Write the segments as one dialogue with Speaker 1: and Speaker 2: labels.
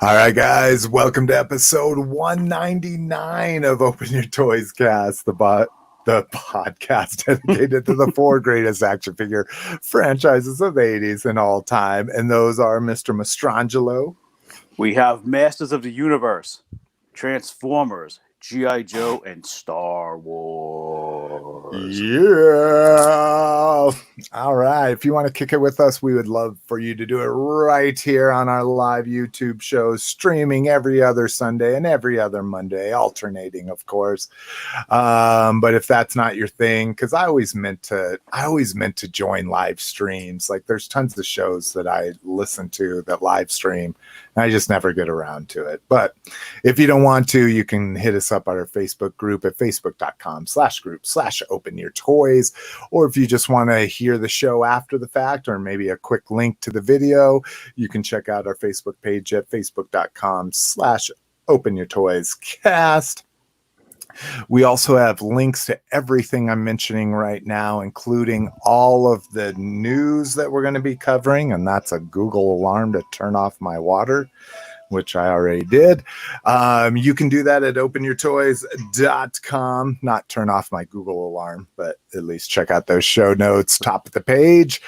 Speaker 1: All right, guys, welcome to episode 199 of Open Your Toys Cast, the podcast dedicated to the four greatest action figure franchises of the 80s and all time. And those are Mr. Mastrangelo.
Speaker 2: We have Masters of the Universe, Transformers, G.I. Joe, and Star Wars.
Speaker 1: Yeah. All right. If you want to kick it with us, we would love for you to do it right here on our live YouTube shows, streaming every other Sunday and every other Monday, alternating, of course. But if that's not your thing, because I always meant to join live streams. Like there's tons of shows that I listen to that live stream. And I just never get around to it. But if you don't want to, you can hit us up on our Facebook group at facebook.com/group/openyourtoys. Or if you just want to hear the show after the fact, or maybe a quick link to the video, you can check out our Facebook page at facebook.com/openyourtoyscast. We also have links to everything I'm mentioning right now, including all of the news that we're going to be covering. And that's a Google alarm to turn off my water, which I already did. You can do that at openyourtoys.com. Not turn off my Google alarm, but at least check out those show notes, top of the page.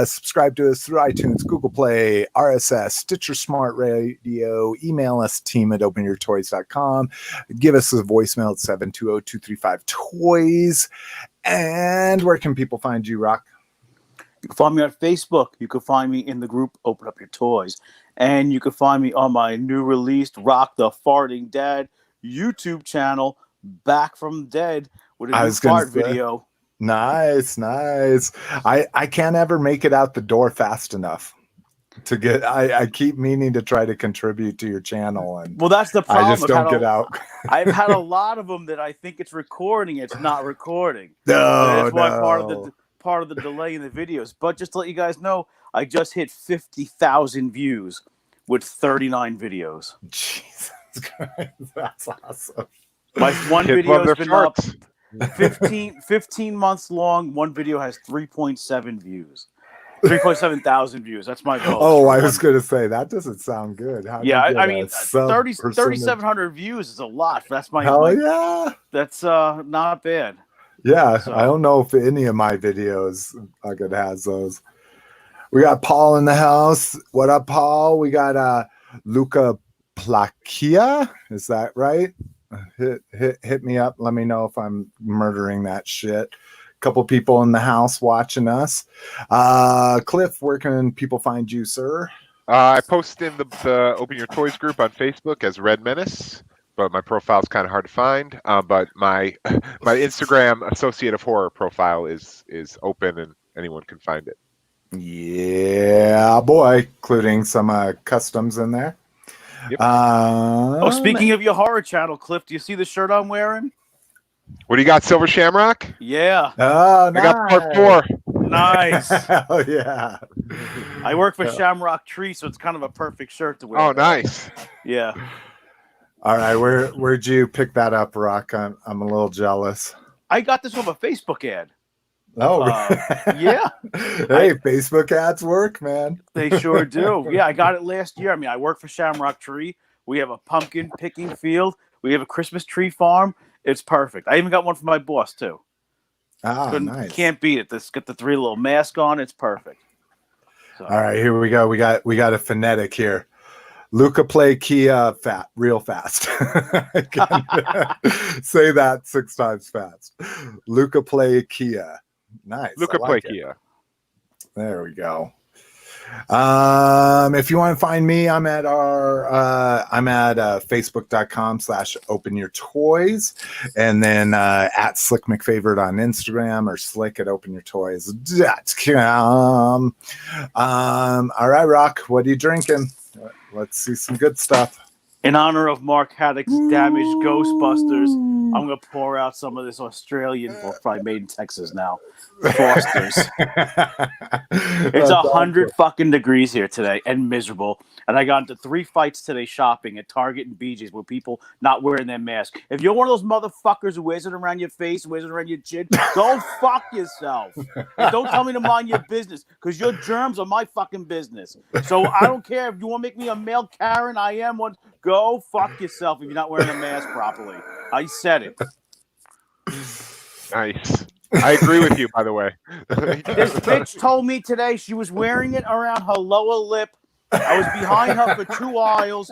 Speaker 1: Subscribe to us through iTunes, Google Play, RSS, Stitcher Smart Radio. Email us, team@openyourtoys.com. Give us a voicemail at 720-235-TOYS. And where can people find you, Rock?
Speaker 2: You can find me on Facebook. You can find me in the group Open Up Your Toys. And you can find me on my new released Rock the Farting Dad YouTube channel, Back from Dead, with a new fart video.
Speaker 1: Nice. I can't ever make it out the door fast enough to get. I keep meaning to try to contribute to your channel, and
Speaker 2: well, that's the problem.
Speaker 1: I just don't get out.
Speaker 2: I've had a lot of them that I think it's recording. It's not recording.
Speaker 1: That's
Speaker 2: why part of the delay in the videos. But just to let you guys know, I just hit 50,000 views with 39 videos.
Speaker 1: Jesus Christ, that's awesome.
Speaker 2: My one video has been up 15 months long. One video has 3.7 views. 3.7 thousand views. That's my goal.
Speaker 1: Oh, I was going to say, that doesn't sound good.
Speaker 2: I mean, 3,700 views is a lot. That's my
Speaker 1: yeah.
Speaker 2: That's not bad.
Speaker 1: Yeah, so. I don't know if any of my videos has those. We got Paul in the house. What up, Paul? We got Luca Placia. Is that right? Hit me up. Let me know if I'm murdering that shit. Couple people in the house watching us. Cliff, where can people find you, sir?
Speaker 3: I post in the Open Your Toys group on Facebook as Red Menace, but my profile is kind of hard to find. But my Instagram Associate of Horror profile is open and anyone can find it.
Speaker 1: Yeah, boy, including some customs in there.
Speaker 3: Yep.
Speaker 2: Speaking of your horror channel, Cliff, do you see the shirt I'm wearing?
Speaker 3: What do you got, Silver Shamrock?
Speaker 2: Yeah.
Speaker 1: Oh, nice.
Speaker 3: I got part 4.
Speaker 2: Nice.
Speaker 1: Oh, yeah.
Speaker 2: I work for Shamrock Tree, so it's kind of a perfect shirt to wear.
Speaker 3: Oh, nice.
Speaker 2: Yeah.
Speaker 1: All right, where'd you pick that up, Rock? I'm a little jealous.
Speaker 2: I got this from a Facebook ad.
Speaker 1: Oh,
Speaker 2: yeah.
Speaker 1: Hey, Facebook ads work, man.
Speaker 2: They sure do. Yeah, I got it last year. I mean, I work for Shamrock Tree. We have a pumpkin picking field. We have a Christmas tree farm. It's perfect. I even got one for my boss, too.
Speaker 1: Nice.
Speaker 2: Can't beat it. This got the 3 little mask on. It's perfect. So.
Speaker 1: All right, here we go. We got a phonetic here. Luca play Kia real fast. Say that 6 times fast. Luca play Kia. Nice.
Speaker 3: Luca play Kia.
Speaker 1: There we go. If you want to find me, I'm at facebook.com/openyourtoys, and then at Slick McFavorite on Instagram, or slick@openyourtoys.com. All right, Rock, what are you drinking? Let's see some good stuff.
Speaker 2: In honor of Mark Haddock's damaged Ghostbusters, I'm gonna pour out some of this Australian, well, probably made in Texas now, Foster's. It's 100 fucking degrees here today and miserable. And I got into 3 fights today shopping at Target and BJ's with people not wearing their mask. If you're one of those motherfuckers who wears it around your face, wears it around your chin, go fuck yourself. And don't tell me to mind your business, because your germs are my fucking business. So I don't care if you want to make me a male Karen, I am one. Go fuck yourself if you're not wearing a mask properly. I said it.
Speaker 3: Nice. I agree with you, by the way.
Speaker 2: This bitch told me today she was wearing it around her lower lip. I was behind her for 2 aisles.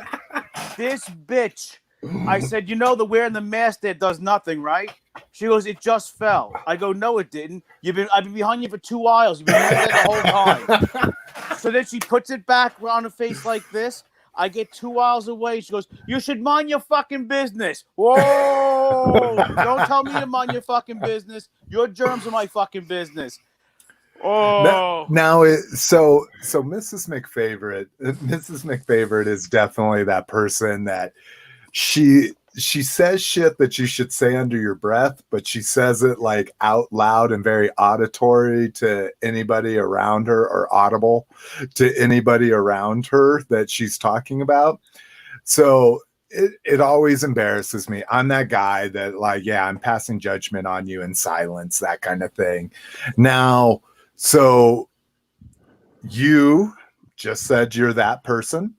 Speaker 2: This bitch, I said, you know, the wearing the mask there does nothing, right? She goes, it just fell. I go, no, it didn't. I've been behind you for 2 aisles. You've been wearing it the whole time. So then she puts it back on her face like this. I get 2 aisles away. She goes, you should mind your fucking business. Whoa! Don't tell me to mind your fucking business. Your germs are my fucking business. Oh.
Speaker 1: So Mrs. McFavorite is definitely that person that she says shit that you should say under your breath, but she says it like out loud and very auditory to anybody around her, or audible to anybody around her that she's talking about. So it always embarrasses me. I'm that guy that, like, yeah, I'm passing judgment on you in silence, that kind of thing. Now, so you just said you're that person.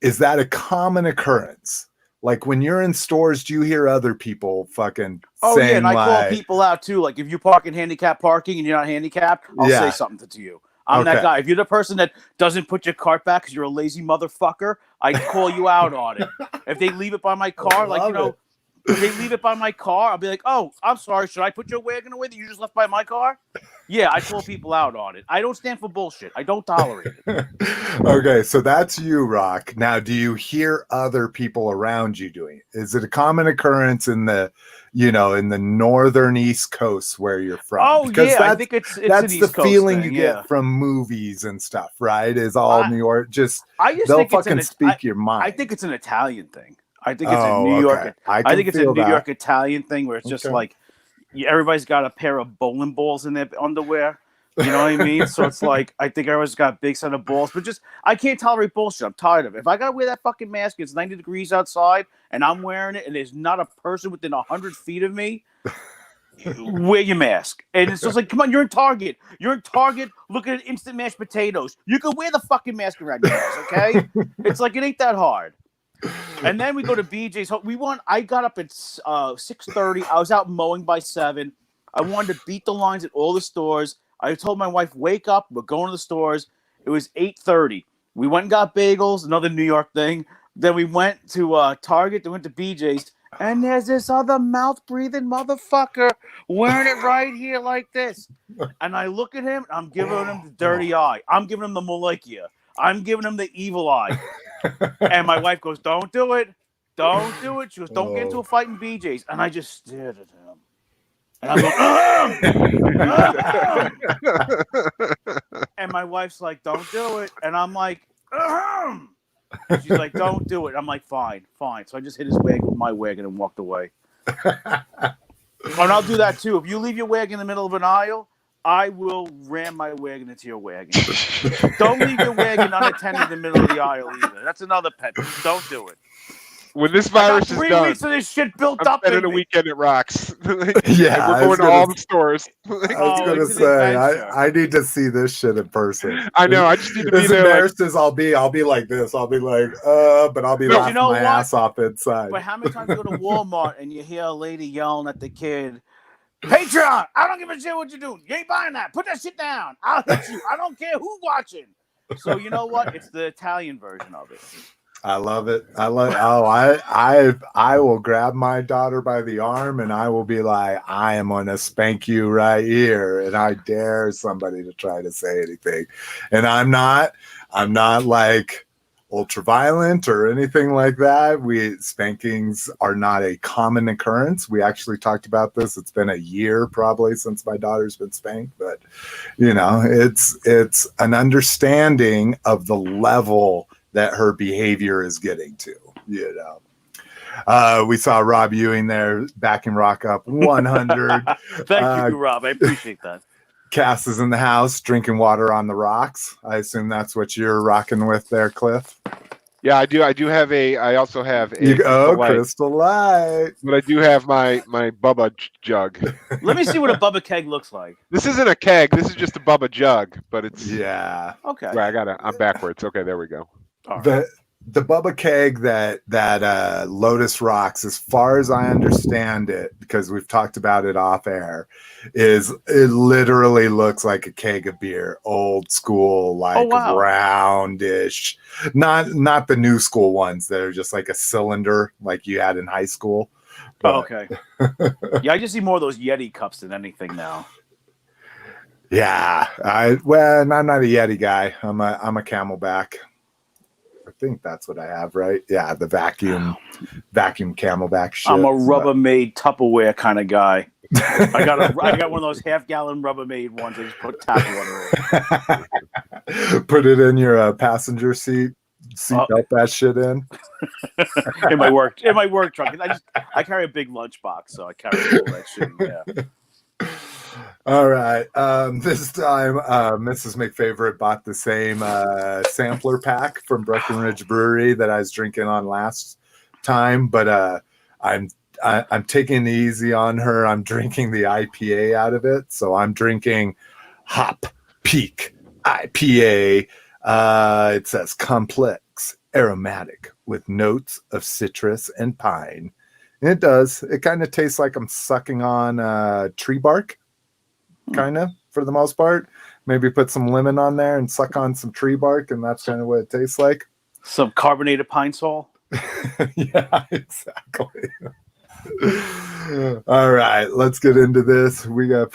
Speaker 1: Is that a common occurrence? Like, when you're in stores, do you hear other people fucking saying,
Speaker 2: yeah, and I call
Speaker 1: like,
Speaker 2: people out too. Like, if you park in handicapped parking and you're not handicapped, I'll say something to you. I'm that guy. If you're the person that doesn't put your cart back because you're a lazy motherfucker, I call you out on it. If they leave it by my car, like, you know, if they leave it by my car, I'll be like, oh, I'm sorry. Should I put your wagon away that you just left by my car? Yeah, I call people out on it. I don't stand for bullshit. I don't tolerate it.
Speaker 1: Okay, so that's you, Rock. Now, do you hear other people around you doing it? Is it a common occurrence in the, you know, in the northern East Coast where you're from?
Speaker 2: Oh, because I think it's
Speaker 1: that's
Speaker 2: an
Speaker 1: the
Speaker 2: East Coast
Speaker 1: feeling
Speaker 2: thing,
Speaker 1: you get from movies and stuff, right? Is all New York. They'll fucking speak your mind.
Speaker 2: I think it's an Italian thing. I think it's a New York. I think it's a New York Italian thing where it's just like everybody's got a pair of bowling balls in their underwear. You know what I mean? So it's like, I think everyone's got a big set of balls, but just, I can't tolerate bullshit. I'm tired of it. If I gotta wear that fucking mask, it's 90 degrees outside, and I'm wearing it, and there's not a person within 100 feet of me, wear your mask. And it's just like, come on, you're in Target. You're in Target looking at instant mashed potatoes. You can wear the fucking mask around your ass, okay? It's like, it ain't that hard. And then we go to BJ's. I got up at 6:30. I was out mowing by 7. I wanted to beat the lines at all the stores. I told my wife, wake up, we're going to the stores. It was 8:30. We went and got bagels, another New York thing. Then we went to Target, then went to BJ's, and there's this other mouth-breathing motherfucker wearing it right here like this. And I look at him, and I'm giving him the dirty eye. I'm giving him the Malikia. I'm giving him the evil eye. And my wife goes, don't do it. Don't do it. She goes, don't get into a fight in BJ's. And I just stared at him. And I'm going, and my wife's like, don't do it. And I'm like, and she's like, don't do it. I'm like, fine. So I just hit his wagon with my wagon and walked away. And I'll do that too. If you leave your wagon in the middle of an aisle, I will ram my wagon into your wagon. Don't leave your wagon unattended in the middle of the aisle either. That's another pet. Don't do it.
Speaker 3: When this virus is done,
Speaker 2: 3 weeks of this shit built
Speaker 3: I'm
Speaker 2: up
Speaker 3: spending
Speaker 2: in
Speaker 3: a weekend at Rocks.
Speaker 1: Yeah,
Speaker 3: we're going to all the stores.
Speaker 1: I was gonna say, I need to see this shit in person.
Speaker 3: I know. I just need to be
Speaker 1: as
Speaker 3: there.
Speaker 1: Embarrassed as I'll be like this. I'll be like, but I'll be laughing my ass off inside.
Speaker 2: But how many times you go to Walmart and you hear a lady yelling at the kid, Patreon, I don't give a shit what you do. You ain't buying that. Put that shit down. I'll hit you. I don't care who's watching. So you know what? It's the Italian version of it.
Speaker 1: I love it. I will grab my daughter by the arm and I will be like, I am gonna spank you right here. And I dare somebody to try to say anything. And I'm not like ultra violent or anything like that. Spankings are not a common occurrence. We actually talked about this. It's been a year probably since my daughter's been spanked, but you know, it's an understanding of the level that her behavior is getting to, you know. We saw Rob Ewing there backing Rock Up 100.
Speaker 2: Thank you, Rob. I appreciate that.
Speaker 1: Cass is in the house drinking water on the rocks. I assume that's what you're rocking with there, Cliff.
Speaker 3: Yeah, I do. I also have a
Speaker 1: Crystal Light.
Speaker 3: But I do have my Bubba jug.
Speaker 2: Let me see what a Bubba keg looks like.
Speaker 3: This isn't a keg. This is just a Bubba jug. But it's
Speaker 2: Okay.
Speaker 3: Well, I'm backwards. Okay, there we go.
Speaker 2: All right.
Speaker 1: The Bubba keg that Lotus rocks, as far as I understand it, because we've talked about it off air, it literally looks like a keg of beer, old school, like roundish, not the new school ones that are just like a cylinder like you had in high school. But,
Speaker 2: okay. Yeah, I just see more of those Yeti cups than anything now.
Speaker 1: Yeah, I'm not a Yeti guy. I'm a Camelback. I think that's what I have, right? Yeah, the vacuum Camelback shit.
Speaker 2: I'm a Rubbermaid Tupperware kind of guy. I got one of those half-gallon Rubbermaid ones. I just put tap water in.
Speaker 1: Put it in your passenger seat belt that shit in.
Speaker 2: in my work truck. I carry a big lunchbox, so I carry all that shit. Yeah.
Speaker 1: All right. This time, Mrs. McFavorite bought the same sampler pack from Breckenridge Brewery that I was drinking on last time, but I'm taking it easy on her. I'm drinking the IPA out of it, so I'm drinking Hop Peak IPA. It says complex, aromatic, with notes of citrus and pine. And it does. It kind of tastes like I'm sucking on tree bark. Kind of, for the most part. Maybe put some lemon on there and suck on some tree bark, and that's kind of what it tastes like.
Speaker 2: Some carbonated pine sol.
Speaker 1: Yeah, exactly. All right, let's get into this. We got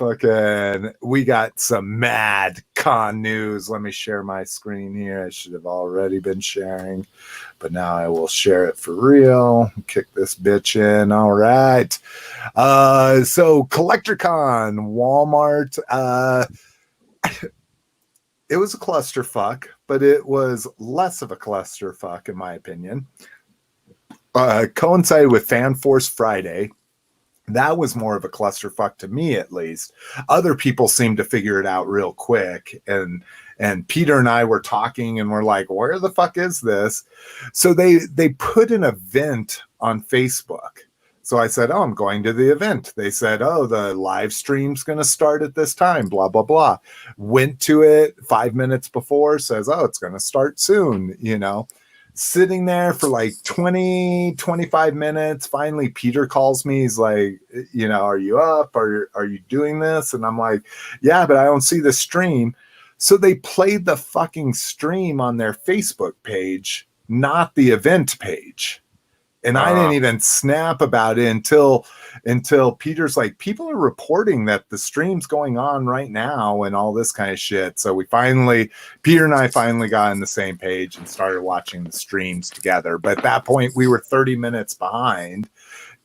Speaker 1: some mad con news. Let me share my screen here. I should have already been sharing, but now I will share it for real. Kick this bitch in. All right. So CollectorCon, Walmart. It was a clusterfuck, but it was less of a clusterfuck, in my opinion. Coincided with Fan Force Friday. That was more of a clusterfuck to me, at least. Other people seemed to figure it out real quick, and Peter and I were talking, and we're like, "Where the fuck is this?" So they put an event on Facebook. So I said, "Oh, I'm going to the event." They said, "Oh, the live stream's going to start at this time." Blah blah blah. Went to it 5 minutes before. Says, "Oh, it's going to start soon." Sitting there for like 20, 25 minutes. Finally, Peter calls me. He's like, "Are you up? Are you doing this?" And I'm like, "Yeah, but I don't see the stream." So they played the fucking stream on their Facebook page, not the event page. And I didn't even snap about it until Peter's like, "People are reporting that the stream's going on right now," and all this kind of shit. So Peter and I finally got on the same page and started watching the streams together. But at that point, we were 30 minutes behind.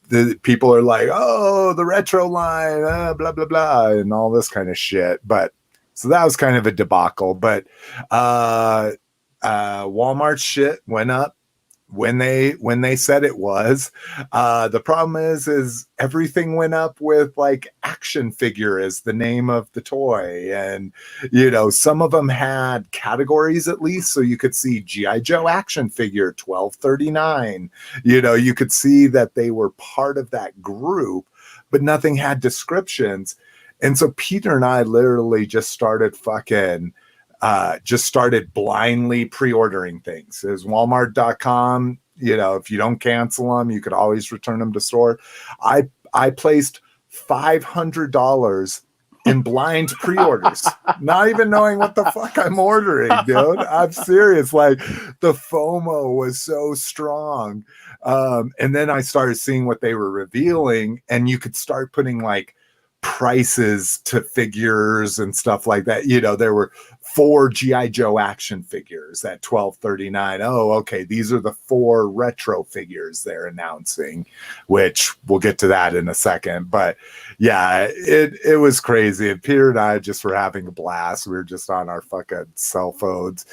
Speaker 1: The people are like, "Oh, the retro line, blah, blah, blah," and all this kind of shit. But so that was kind of a debacle. But Walmart shit went up when they said it was. The problem is everything went up with like action figure as the name of the toy, and some of them had categories at least, so you could see G.I. Joe action figure $12.39. You could see that they were part of that group, but nothing had descriptions. And so Peter and I literally just started blindly pre-ordering things. It was Walmart.com. If you don't cancel them, you could always return them to store. I placed $500 in blind pre-orders, not even knowing what the fuck I'm ordering, dude. I'm serious. Like, the FOMO was so strong. And then I started seeing what they were revealing, and you could start putting like prices to figures and stuff like that. There were 4 GI Joe action figures at $12.39. Oh, okay, these are the 4 retro figures they're announcing, which we'll get to that in a second. But yeah, it was crazy, and Peter and I just were having a blast. We were just on our fucking cell phones.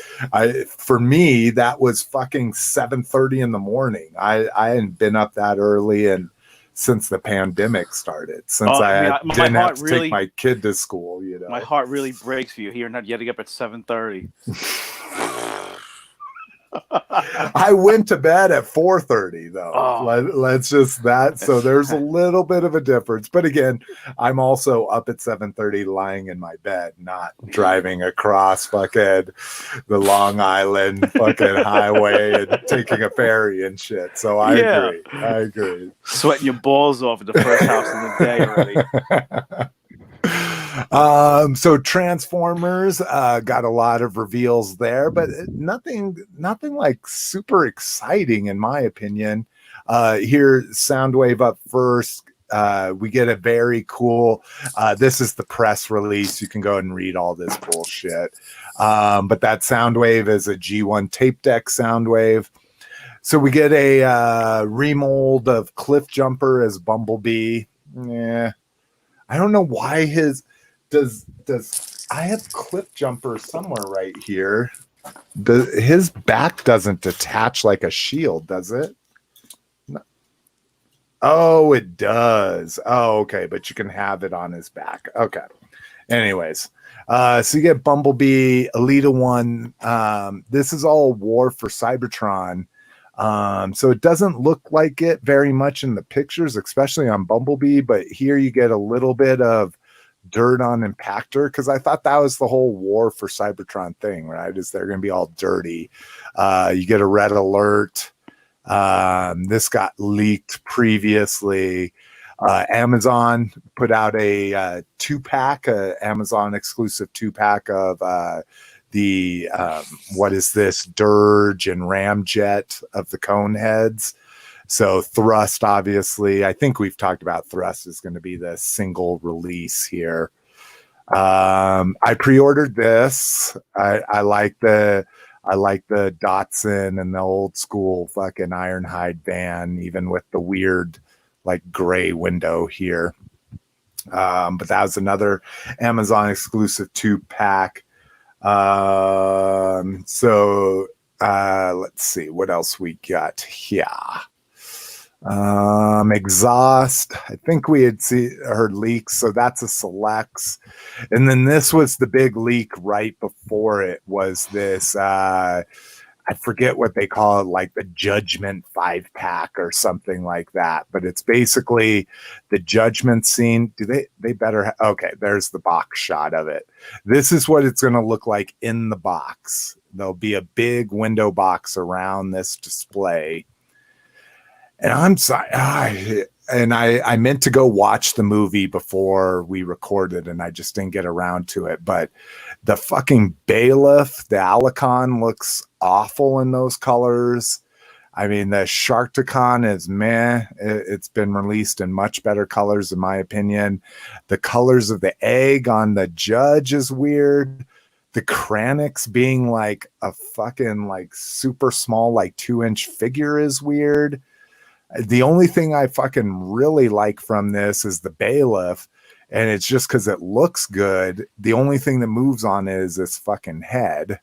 Speaker 1: For me, that was fucking 7:30 in the morning. I hadn't been up that early and since the pandemic started, since didn't have to take my kid to school, you know.
Speaker 2: My heart really breaks for you here, not getting up at 7:30.
Speaker 1: I went to bed at 4:30 though.
Speaker 2: Oh.
Speaker 1: Let's just that. So there's a little bit of a difference. But again, I'm also up at 7:30 lying in my bed, not driving across fucking the Long Island fucking highway and taking a ferry and shit. So I agree.
Speaker 2: Sweating your balls off at the first house in the day already.
Speaker 1: So Transformers got a lot of reveals there, but nothing like super exciting in my opinion. Here, Soundwave up first. We get a very cool, this is the press release. You can go and read all this bullshit. But that Soundwave is a G1 tape deck Soundwave. So we get a remold of Cliff Jumper as Bumblebee. Yeah. I don't know why does I have Cliff Jumper somewhere right here. His back doesn't detach like a shield, does it? No. Oh, it does. Oh, okay, but you can have it on his back. Okay. Anyways, so you get Bumblebee, Elita 1. This is all war for Cybertron. So it doesn't look like it very much in the pictures, especially on Bumblebee, but here you get a little bit of dirt on Impactor, because I thought that was the whole war for Cybertron thing, right? Is they're going to be all dirty. You get a red alert. This got leaked previously. Amazon put out a 2-pack, Amazon exclusive 2-pack of the what is this, Dirge and Ramjet of the cone heads. So Thrust, obviously, I think we've talked about Thrust is going to be the single release here. I pre-ordered this. I like the Datsun and the old school fucking Ironhide van, even with the weird like gray window here. But that was another Amazon exclusive 2-pack. So let's see what else we got here. Exhaust, I think we had heard leaks, so that's a selects. And then this was the big leak right before it, was this I forget what they call it, like the Judgment 5-pack or something like that. But it's basically the Judgment scene. They better okay, there's the box shot of it. This is what it's going to look like in the box. There'll be a big window box around this display. And I'm sorry, I meant to go watch the movie before we recorded, and I just didn't get around to it. But the fucking Bailiff, the Alicon, looks awful in those colors. I mean, the Sharkticon is meh. It's been released in much better colors, in my opinion. The colors of the egg on the Judge is weird. The Kranix being like a fucking like super small, like 2-inch figure is weird. The only thing I fucking really like from this is the Bailiff, and it's just because it looks good. The only thing that moves on it is its fucking head.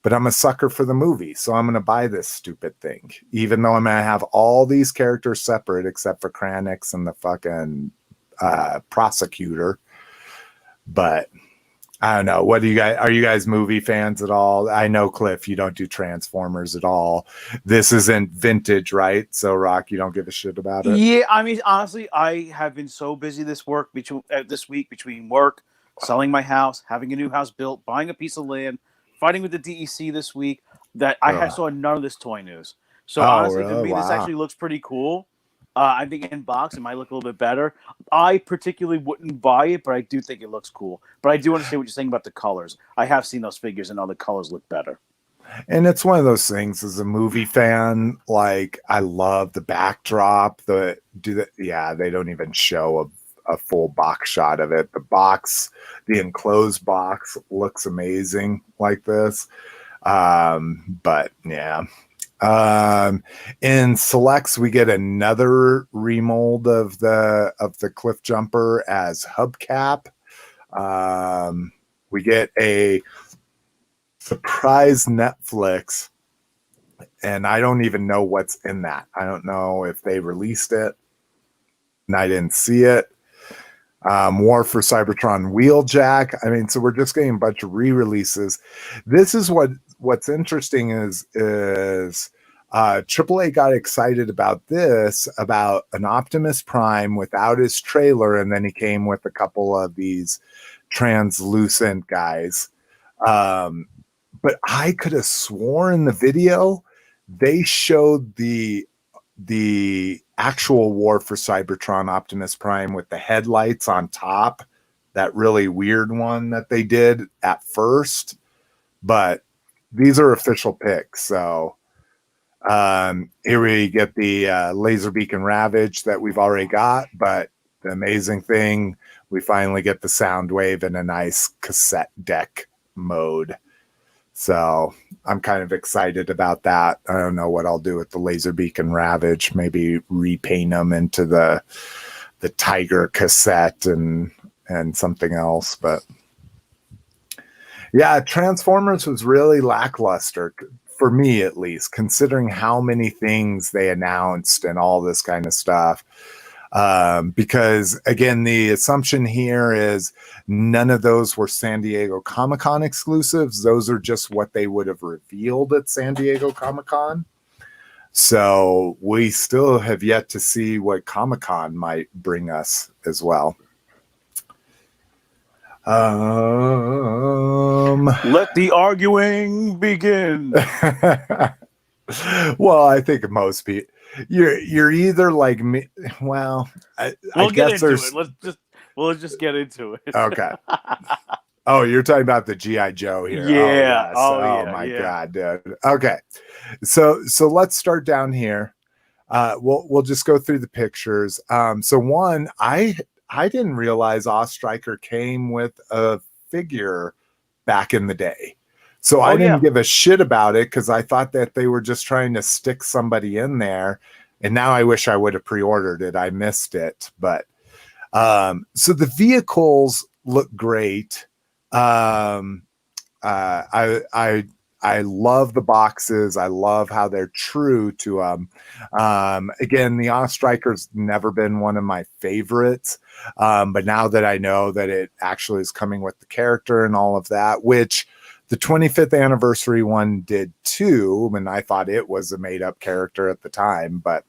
Speaker 1: But I'm a sucker for the movie, so I'm going to buy this stupid thing, even though I'm going to have all these characters separate except for Kranix and the fucking prosecutor. But I don't know. What do you guys, are you guys movie fans at all? I know, Cliff, you don't do Transformers at all. This isn't vintage, right? So, Rock, you don't give a shit about it?
Speaker 2: Yeah, I mean, honestly, I have been so busy this week between work, selling my house, having a new house built, buying a piece of land, fighting with the DEC this week, that I saw none of this toy news. So, honestly, to me, this actually looks pretty cool. I think in box it might look a little bit better. I particularly wouldn't buy it, but I do think it looks cool. But I do understand what you're saying about the colors. I have seen those figures, and all the colors look better.
Speaker 1: And it's one of those things, as a movie fan, like, I love the backdrop. They don't even show a full box shot of it. The enclosed box looks amazing like this. But yeah. In selects, we get another remold of the Cliff Jumper as hubcap. We get a surprise Netflix, and I don't even know what's in that. I don't know if they released it, and I didn't see it. War for Cybertron Wheeljack. I mean, so we're just getting a bunch of re-releases. This is what's interesting is AAA got excited about this, about an Optimus Prime without his trailer, and then he came with a couple of these translucent guys. But I could have sworn the video they showed the actual War for Cybertron Optimus Prime with the headlights on top, that really weird one that they did at first. But these are official pics. So here we get the laser beacon Ravage that we've already got, but the amazing thing, we finally get the Soundwave in a nice cassette deck mode. So I'm kind of excited about that. I don't know what I'll do with the laser beacon Ravage. Maybe repaint them into the Tiger cassette and something else. But yeah, Transformers was really lackluster for me, at least, considering how many things they announced and all this kind of stuff. Because again, the assumption here is none of those were San Diego Comic-Con exclusives. Those are just what they would have revealed at San Diego Comic-Con. So we still have yet to see what Comic-Con might bring us as well.
Speaker 2: Let the arguing begin.
Speaker 1: Well, I think most people, you're either like me. Well, I guess there's.
Speaker 2: Let's just get into it.
Speaker 1: Okay. Oh, you're talking about the G.I. Joe here.
Speaker 2: Yeah.
Speaker 1: Oh my God, dude. Okay. So let's start down here. We'll just go through the pictures. So one, I didn't realize Ostriker came with a figure back in the day. So I didn't give a shit about it because I thought that they were just trying to stick somebody in there. And now I wish I would have pre-ordered it. I missed it. But so the vehicles look great. I love the boxes. I love how they're true to them. Again, the Ostriker's never been one of my favorites. But now that I know that it actually is coming with the character and all of that, which the 25th anniversary one did too, and I thought it was a made-up character at the time. But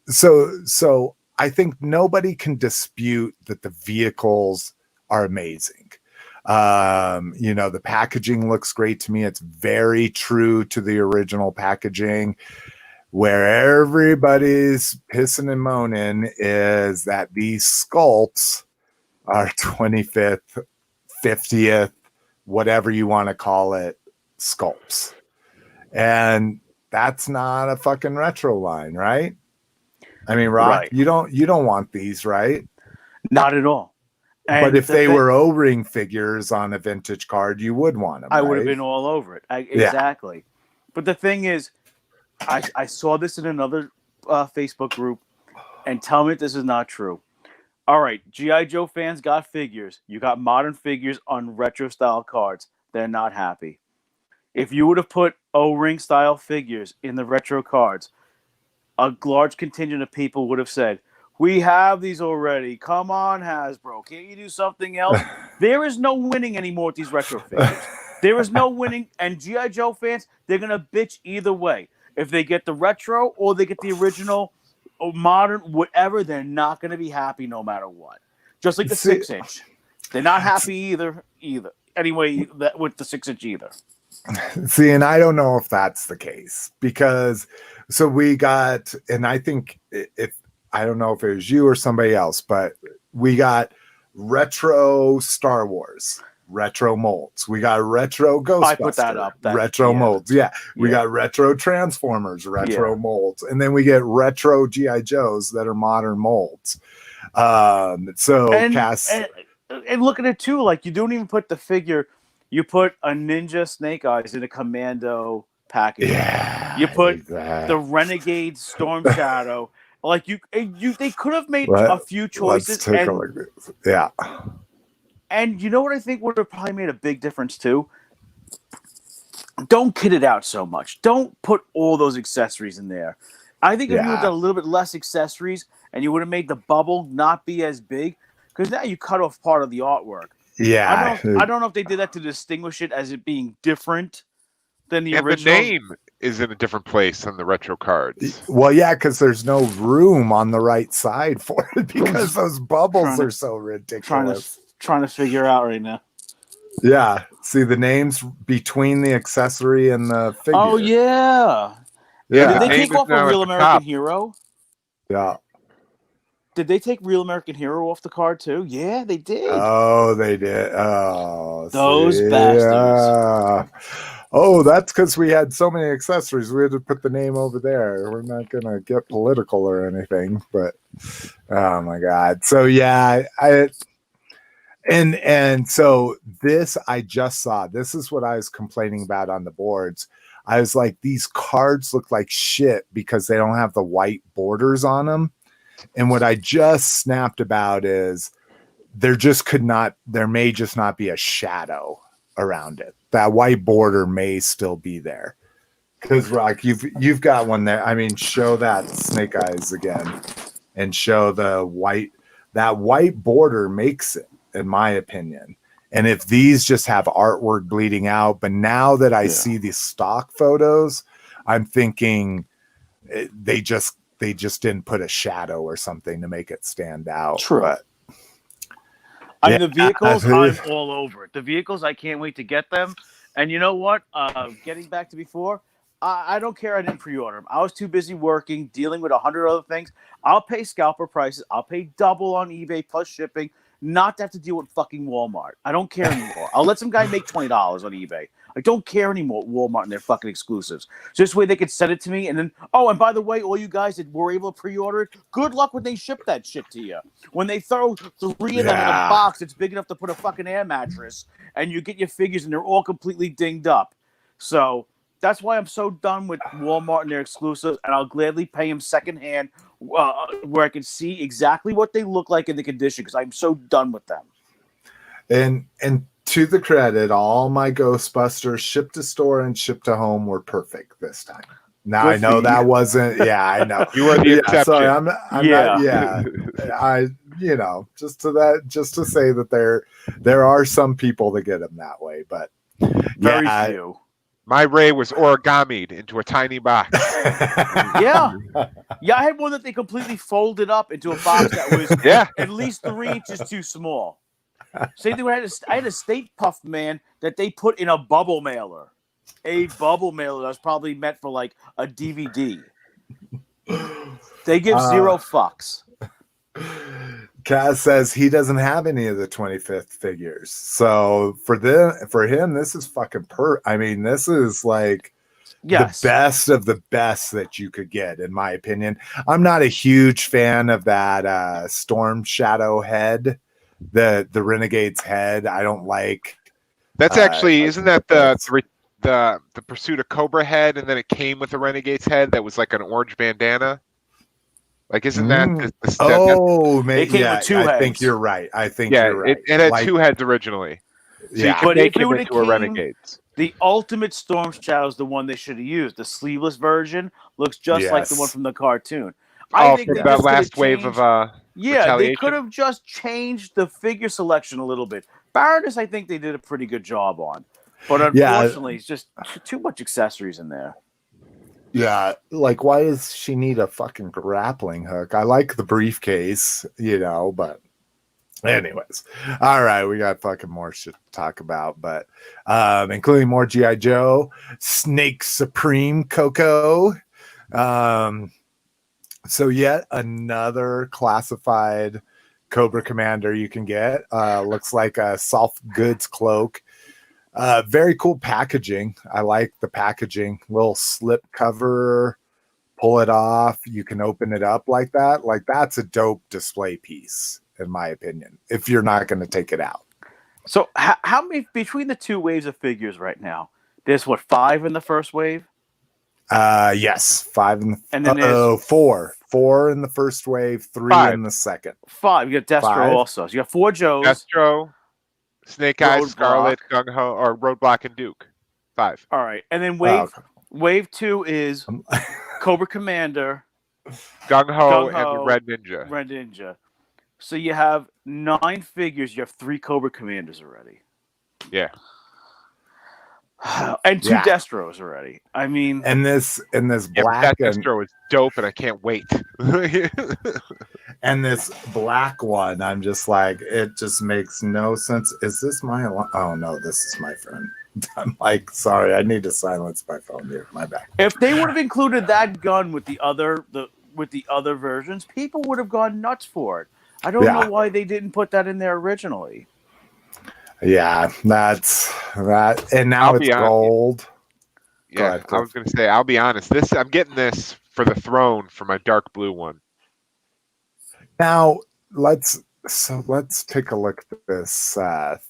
Speaker 1: so I think nobody can dispute that the vehicles are amazing. The packaging looks great to me. It's very true to the original packaging. Where everybody's pissing and moaning is that these sculpts are 25th, 50th, whatever you want to call it, sculpts. And that's not a fucking retro line, right? I mean, Rock, right. You don't want these, right?
Speaker 2: Not at all. And
Speaker 1: but if they were O-ring figures on a vintage card, you would want them.
Speaker 2: I would have been all over it. Exactly. Yeah. But the thing is, I saw this in another Facebook group, and tell me if this is not true. All right, G.I. Joe fans got figures. You got modern figures on retro style cards. They're not happy. If you would have put O-ring style figures in the retro cards, a large contingent of people would have said, "We have these already. Come on, Hasbro. Can't you do something else?" There is no winning anymore with these retro figures. There is no winning. And G.I. Joe fans, they're going to bitch either way. If they get the retro or they get the original or modern, whatever, they're not going to be happy no matter what. Just like the 6-inch. They're not happy either. Anyway, with the 6-inch either.
Speaker 1: See, and I don't know if that's the case because so we got, and I think I don't know if it was you or somebody else, but we got retro Star Wars, retro molds. We got retro Ghostbusters. I put that up. Retro molds. Yeah. We got retro Transformers, retro molds. And then we get retro G.I. Joes that are modern molds. So
Speaker 2: And,
Speaker 1: Cass,
Speaker 2: and look at it too. Like you don't even put the figure. You put a Ninja Snake Eyes in a Commando package.
Speaker 1: yeah,
Speaker 2: You put
Speaker 1: exactly.
Speaker 2: the Renegade Storm Shadow. Like they could have made a few
Speaker 1: Let's
Speaker 2: choices.
Speaker 1: take a look. Yeah.
Speaker 2: And you know what I think would have probably made a big difference too? Don't kit it out so much. Don't put all those accessories in there. I think if you had done a little bit less accessories and you would have made the bubble not be as big, because now you cut off part of the artwork.
Speaker 1: Yeah.
Speaker 2: I don't know if they did that to distinguish it as it being different than the
Speaker 3: And
Speaker 2: original.
Speaker 3: the name is in a different place on the retro cards.
Speaker 1: Well, yeah, because there's no room on the right side for it because those bubbles are so ridiculous.
Speaker 2: Trying to figure out right now.
Speaker 1: Yeah. See the names between the accessory and the figure.
Speaker 2: Oh, yeah.
Speaker 1: Yeah.
Speaker 2: Did they take off a Real American Hero?
Speaker 1: Yeah.
Speaker 2: Did they take Real American Hero off the card too? Yeah, they did.
Speaker 1: Oh, they did. Oh,
Speaker 2: those bastards.
Speaker 1: Oh, that's because we had so many accessories. We had to put the name over there. We're not gonna get political or anything, but oh my god. So yeah, and so this I just saw. This is what I was complaining about on the boards. I was like, these cards look like shit because they don't have the white borders on them. And what I just snapped about is there may just not be a shadow around it. That white border may still be there. Because Rock, you've got one there. I mean, show that Snake Eyes again and show the white. That white border makes it, in my opinion. And if these just have artwork bleeding out, but now that I see the stock photos, I'm thinking they just didn't put a shadow or something to make it stand out.
Speaker 2: True.
Speaker 1: But
Speaker 2: I mean, the vehicles, I'm all over it. The vehicles, I can't wait to get them. And you know what? Getting back to before, I don't care. I didn't pre-order them. I was too busy working, dealing with 100 other things. I'll pay scalper prices. I'll pay double on eBay plus shipping, not to have to deal with fucking Walmart. I don't care anymore. I'll let some guy make $20 on eBay. I don't care anymore, Walmart and their fucking exclusives. So this way they could send it to me, and then, oh, and by the way, all you guys that were able to pre-order it, good luck when they ship that shit to you. When they throw 3 of them in a box that's big enough to put a fucking air mattress, and you get your figures, and they're all completely dinged up. So that's why I'm so done with Walmart and their exclusives, and I'll gladly pay them secondhand where I can see exactly what they look like in the condition, because I'm so done with them.
Speaker 1: And to the credit, all my Ghostbusters shipped to store and shipped to home were perfect this time. Now I know that wasn't. Yeah, I know
Speaker 3: You are the exception.
Speaker 1: Sorry, I'm not. Yeah, just to say that there are some people that get them that way, but
Speaker 2: very few.
Speaker 3: My Ray was origamied into a tiny box.
Speaker 2: Yeah, I had one that they completely folded up into a box that was at least 3 inches too small. Same thing. I had a State Puff Man that they put in a bubble mailer. A bubble mailer that was probably meant for like a DVD. They give 0 fucks.
Speaker 1: Kaz says he doesn't have any of the 25th figures. So for him, this is fucking I mean, this is like the best of the best that you could get, in my opinion. I'm not a huge fan of that Storm Shadow head. The Renegade's head, I don't like.
Speaker 3: That's actually isn't that the Pursuit of Cobra head, and then it came with the Renegade's head that was like an orange bandana? Like, isn't that the step?
Speaker 1: Oh, maybe
Speaker 2: it came with 2 heads.
Speaker 1: I think you're right. You're right.
Speaker 3: It had 2 heads originally. So you could make it into a Renegade's.
Speaker 2: The Ultimate Storm Shadow is the one they should have used. The sleeveless version looks just like the one from the cartoon. I think
Speaker 3: from that last wave of
Speaker 2: they could have just changed the figure selection a little bit. Baroness, I think they did a pretty good job on, but unfortunately, it's just too much accessories in there.
Speaker 1: Yeah, like why does she need a fucking grappling hook? I like the briefcase, but anyways. All right, we got fucking more shit to talk about, but including more G.I. Joe, Snake Supreme Coco. So yet another classified Cobra Commander you can get. Looks like a soft goods cloak. Very cool packaging. I like the packaging. Little slip cover pull it off. You can open it up like that. Like that's a dope display piece, in my opinion, if you're not going to take it out.
Speaker 2: So how many between the two waves of figures right now? There's what, 5 in the first wave?
Speaker 1: Yes, 5 in the
Speaker 2: and then there's
Speaker 1: 4 in the first wave, 3
Speaker 3: 5.
Speaker 1: in the second.
Speaker 2: 5. You got Destro
Speaker 1: 5.
Speaker 2: also. So you got 4 Joes.
Speaker 3: Destro, Snake Eyes,
Speaker 2: Roadblock.
Speaker 3: Scarlet, Gung Ho, or Roadblock and Duke. 5.
Speaker 2: All right, and then
Speaker 1: Oh,
Speaker 2: wave 2 is Cobra Commander,
Speaker 3: Gung Ho,
Speaker 2: Gung
Speaker 3: and the
Speaker 2: Ho,
Speaker 3: Red Ninja.
Speaker 2: Red Ninja. So you have 9 figures. You have 3 Cobra Commanders already.
Speaker 3: Yeah.
Speaker 2: And 2
Speaker 1: Yeah.
Speaker 2: Destros already. I mean,
Speaker 1: and this
Speaker 3: Yeah, but
Speaker 1: black
Speaker 3: that
Speaker 1: and,
Speaker 3: Destro is dope, and I can't wait.
Speaker 1: and this black one, I'm just like, it just makes no sense. Is this my oh no, this is my friend. I'm like, sorry, I need to silence my phone here. My bad.
Speaker 2: if they would have included that gun with the other versions, people would have gone nuts for it. I don't know why they didn't put that in there originally.
Speaker 1: Yeah, that's that. And now
Speaker 3: I'll
Speaker 1: it's
Speaker 3: be honest.
Speaker 1: gold.
Speaker 3: Yeah,
Speaker 1: ahead,
Speaker 3: I was gonna say, I'll be honest. I'm getting this for the throne for my dark blue one.
Speaker 1: Now let's take a look at this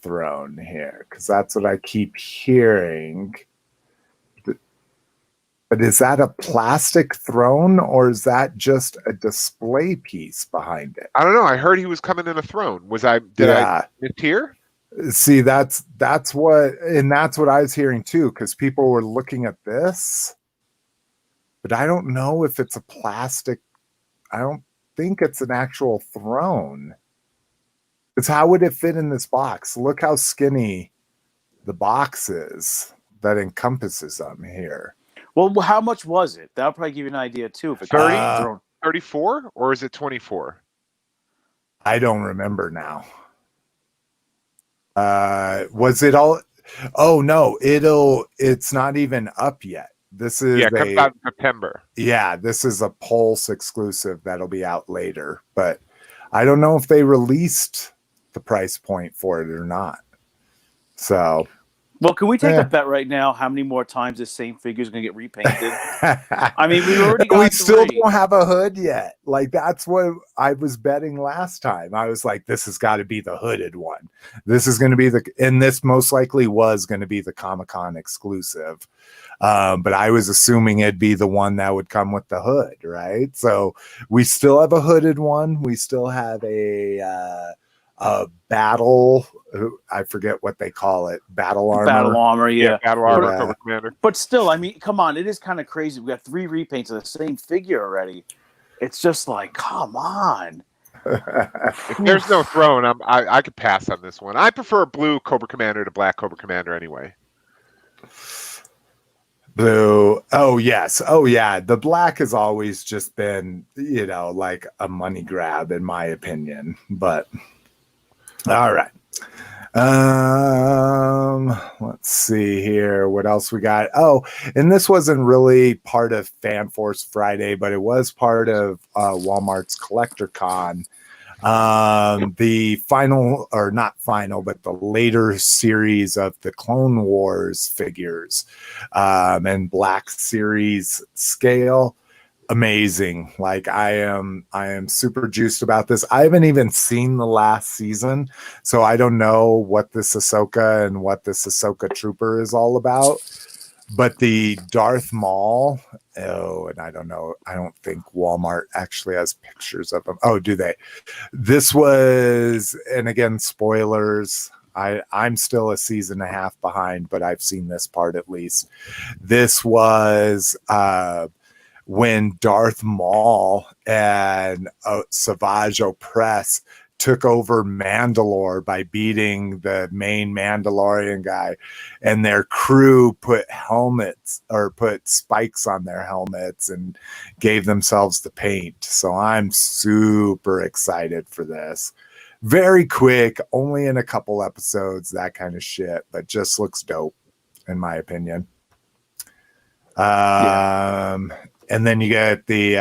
Speaker 1: throne here, because that's what I keep hearing. But is that a plastic throne, or is that just a display piece behind it?
Speaker 3: I don't know. I heard he was coming in a throne. Did I mishear?
Speaker 1: See, that's what I was hearing too, because people were looking at this, but I don't know if it's a plastic. I don't think it's an actual throne. It's how would it fit in this box? Look how skinny the box is that encompasses them here.
Speaker 2: Well, how much was it? That'll probably give you an idea too. If it's
Speaker 3: 30? 34, or is it 24?
Speaker 1: I don't remember now. Was it all? Oh no, it's not even up yet. This is
Speaker 3: it comes out in September.
Speaker 1: Yeah, this is a Pulse exclusive that'll be out later, but I don't know if they released the price point for it or not. So,
Speaker 2: well, can we take a bet right now? How many more times this same figure is going to get repainted? I mean, we already got
Speaker 1: we still
Speaker 2: 3.
Speaker 1: don't have a hood yet. Like that's what I was betting last time. I was like, this has got to be the hooded one. This is going to be and this most likely was going to be the Comic-Con exclusive. But I was assuming it'd be the one that would come with the hood, right? So we still have a hooded one. We still have a battle. I forget what they call it. Battle armor.
Speaker 2: Battle armor, yeah.
Speaker 3: Battle armor, Cobra Commander.
Speaker 2: But still, I mean, come on. It is kind of crazy. We got 3 repaints of the same figure already. It's just like, come on.
Speaker 3: If there's no throne, I could pass on this one. I prefer blue Cobra Commander to black Cobra Commander anyway.
Speaker 1: Blue. Oh, yes. Oh, yeah. The black has always just been, like a money grab, in my opinion. But, all right. Let's see here. What else we got? Oh, and this wasn't really part of Fan Force Friday, but it was part of Walmart's Collector Con. The final, or not final, but the later series of the Clone Wars figures and Black Series scale. Amazing. Like I am super juiced about this. I haven't even seen the last season, so I don't know what this Ahsoka and what this Ahsoka Trooper is all about. But the Darth Maul, and I don't know. I don't think Walmart actually has pictures of them. Oh, do they? This was, and again, spoilers. I'm still a season and a half behind, but I've seen this part at least. This was when Darth Maul and Savage Opress took over Mandalore by beating the main Mandalorian guy, and their crew put helmets or put spikes on their helmets and gave themselves the paint. So I'm super excited for this. Very quick, only in a couple episodes, that kind of shit, but just looks dope in my opinion. And then you get the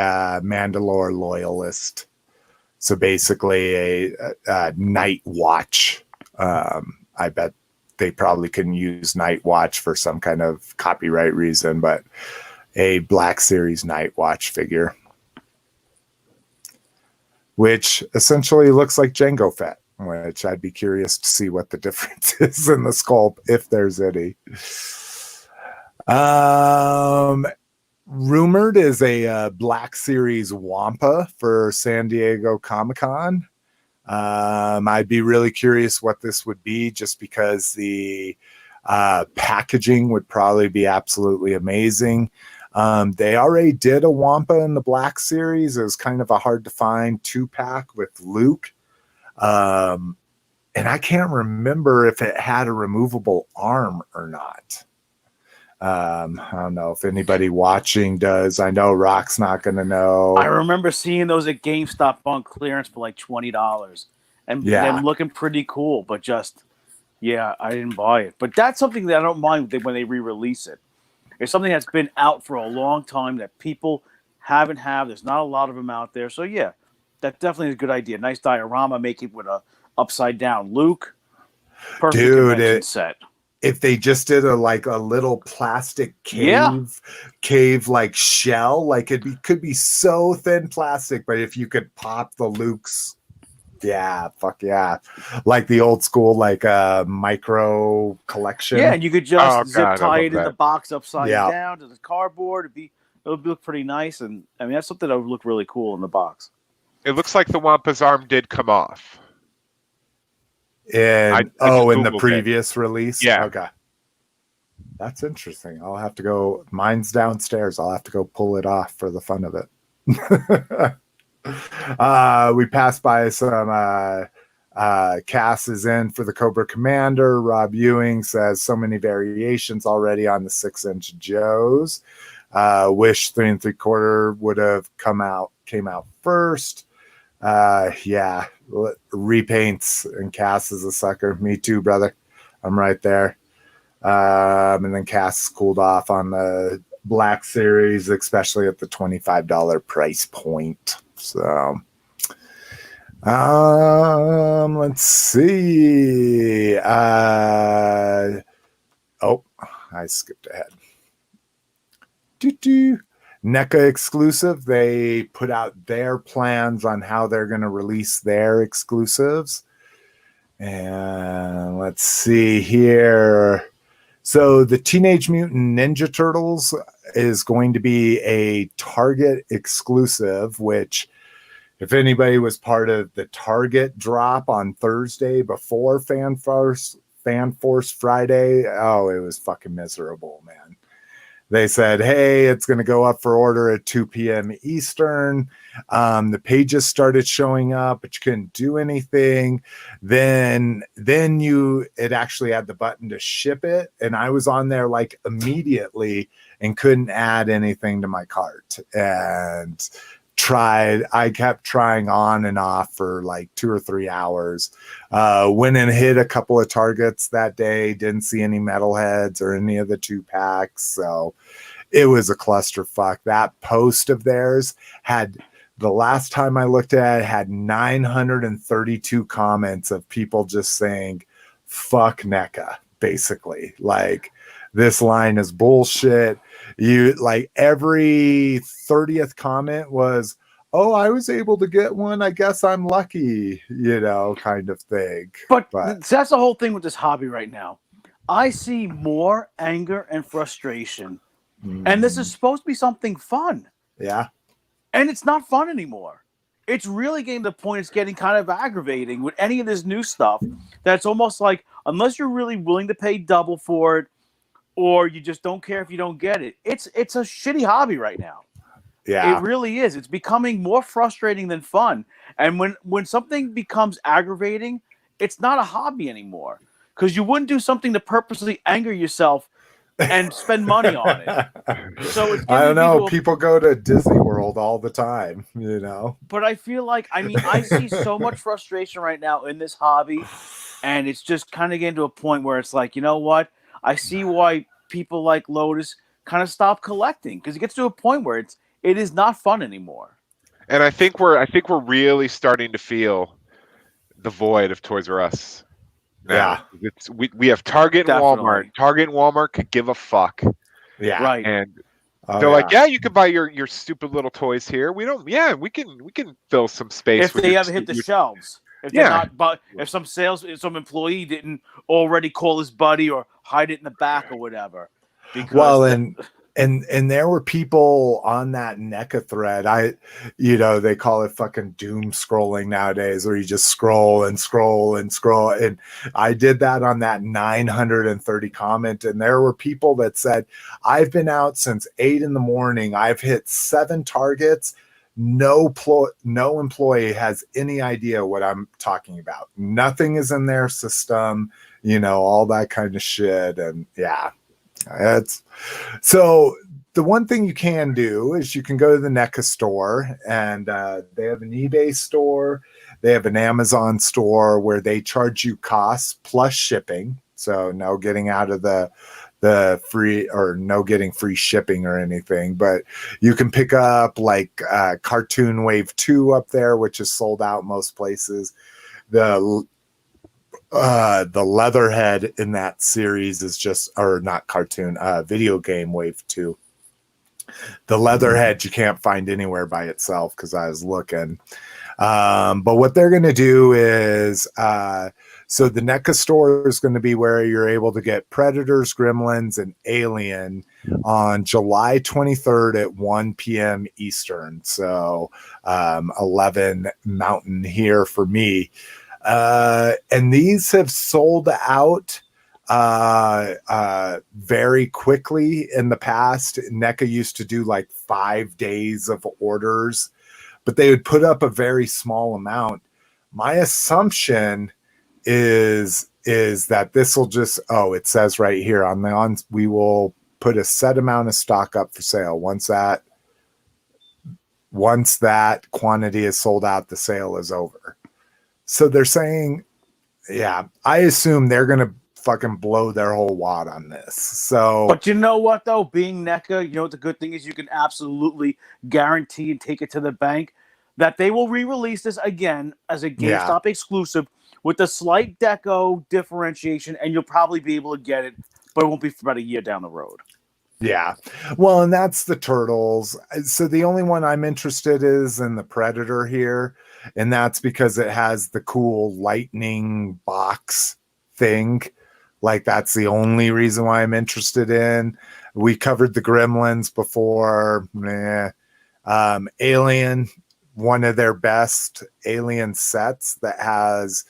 Speaker 1: Mandalore Loyalist. So basically a Night Watch. I bet they probably couldn't use Night Watch for some kind of copyright reason, but a Black Series Night Watch figure, which essentially looks like Jango Fett, which I'd be curious to see what the difference is in the sculpt, if there's any. Rumored is a Black Series Wampa for San Diego Comic-Con. I'd be really curious what this would be, just because the packaging would probably be absolutely amazing. They already did a Wampa in the Black Series. It was kind of a hard to find 2-pack with Luke. And I can't remember if it had a removable arm or not. I don't know if anybody watching does. I know Rock's not going to know.
Speaker 2: I remember seeing those at GameStop on clearance for like $20 and them looking pretty cool, but just, I didn't buy it. But that's something that I don't mind when they re-release it. It's something that's been out for a long time that people haven't had. There's not a lot of them out there. So, that definitely is a good idea. Nice diorama, make it with a upside down Luke. Perfect convention set.
Speaker 1: If they just did a little plastic cave like shell, like could be so thin plastic, but if you could pop the Luke's, fuck yeah, like the old school micro collection.
Speaker 2: Yeah, and you could just zip tie it in the box upside down to the cardboard. It would look pretty nice, and I mean that's something that would look really cool in the box.
Speaker 3: It looks like the Wampa's arm did come off.
Speaker 1: And in the previous release?
Speaker 3: Yeah.
Speaker 1: Okay. That's interesting. I'll have to go. Mine's downstairs. I'll have to go pull it off for the fun of it. We passed by some Cass is in for the Cobra Commander. Rob Ewing says so many variations already on the 6-inch Joes. Wish 3 3/4 would have came out first. Repaints, and Cass is a sucker. Me too, brother. I'm right there. And then Cass cooled off on the Black Series, especially at the $25 price point. So let's see. I skipped ahead. NECA Exclusive, they put out their plans on how they're going to release their exclusives. And let's see here. So the Teenage Mutant Ninja Turtles is going to be a Target exclusive, which if anybody was part of the Target drop on Thursday before Fan Force Friday, it was fucking miserable, man. They said, hey, it's going to go up for order at 2 p.m. Eastern. The pages started showing up, but you couldn't do anything. Then it actually had the button to ship it. And I was on there immediately and couldn't add anything to my cart. And I kept trying on and off for 2 or 3 hours. Went and hit a couple of Targets that day, didn't see any metalheads or any of the 2-packs, so it was a clusterfuck. That post of theirs had, the last time I looked at it, had 932 comments of people just saying fuck NECA, basically. This line is bullshit. You every 30th comment was, I was able to get one, I guess I'm lucky, kind of thing.
Speaker 2: But that's the whole thing with this hobby right now. I see more anger and frustration. And this is supposed to be something fun.
Speaker 1: Yeah.
Speaker 2: And it's not fun anymore. It's really getting to the point it's getting kind of aggravating with any of this new stuff. That's almost like, unless you're really willing to pay double for it, or you just don't care if you don't get it. It's a shitty hobby right now. Yeah. It really is. It's becoming more frustrating than fun. And when something becomes aggravating, it's not a hobby anymore. Because you wouldn't do something to purposely anger yourself and spend money on it. So it's
Speaker 1: I don't know. People go to Disney World all the time, But
Speaker 2: I feel I see so much frustration right now in this hobby. And it's just kind of getting to a point where it's you know what? I see why people like Lotus kind of stop collecting, because it gets to a point where it is not fun anymore.
Speaker 3: And I think we're really starting to feel the void of Toys R Us. Now. Yeah, we have Target and Walmart. Target and Walmart could give a fuck.
Speaker 1: Yeah,
Speaker 2: right.
Speaker 3: And
Speaker 1: Oh,
Speaker 3: They're like, yeah, you can buy your stupid little toys here. We don't. Yeah, we can fill some space
Speaker 2: If
Speaker 3: with
Speaker 2: they
Speaker 3: your
Speaker 2: ever hit the
Speaker 3: your-
Speaker 2: shelves. If they're not, but if some employee didn't already call his buddy or hide it in the back or whatever, because
Speaker 1: Well, and there were people on that NECA thread. They call it fucking doom scrolling nowadays, where you just scroll and scroll and scroll. And I did that on that 930 comment, and there were people that said, "I've been out since 8 a.m. I've hit 7 targets. No employee has any idea what I'm talking about. Nothing is in their system, all that kind of shit." And yeah, so the one thing you can do is you can go to the NECA store, and they have an eBay store. They have an Amazon store where they charge you costs plus shipping. So no getting out of the free, or no getting free shipping or anything, but you can pick up like Cartoon Wave 2 up there, which is sold out most places. The Leatherhead in that series is just, or not cartoon, Video Game Wave 2. The Leatherhead you can't find anywhere by itself, because I was looking. But what they're going to do is, so the NECA store is going to be where you're able to get Predators, Gremlins, and Alien on July 23rd at 1 p.m. Eastern. So 11 Mountain here for me. And these have sold out very quickly in the past. NECA used to do like 5 days of orders, but they would put up a very small amount. My assumption is that this will just, it says right here we will put a set amount of stock up for sale. Once that quantity is sold out, the sale is over. So they're saying, yeah, I assume they're going to fucking blow their whole wad on this. So,
Speaker 2: but you know what though, being NECA, what the good thing is, you can absolutely guarantee and take it to the bank that they will re-release this again as a GameStop exclusive with a slight deco differentiation, and you'll probably be able to get it, but it won't be for about a year down the road.
Speaker 1: Yeah. Well, and that's the Turtles. So the only one I'm interested is in the Predator here, and that's because it has the cool lightning box thing. Like, that's the only reason why I'm interested in. We covered the Gremlins before. Alien, one of their best Alien sets that has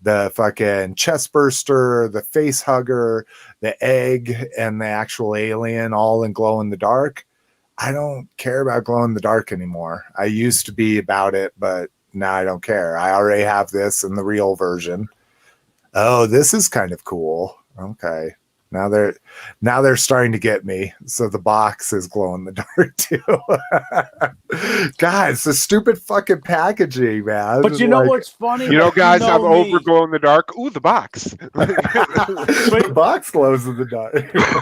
Speaker 1: the fucking chest burster, the face hugger, the egg, and the actual alien all in glow in the dark. I don't care about glow in the dark anymore. I used to be about it, but now I don't care. I already have this in the real version. Oh, this is kind of cool. Okay. Now they're starting to get me. So the box is glow in the dark too. Guys, the stupid fucking packaging, man.
Speaker 2: But you know what's funny?
Speaker 3: Guys, I'm over glow in the dark. Ooh, the box.
Speaker 1: The box glows in the dark.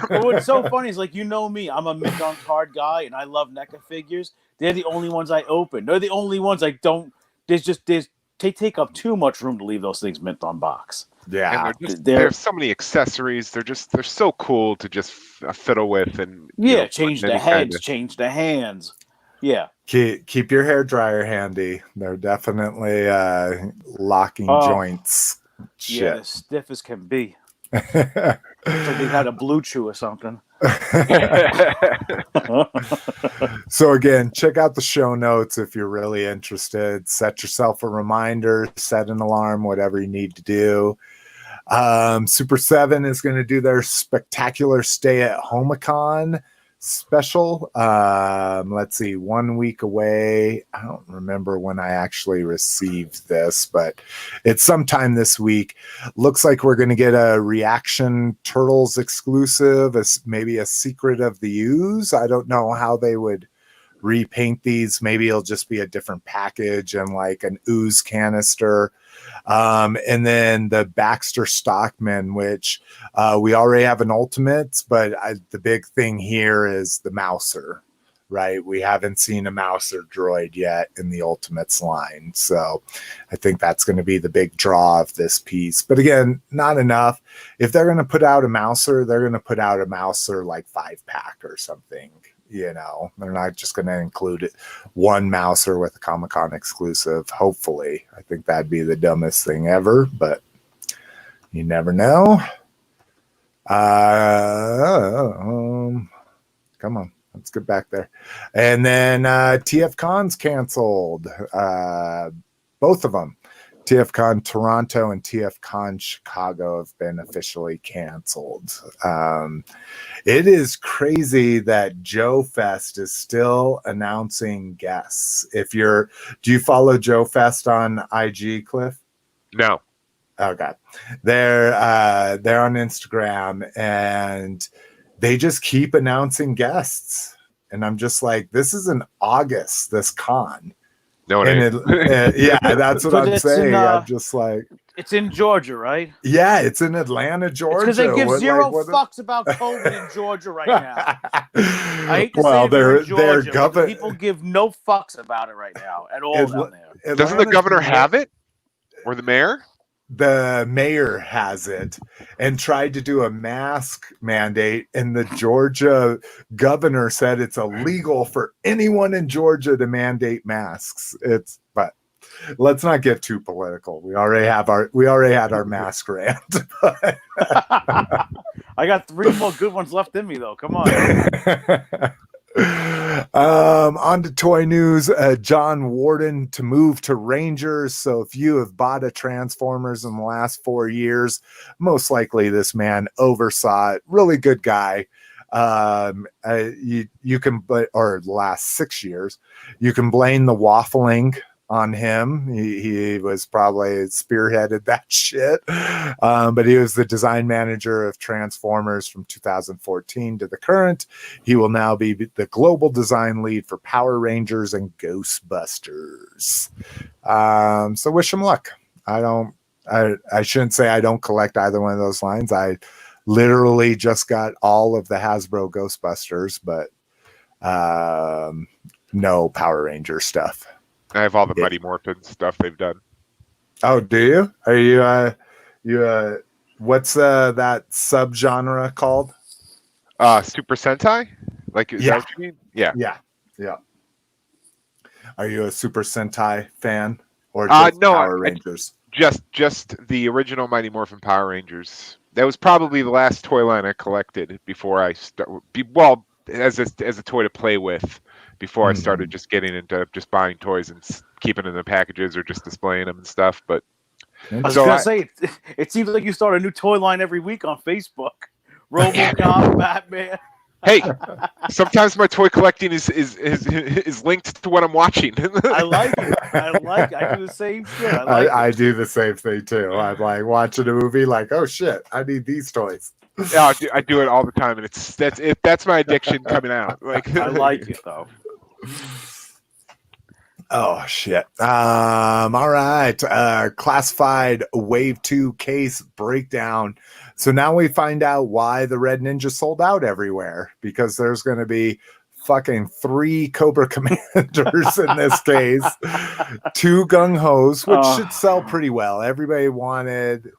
Speaker 2: But what's so funny is, like, me, I'm a mint on card guy, and I love NECA figures. They're the only ones I open. They're the only ones I don't. They take up too much room to leave those things mint on box.
Speaker 3: Yeah, there's so many accessories. They're so cool to just fiddle with, and
Speaker 2: change the heads, change the hands. Yeah,
Speaker 1: keep your hair dryer handy. They're definitely locking joints. Shit.
Speaker 2: Yeah, as stiff as can be. It's like they had a Blue Chew or something.
Speaker 1: So again, check out the show notes if you're really interested. Set yourself a reminder, set an alarm, whatever you need to do. Super 7 is going to do their spectacular stay at Homicon special. Let's see, 1 week away. I don't remember when I actually received this, but it's sometime this week. Looks like we're going to get a Reaction Turtles exclusive, maybe a Secret of the Ooze. I don't know how they would repaint these. Maybe it'll just be a different package and like an ooze canister. And then the Baxter Stockman, which we already have an Ultimates, but the big thing here is the Mouser, right? We haven't seen a Mouser droid yet in the Ultimates line. So I think that's going to be the big draw of this piece. But again, not enough. If they're going to put out a Mouser, they're going to put out a Mouser like 5-pack or something. you know, they're not just going to include one Mouser with a Comic-Con exclusive. Hopefully, I think that'd be the dumbest thing ever, but you never know. Come on, let's get back there. And then TFCons canceled. Both of them. TFCon Toronto and TFCon Chicago have been officially canceled. It is crazy that Joe Fest is still announcing guests. Do you follow Joe Fest on IG, Cliff?
Speaker 3: No.
Speaker 1: Okay. They're on Instagram and they just keep announcing guests. And I'm just like, this is in August, this con.
Speaker 3: No,
Speaker 1: yeah, that's what I'm saying. I'm just like,
Speaker 2: it's in Georgia, right?
Speaker 1: Yeah, it's in Atlanta, Georgia.
Speaker 2: Because they give zero fucks about COVID in Georgia right now. I hate to say it, Georgia, but people give no fucks about it right now at all down there.
Speaker 3: Doesn't the governor have it, or the mayor?
Speaker 1: The mayor has it and tried to do a mask mandate, and the Georgia governor said it's illegal for anyone in Georgia to mandate masks. But let's not get too political. We already had our mask rant.
Speaker 2: I got 3 more good ones left in me, though. Come on.
Speaker 1: On to toy news. John Warden to move to Rangers. So if you have bought a Transformers in the last 4 years, most likely this man oversaw it. Really good guy. You can, or the last 6 years, you can blame the waffling on him. He was probably spearheaded that shit. But he was the design manager of Transformers from 2014 to the current. He will now be the global design lead for Power Rangers and Ghostbusters. So wish him luck. I shouldn't say I don't collect either one of those lines. I literally just got all of the Hasbro Ghostbusters, but no Power Ranger stuff.
Speaker 3: I have all the Mighty Morphin stuff they've done.
Speaker 1: Oh, do you? Are you what's that subgenre called?
Speaker 3: Super Sentai? Like, is that what you mean? Yeah.
Speaker 1: Yeah. Are you a Super Sentai fan or just
Speaker 3: no,
Speaker 1: Power Rangers?
Speaker 3: Just the original Mighty Morphin Power Rangers. That was probably the last toy line I collected before I as a toy to play with. Before I started just getting into just buying toys and keeping them in the packages or just displaying them and stuff. But
Speaker 2: I was going to say, it seems like you start a new toy line every week on Facebook. RoboCop, Batman.
Speaker 3: Hey, sometimes my toy collecting is linked to what I'm watching.
Speaker 2: I like it. I do the same shit.
Speaker 1: I do the same thing too. I'm like watching a movie, like, oh shit, I need these toys.
Speaker 3: Yeah, I do it all the time, and that's my addiction coming out. Like,
Speaker 2: I like it though.
Speaker 1: Oh shit. All right. Classified Wave 2 case breakdown. So now we find out why the Red Ninja sold out everywhere, because there's going to be fucking 3 Cobra Commanders in this case, 2 Gung Ho's, which should sell pretty well. Everybody wanted.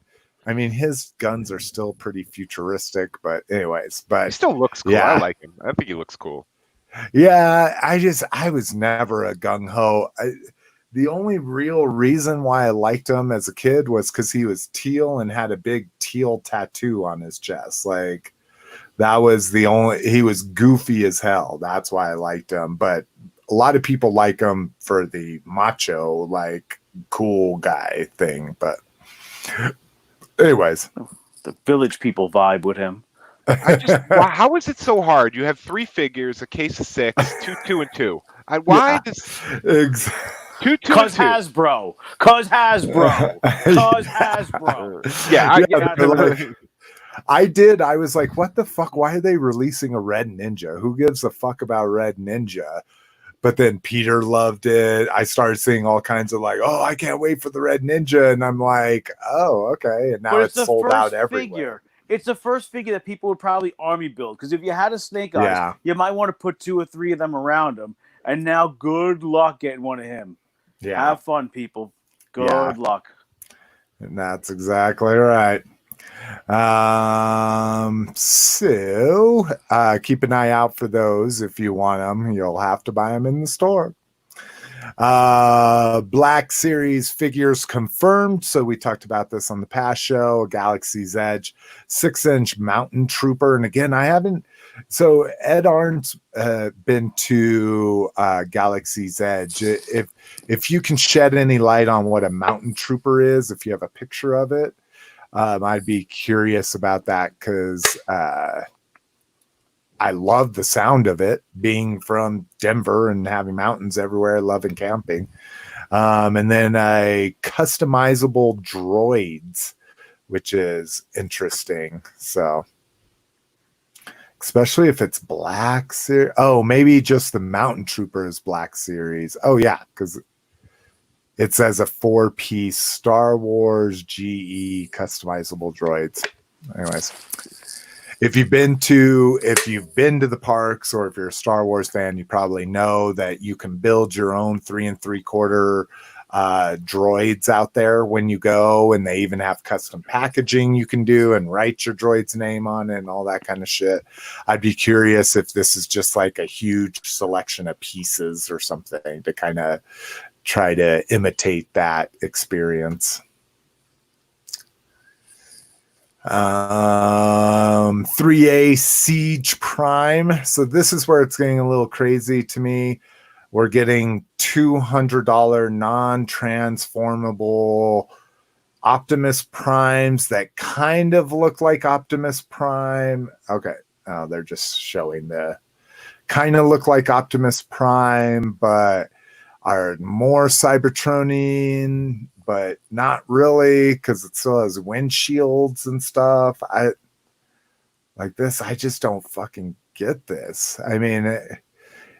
Speaker 1: I mean, his guns are still pretty futuristic, but anyways,
Speaker 3: he still looks cool. Yeah. I like him. I think he looks cool.
Speaker 1: Yeah, I was never a gung-ho. The only real reason why I liked him as a kid was because he was teal and had a big teal tattoo on his chest. Like, that was he was goofy as hell. That's why I liked him. But a lot of people like him for the macho, like, cool guy thing. But anyways.
Speaker 2: The village people vibe with him.
Speaker 3: How is it so hard? You have 3 figures, a case of 6, 2, and 2. Why does 2, 2,
Speaker 2: Cause Hasbro.
Speaker 1: Yeah, I did. I was like, what the fuck? Why are they releasing a Red Ninja? Who gives a fuck about Red Ninja? But then Peter loved it. I started seeing all kinds of like, oh, I can't wait for the Red Ninja. And I'm like, oh, okay. And now it's sold out everywhere.
Speaker 2: It's the first figure that people would probably army build, because if you had a Snake Eyes, you might want to put 2 or 3 of them around him. And now, good luck getting one of him. Yeah, have fun, people. Good luck.
Speaker 1: And that's exactly right. So keep an eye out for those. If you want them, you'll have to buy them in the store. Black Series figures confirmed. So we talked about this on the past show. Galaxy's Edge 6-inch Mountain Trooper. And again, I haven't. So Ed Arn's been to Galaxy's Edge. If you can shed any light on what a Mountain Trooper is, if you have a picture of it, I'd be curious about that because I love the sound of it, being from Denver and having mountains everywhere, loving camping. And then a customizable droids, which is interesting. So, especially if it's Black Series. Oh, maybe just the Mountain Trooper is Black Series. Oh, yeah, because it says a 4-piece Star Wars GE customizable droids. Anyways. If you've been to the parks, or if you're a Star Wars fan, you probably know that you can build your own 3 3/4 droids out there when you go, and they even have custom packaging you can do and write your droid's name on it and all that kind of shit. I'd be curious if this is just like a huge selection of pieces or something to kind of try to imitate that experience. 3A Seige Prime. So this is where it's getting a little crazy to me. We're getting $200 non-transformable Optimus Primes that kind of look like Optimus Prime. Okay. Oh, they're just showing the kind of look like Optimus Prime, but are more Cybertronian, but not really, because it still has windshields and stuff. I just don't fucking get this. I mean,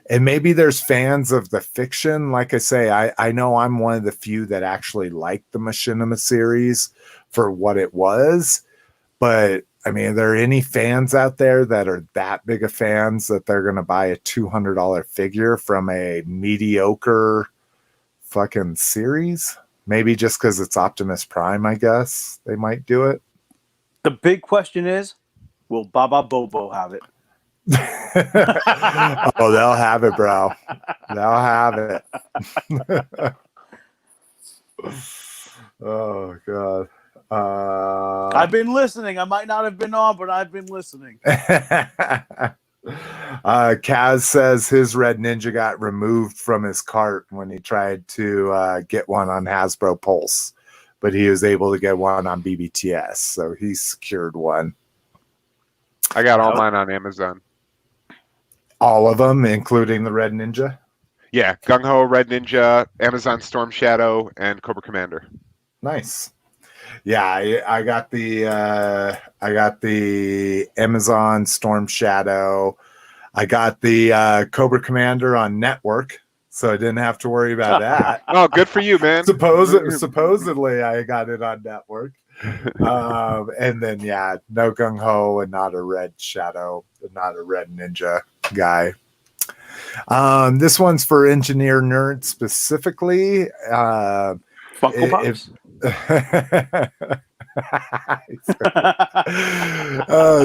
Speaker 1: and maybe there's fans of the fiction. Like I say, I know I'm one of the few that actually liked the Machinima series for what it was. But I mean, are there any fans out there that are that big of fans that they're going to buy a $200 figure from a mediocre fucking series? Maybe just because it's Optimus Prime, I guess they might do it.
Speaker 2: The big question is, will Baba Bobo have it?
Speaker 1: Oh, they'll have it, bro. They'll have it. Oh, God.
Speaker 2: I've been listening. I might not have been on, but I've been listening.
Speaker 1: Kaz says his Red Ninja got removed from his cart when he tried to get one on Hasbro Pulse, but he was able to get one on BBTS, so he secured one.
Speaker 3: I got all mine on Amazon.
Speaker 1: All of them, including the Red Ninja?
Speaker 3: Yeah, Gung Ho, Red Ninja, Amazon Storm Shadow, and Cobra Commander.
Speaker 1: Nice. Yeah, I got the Amazon Storm Shadow. I got the Cobra Commander on network, so I didn't have to worry about that.
Speaker 3: Oh, good for you, man.
Speaker 1: Supposedly, I got it on network. And then, yeah, no Gung Ho and not a Red Shadow, not a Red Ninja guy. This one's for engineer nerds specifically.
Speaker 2: Funko Pops.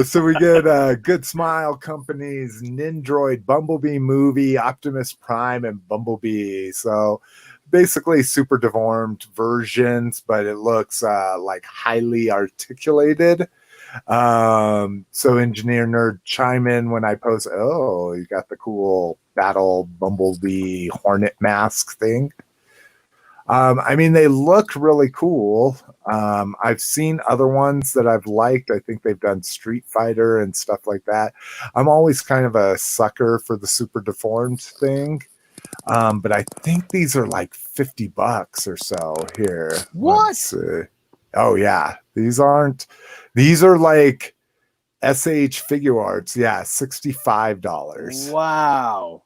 Speaker 1: So we get Good Smile Company's Nendroid Bumblebee movie, Optimus Prime, and Bumblebee. So basically super deformed versions, but it looks like highly articulated. So engineer nerd chime in when I post, oh, you got the cool battle Bumblebee Hornet mask thing. I mean, they look really cool. I've seen other ones that I've liked. I think they've done Street Fighter and stuff like that. I'm always kind of a sucker for the super deformed thing. But I think these are like $50 or so here.
Speaker 2: What?
Speaker 1: Oh yeah. These are like SH Figure Arts. Yeah. $65.
Speaker 2: Wow.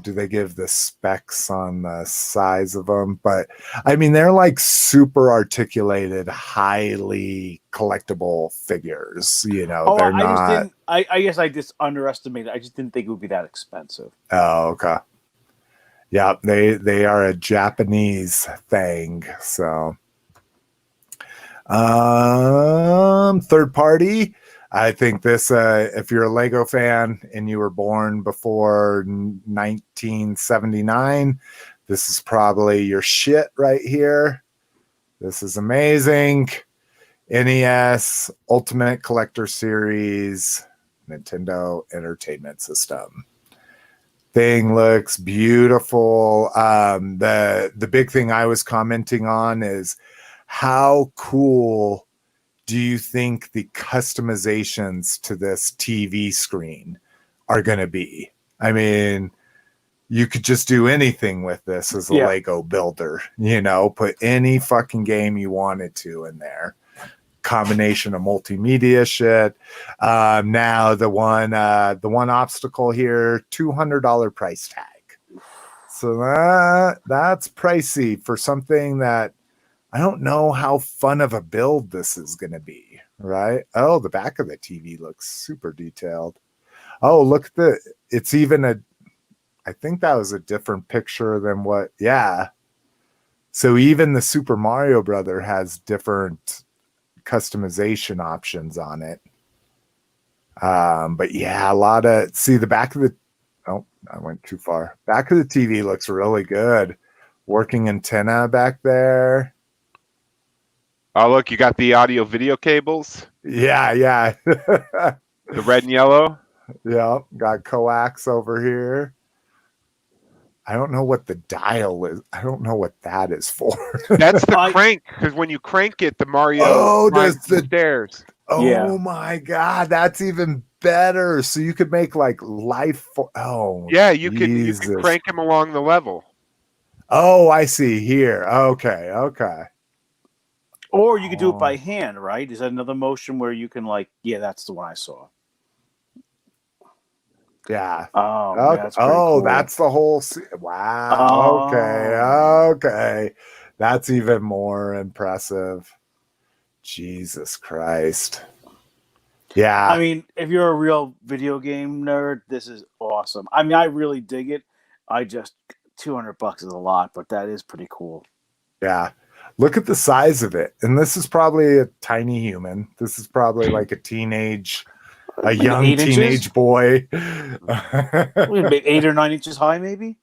Speaker 1: Do they give the specs on the size of them? But I mean, they're like super articulated, highly collectible figures. You know, they're not.
Speaker 2: I guess I just underestimated. I just didn't think it would be that expensive.
Speaker 1: Oh, okay. Yeah, they are a Japanese thing. So, Third party. I think this, if you're a Lego fan and you were born before 1979, this is probably your shit right here. This is amazing. NES Ultimate Collector Series Nintendo Entertainment System. Thing looks beautiful. The big thing I was commenting on is how cool do you think the customizations to this TV screen are going to be? I mean, you could just do anything with this as a Lego builder, you know, put any fucking game you wanted to in there. Combination of multimedia shit. Now the one obstacle here, $200 price tag. So that's pricey for something that I don't know how fun of a build this is going to be, right? Oh, the back of the TV looks super detailed. Oh, look at it's even I think that was a different picture than what, yeah. So even the Super Mario Brother has different customization options on it. But yeah, a lot of, see the back of the, oh, I went too far. Back of the TV looks really good. Working antenna back there.
Speaker 3: Oh, look, you got the audio video cables.
Speaker 1: Yeah.
Speaker 3: The red and yellow.
Speaker 1: Yeah, got coax over here. I don't know what the dial is. I don't know what that is for.
Speaker 3: That's the crank, because when you crank it, the Mario
Speaker 1: there's the
Speaker 3: stairs.
Speaker 1: Oh my God, that's even better. So you could make like life.
Speaker 3: Yeah, you can crank him along the level.
Speaker 1: Oh, I see here. Okay.
Speaker 2: Or you could do it by hand, right? Is that another motion where you can that's the one I saw.
Speaker 1: Yeah.
Speaker 2: Oh, okay. That's cool.
Speaker 1: That's the whole. Wow. Okay. That's even more impressive. Jesus Christ. Yeah.
Speaker 2: I mean, if you're a real video game nerd, this is awesome. I mean, I really dig it. I just $200 is a lot, but that is pretty cool.
Speaker 1: Yeah. Look at the size of it. And this is probably a tiny human. This is probably like a young teenage boy.
Speaker 2: 8 or 9 inches high, maybe?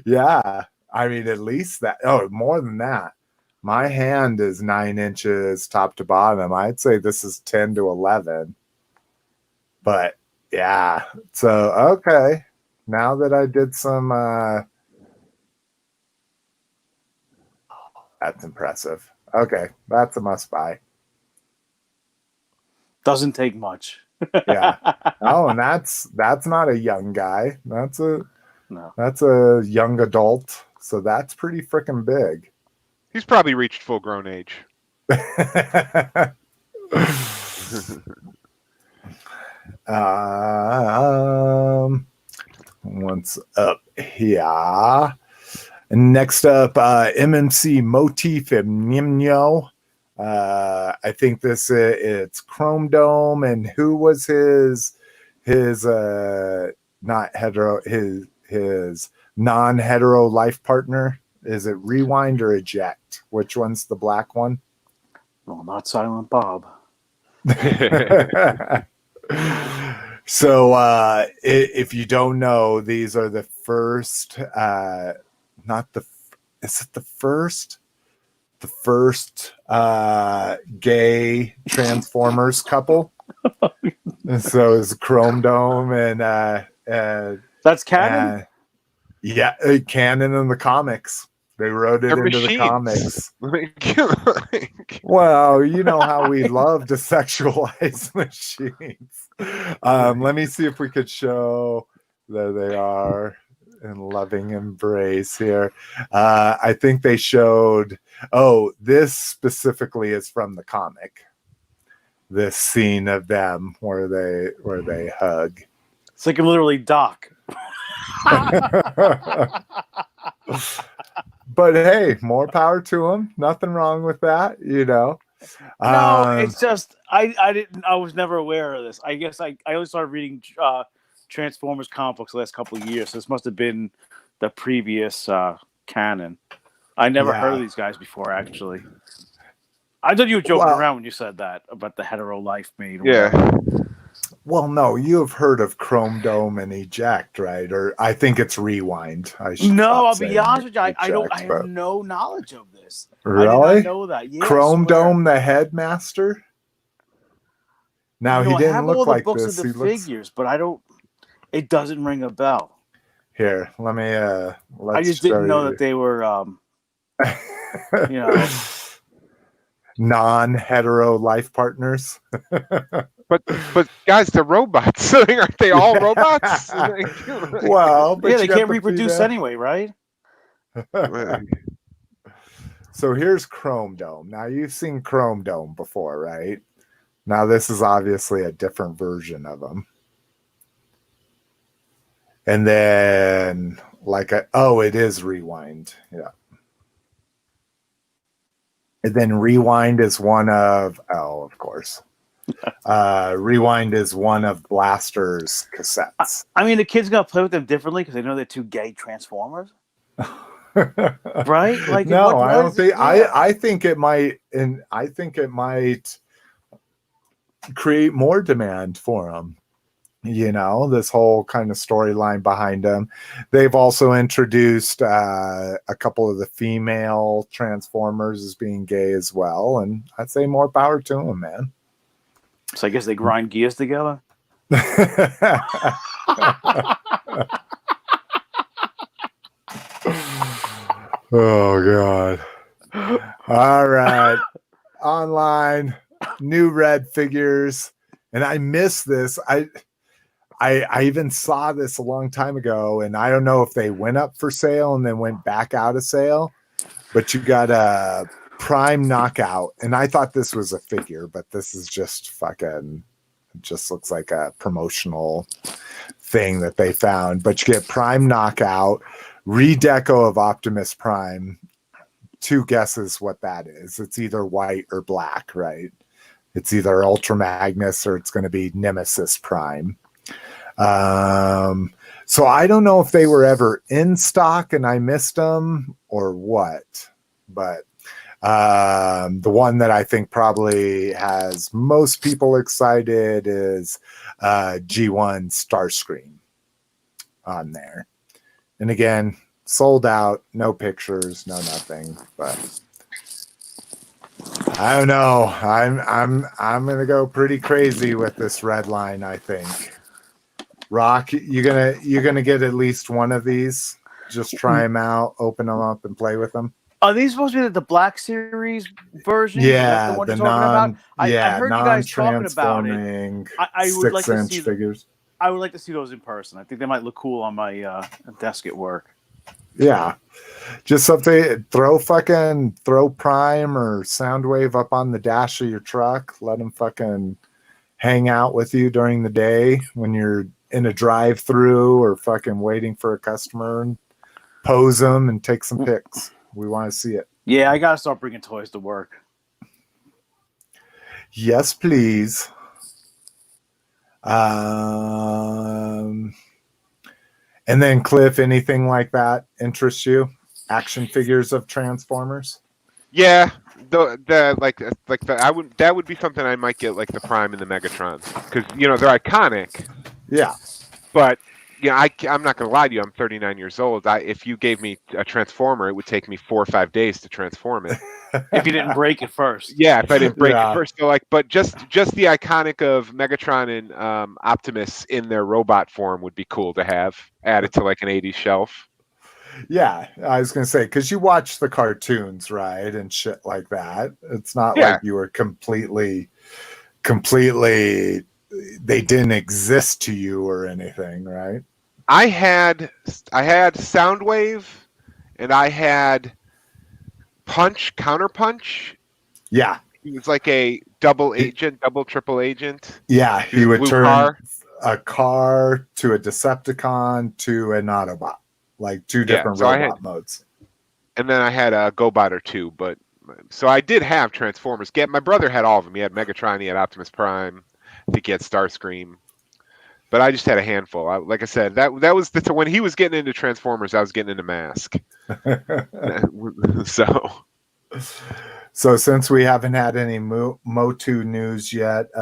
Speaker 1: Yeah. I mean, at least that. Oh, more than that. My hand is 9 inches top to bottom. I'd say this is 10 to 11. But yeah. So, okay. Now that I did some, that's impressive. Okay. That's a must buy.
Speaker 2: Doesn't take much.
Speaker 1: Yeah. Oh, and that's not a young guy. That's a young adult. So that's pretty freaking big.
Speaker 3: He's probably reached full grown age.
Speaker 1: What's up here? Next up, MMC Motif and Mnemo. I think this it's Chrome Dome, and who was his not hetero his non-hetero life partner? Is it Rewind or Eject? Which one's the black one?
Speaker 2: Well, not Silent Bob.
Speaker 1: So if you don't know, these are the first is it the first gay Transformers couple. So it's Chrome Dome and
Speaker 2: that's canon.
Speaker 1: Yeah, canon in the comics. They wrote it into the comics. Well, you know how we love to sexualize machines. Let me see if we could show. There they are in loving embrace here. I think they showed. Oh, this specifically is from the comic. This scene of them where they hug.
Speaker 2: It's like literally Doc.
Speaker 1: But hey, more power to them. Nothing wrong with that, you know.
Speaker 2: No, it's just I was never aware of this. I guess I only started reading Transformers comic books the last couple of years. So this must have been the previous canon. I never heard of these guys before, actually. I thought you were joking
Speaker 1: Well-
Speaker 2: around when you said that about the hetero life made.
Speaker 3: Yeah.
Speaker 1: Well, no, you have heard of Chrome Dome and Eject, right? Or I think it's Rewind.
Speaker 2: No, I'll be honest with you. I have
Speaker 1: but-
Speaker 2: no knowledge of this. I
Speaker 1: Really?
Speaker 2: did not know that. Yeah,
Speaker 1: Chrome
Speaker 2: I swear.
Speaker 1: Dome, the headmaster. Now
Speaker 2: You know,
Speaker 1: he
Speaker 2: I have
Speaker 1: didn't
Speaker 2: all
Speaker 1: look
Speaker 2: the
Speaker 1: like
Speaker 2: books
Speaker 1: this.
Speaker 2: of the
Speaker 1: He looks
Speaker 2: figures, but I don't. It doesn't ring a bell.
Speaker 1: here. Let me. Let's
Speaker 2: I just
Speaker 1: show
Speaker 2: didn't know
Speaker 1: you.
Speaker 2: that they were, you know.
Speaker 1: non-hetero life partners.
Speaker 3: But guys, they're robots. Aren't they all robots?
Speaker 1: Well, but
Speaker 2: Yeah,
Speaker 1: you
Speaker 2: they
Speaker 1: got
Speaker 2: can't
Speaker 1: the
Speaker 2: reproduce
Speaker 1: female.
Speaker 2: anyway, right?
Speaker 1: So here's Chrome Dome. Now you've seen Chrome Dome before, right? Now this is obviously a different version of them. And then it is Rewind. Yeah. And then Rewind is one of of course. Rewind is one of Blaster's cassettes.
Speaker 2: I mean, the kids gonna play with them differently because they know they're two gay Transformers, right? Like,
Speaker 1: No, I don't think.
Speaker 2: yeah.
Speaker 1: I think it might, and I think it might create more demand for them. You know, this whole kind of storyline behind them. They've also introduced a couple of the female Transformers as being gay as well, and I'd say more power to them, man.
Speaker 2: So I guess they grind gears together.
Speaker 1: Oh God. All right. Online new red figures. And I missed this. I even saw this a long time ago, and I don't know if they went up for sale and then went back out of sale, but you got a Prime Knockout, and I thought this was a figure, but this is just fucking, it just looks like a promotional thing that they found. But you get Prime Knockout, redeco of Optimus Prime. Two guesses what that is. It's either white or black, right? It's either Ultra Magnus or it's going to be Nemesis Prime. So I don't know if they were ever in stock and I missed them or what, but the one that I think probably has most people excited is G1 Starscream on there. And again, sold out, no pictures, no nothing, but I don't know. I'm gonna go pretty crazy with this red line, I think. Rock, you're gonna get at least one of these. Just try them out, open them up, and play with them.
Speaker 2: Are these supposed to be the Black Series version?
Speaker 1: Yeah,
Speaker 2: That's the one
Speaker 1: the
Speaker 2: you're talking about. I heard you guys talking about it.
Speaker 1: non-transforming
Speaker 2: I would like to
Speaker 1: 6-inch
Speaker 2: see
Speaker 1: figures.
Speaker 2: I would like to see those in person. I think they might look cool on my desk at work.
Speaker 1: Yeah, just something. Throw Prime or Soundwave up on the dash of your truck. Let them fucking hang out with you during the day when you're in a drive-through or fucking waiting for a customer, and pose them and take some pics. We want to see it.
Speaker 2: Yeah, I gotta start bringing toys to work.
Speaker 1: Yes, please. And then Cliff, anything like that interests you? Action figures of Transformers?
Speaker 3: Yeah, that would be something I might get, like the Prime and the Megatron, because they're iconic.
Speaker 1: Yeah.
Speaker 3: But I'm not gonna lie to you. I'm 39 years old. If you gave me a Transformer, it would take me 4 or 5 days to transform it.
Speaker 2: If you didn't break it first.
Speaker 3: Yeah, if I didn't break it first. So but just the iconic of Megatron and Optimus in their robot form would be cool to have added to like an 80s shelf.
Speaker 1: Yeah, I was gonna say, because you watch the cartoons, right, and shit like that. It's not like you were completely they didn't exist to you or anything, right?
Speaker 3: I had Soundwave, and I had Counterpunch.
Speaker 1: Yeah,
Speaker 3: he was like a double triple agent.
Speaker 1: Yeah, he would turn
Speaker 3: car.
Speaker 1: A car to a Decepticon to an Autobot. Like two different robot modes.
Speaker 3: And then I had a GoBot or two, but so I did have Transformers. My brother had all of them. He had Megatron, he had Optimus Prime, I think he had Starscream. But I just had a handful. Like I said, that was when he was getting into Transformers, I was getting into Mask.
Speaker 1: So since we haven't had any Motu news yet,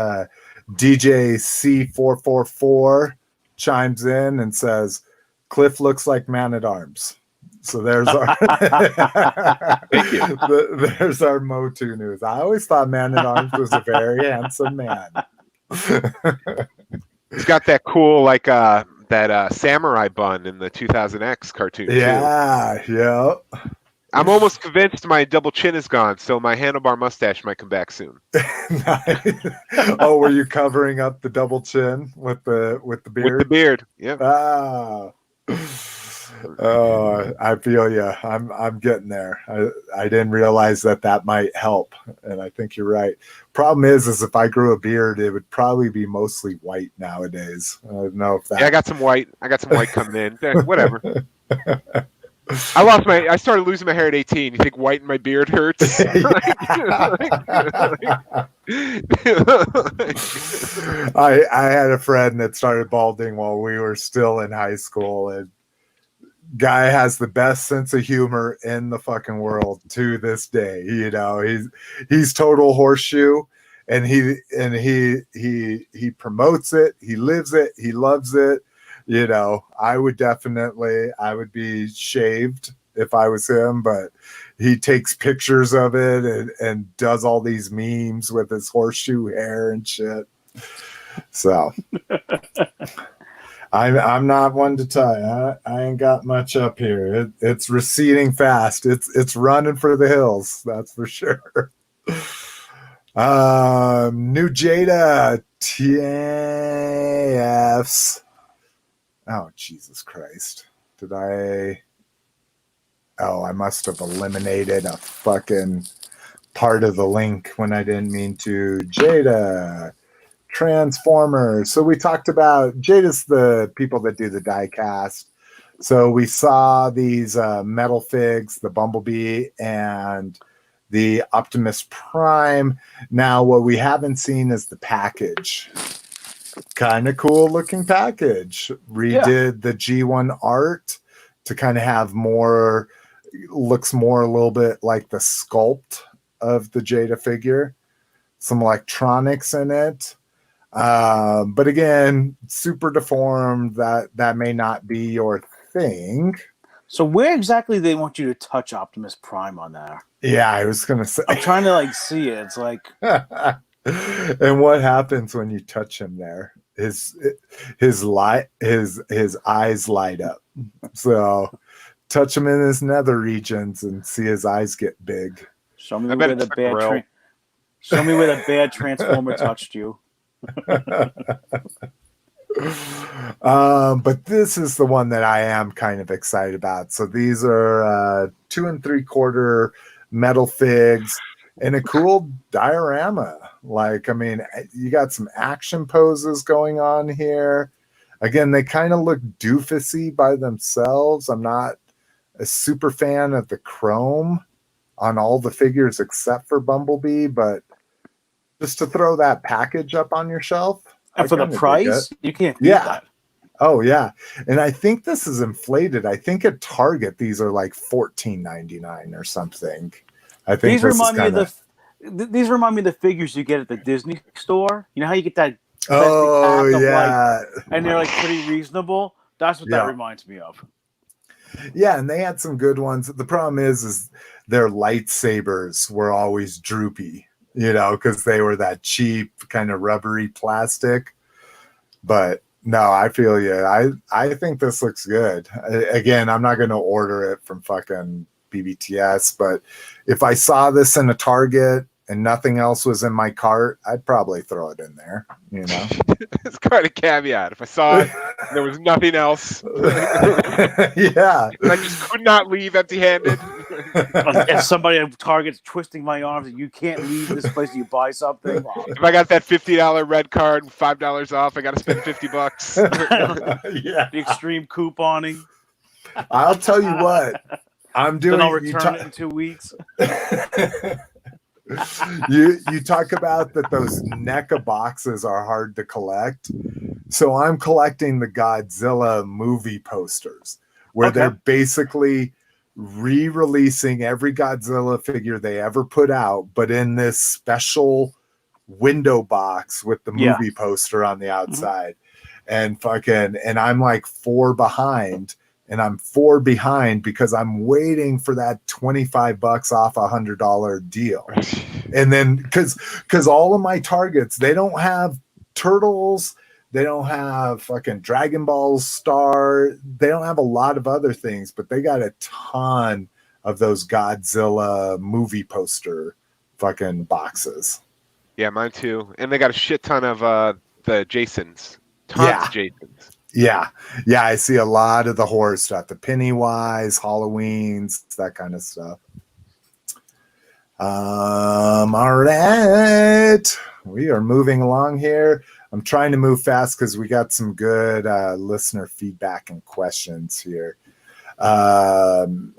Speaker 1: DJ C444 chimes in and says, Cliff looks like Man-at-Arms. So there's our
Speaker 3: Thank you.
Speaker 1: There's our Motu news. I always thought Man-at-Arms was a very handsome man.
Speaker 3: He's got that cool, like, that samurai bun in the 2000X cartoon, too.
Speaker 1: Yeah.
Speaker 3: I'm almost convinced my double chin is gone, so my handlebar mustache might come back soon.
Speaker 1: Oh, were you covering up the double chin with the beard?
Speaker 3: With the beard, yeah.
Speaker 1: Ah. Oh, I feel you. I'm getting there. I didn't realize that might help, and I think you're right. Problem is if I grew a beard, it would probably be mostly white nowadays. I don't know if that.
Speaker 3: Yeah, I got some white coming in. Whatever. I started losing my hair at 18. You think white in my beard hurts?
Speaker 1: I had a friend that started balding while we were still in high school, and guy has the best sense of humor in the fucking world to this day. You know, he's total horseshoe, and he promotes it, he lives it, he loves it. You know, I would be shaved if I was him, but he takes pictures of it and does all these memes with his horseshoe hair and shit. So I'm not one to tell you. I ain't got much up here. It's receding fast. It's running for the hills. That's for sure. New Jada TFs. Oh, Jesus Christ. I must have eliminated a fucking part of the link when I didn't mean to. Jada Transformers. So we talked about Jada's the people that do the die cast. So we saw these metal figs, the Bumblebee and the Optimus Prime. Now, what we haven't seen is the package. Kind of cool looking package. Redid the G1 art to kind of have looks more a little bit like the sculpt of the Jada figure. Some electronics in it. But again, super deformed. That may not be your thing.
Speaker 2: So where exactly they want you to touch Optimus Prime on there?
Speaker 1: Yeah, I was gonna say.
Speaker 2: I'm trying to see it. It's like.
Speaker 1: And what happens when you touch him there? His eyes light up. So touch him in his nether regions and see his eyes get big.
Speaker 2: Show me where the bad Transformer touched you.
Speaker 1: But this is the one that I am kind of excited about. So these are 2 3/4 metal figs and a cool diorama. Like, I mean, you got some action poses going on here. Again, they kind of look doofusy by themselves. I'm not a super fan of the chrome on all the figures except for Bumblebee, but just to throw that package up on your shelf.
Speaker 2: And for the price, you can't beat that.
Speaker 1: Oh, yeah. And I think this is inflated. I think at Target, these are like $14.99 or something. I think
Speaker 2: these remind me of the figures you get at the Disney store. You know how you get that
Speaker 1: pack of
Speaker 2: and they're like pretty reasonable? That's what that reminds me of.
Speaker 1: Yeah, and they had some good ones. The problem is their lightsabers were always droopy, you know, because they were that cheap kind of rubbery plastic. But no, I feel you. I think this looks good. Again, I'm not going to order it from fucking BBTS, but if I saw this in a Target and nothing else was in my cart, I'd probably throw it in there, you know.
Speaker 3: It's quite a caveat. If I saw it, there was nothing else.
Speaker 1: Yeah.
Speaker 3: And I just could not leave empty-handed.
Speaker 2: If somebody at Target's twisting my arms and you can't leave this place and you buy something.
Speaker 3: If I got that $50 red card and $5 off, I got to spend $50.
Speaker 1: Yeah.
Speaker 2: The extreme couponing.
Speaker 1: I'll tell you what. I'm doing.
Speaker 2: Then I'll return it in 2 weeks.
Speaker 1: You talk about that those NECA boxes are hard to collect. So I'm collecting the Godzilla movie posters where they're basically re-releasing every Godzilla figure they ever put out, but in this special window box with the
Speaker 2: Yeah.
Speaker 1: movie poster on the outside. And I'm like 4 behind, and I'm 4 behind because I'm waiting for that $25 off $100 deal. And then because all of my targets, they don't have turtles, they don't have fucking Dragon Ball Star, they don't have a lot of other things, but they got a ton of those Godzilla movie poster fucking boxes.
Speaker 3: Yeah, mine too. And they got a shit ton of the Jasons. Tons of Jasons.
Speaker 1: Yeah. I see a lot of the horror stuff, the Pennywise, Halloweens, that kind of stuff. All right. We are moving along here. I'm trying to move fast because we got some good listener feedback and questions here. I'm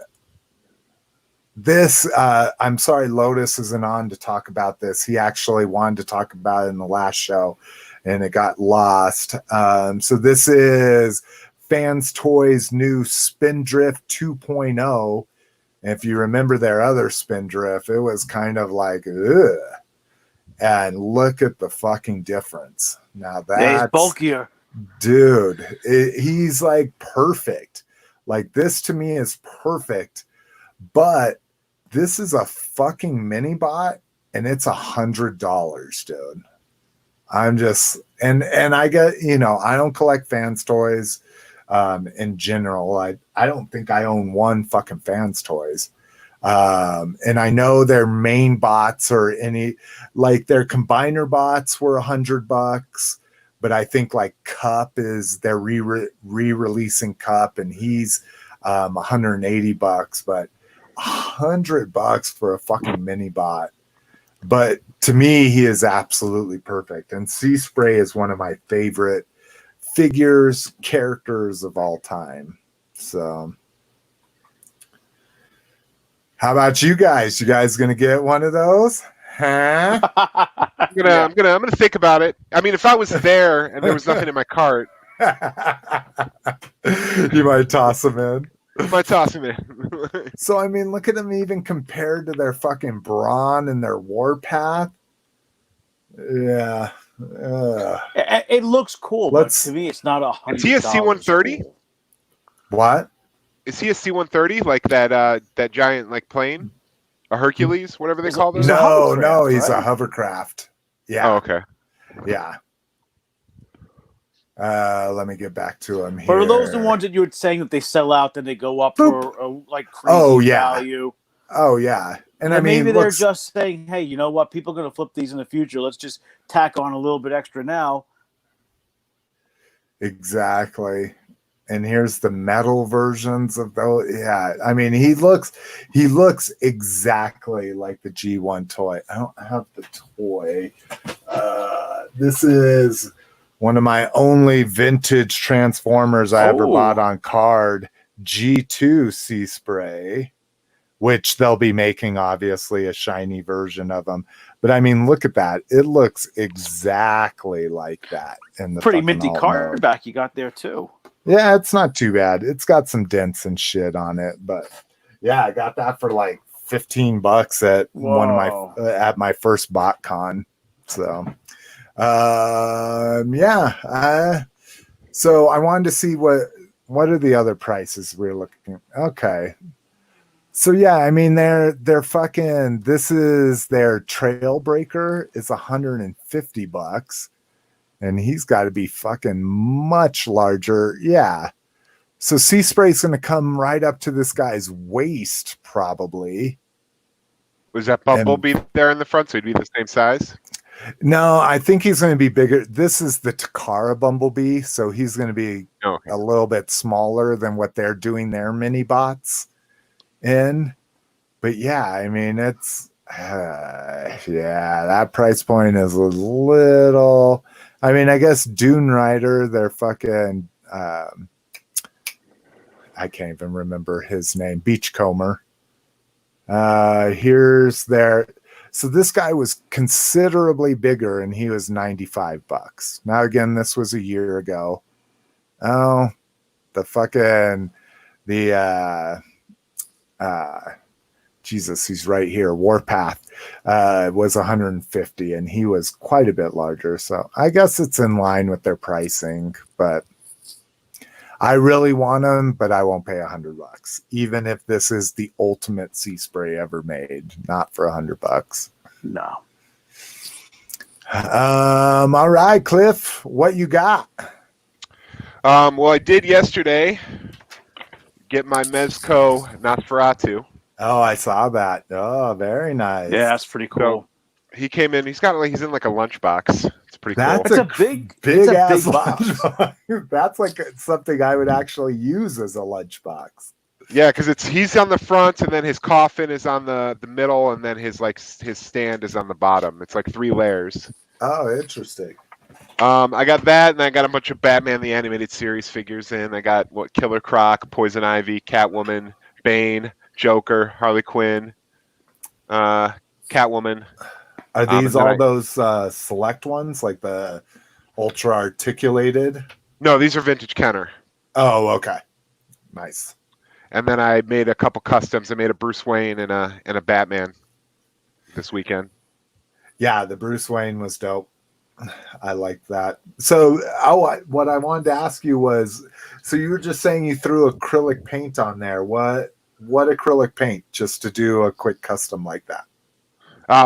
Speaker 1: sorry Lotus isn't on to talk about this. He actually wanted to talk about it in the last show, and it got lost. So this is Fans Toys' new Spindrift 2.0. And if you remember their other Spindrift, it was kind of like, ugh. And look at the fucking difference. Now that's
Speaker 2: bulkier.
Speaker 1: Dude, he's like perfect. Like this to me is perfect. But this is a fucking mini bot, and it's $100, dude. I'm just and I get, I don't collect Fans Toys in general. I don't think I own one fucking Fans Toys. And I know their main bots or like their combiner bots were $100, but I think like Cup they're re-releasing Cup, and he's $180, but $100 for a fucking mini bot. But to me, he is absolutely perfect. And Seaspray is one of my favorite characters of all time. So how about you guys? You guys gonna get one of those? Huh?
Speaker 3: I'm gonna think about it. I mean, if I was there and there was nothing in my cart,
Speaker 1: you might toss them in. So I mean, look at them even compared to their fucking Brawn and their Warpath. Yeah.
Speaker 2: It looks cool, but to me, it's not $100.
Speaker 3: Is he a C-130?
Speaker 2: Cool.
Speaker 1: What?
Speaker 3: Is he a C-130 like that giant like plane, a Hercules, whatever they call those?
Speaker 1: No, he's a hovercraft. Yeah.
Speaker 3: Oh, okay.
Speaker 1: Yeah. Let me get back to him here.
Speaker 2: But are those the ones that you were saying that they sell out, then they go up for like crazy value?
Speaker 1: Oh yeah. And I mean,
Speaker 2: maybe they're just saying, hey, you know what? People are going to flip these in the future. Let's just tack on a little bit extra now.
Speaker 1: Exactly. And here's the metal versions of those. Yeah, I mean, he looks exactly like the G1 toy. I don't have the toy. This is one of my only vintage Transformers I ever bought on card. G2 Seaspray, which they'll be making obviously a shiny version of them. But I mean, look at that. It looks exactly like that. In the
Speaker 2: pretty minty card back you got there too.
Speaker 1: Yeah, it's not too bad. It's got some dents and shit on it, but yeah, I got that for like $15 at one of my at my first BotCon. So, so I wanted to see what are the other prices we're looking at. Okay. So yeah, I mean they're fucking, this is their Trailbreaker. It's $150. And he's got to be fucking much larger. Yeah. So Seaspray's going to come right up to this guy's waist, probably.
Speaker 3: Was that Bumblebee there in the front, so he'd be the same size?
Speaker 1: No, I think he's going to be bigger. This is the Takara Bumblebee, so he's going to be a little bit smaller than what they're doing their mini bots in. But yeah, I mean, it's... that price point is a little... I mean, I guess Dune Rider, they're fucking, I can't even remember his name, Beachcomber. Here's their, so this guy was considerably bigger and he was $95. Now, again, this was a year ago. Oh, the Jesus, he's right here. Warpath was 150, and he was quite a bit larger. So I guess it's in line with their pricing, but I really want them, but I won't pay $100, even if this is the ultimate Seaspray ever made. Not for $100.
Speaker 2: No.
Speaker 1: All right, Cliff, what you got?
Speaker 3: Well, I did yesterday get my Mezco Nosferatu.
Speaker 1: Oh, I saw that. Oh, very nice.
Speaker 2: Yeah, that's pretty cool.
Speaker 3: So he came in. He's in like a lunchbox. It's pretty
Speaker 1: That's
Speaker 3: cool.
Speaker 2: It's a big
Speaker 1: ass
Speaker 2: box.
Speaker 1: lunchbox. That's like something I would actually use as a lunchbox.
Speaker 3: Yeah, because he's on the front, and then his coffin is on the middle, and then his stand is on the bottom. It's like 3 layers.
Speaker 1: Oh, interesting.
Speaker 3: I got that, and I got a bunch of Batman the Animated Series figures in. I got Killer Croc, Poison Ivy, Catwoman, Bane, Joker, Harley Quinn, Catwoman.
Speaker 1: Are these all those select ones, like the ultra articulated?
Speaker 3: No, these are vintage Kenner.
Speaker 1: Oh, okay. Nice.
Speaker 3: And then I made a couple customs. I made a Bruce Wayne and a Batman this weekend.
Speaker 1: Yeah, the Bruce Wayne was dope. I liked that. So, what I wanted to ask you was, so you were just saying you threw acrylic paint on there. What acrylic paint, just to do a quick custom like that?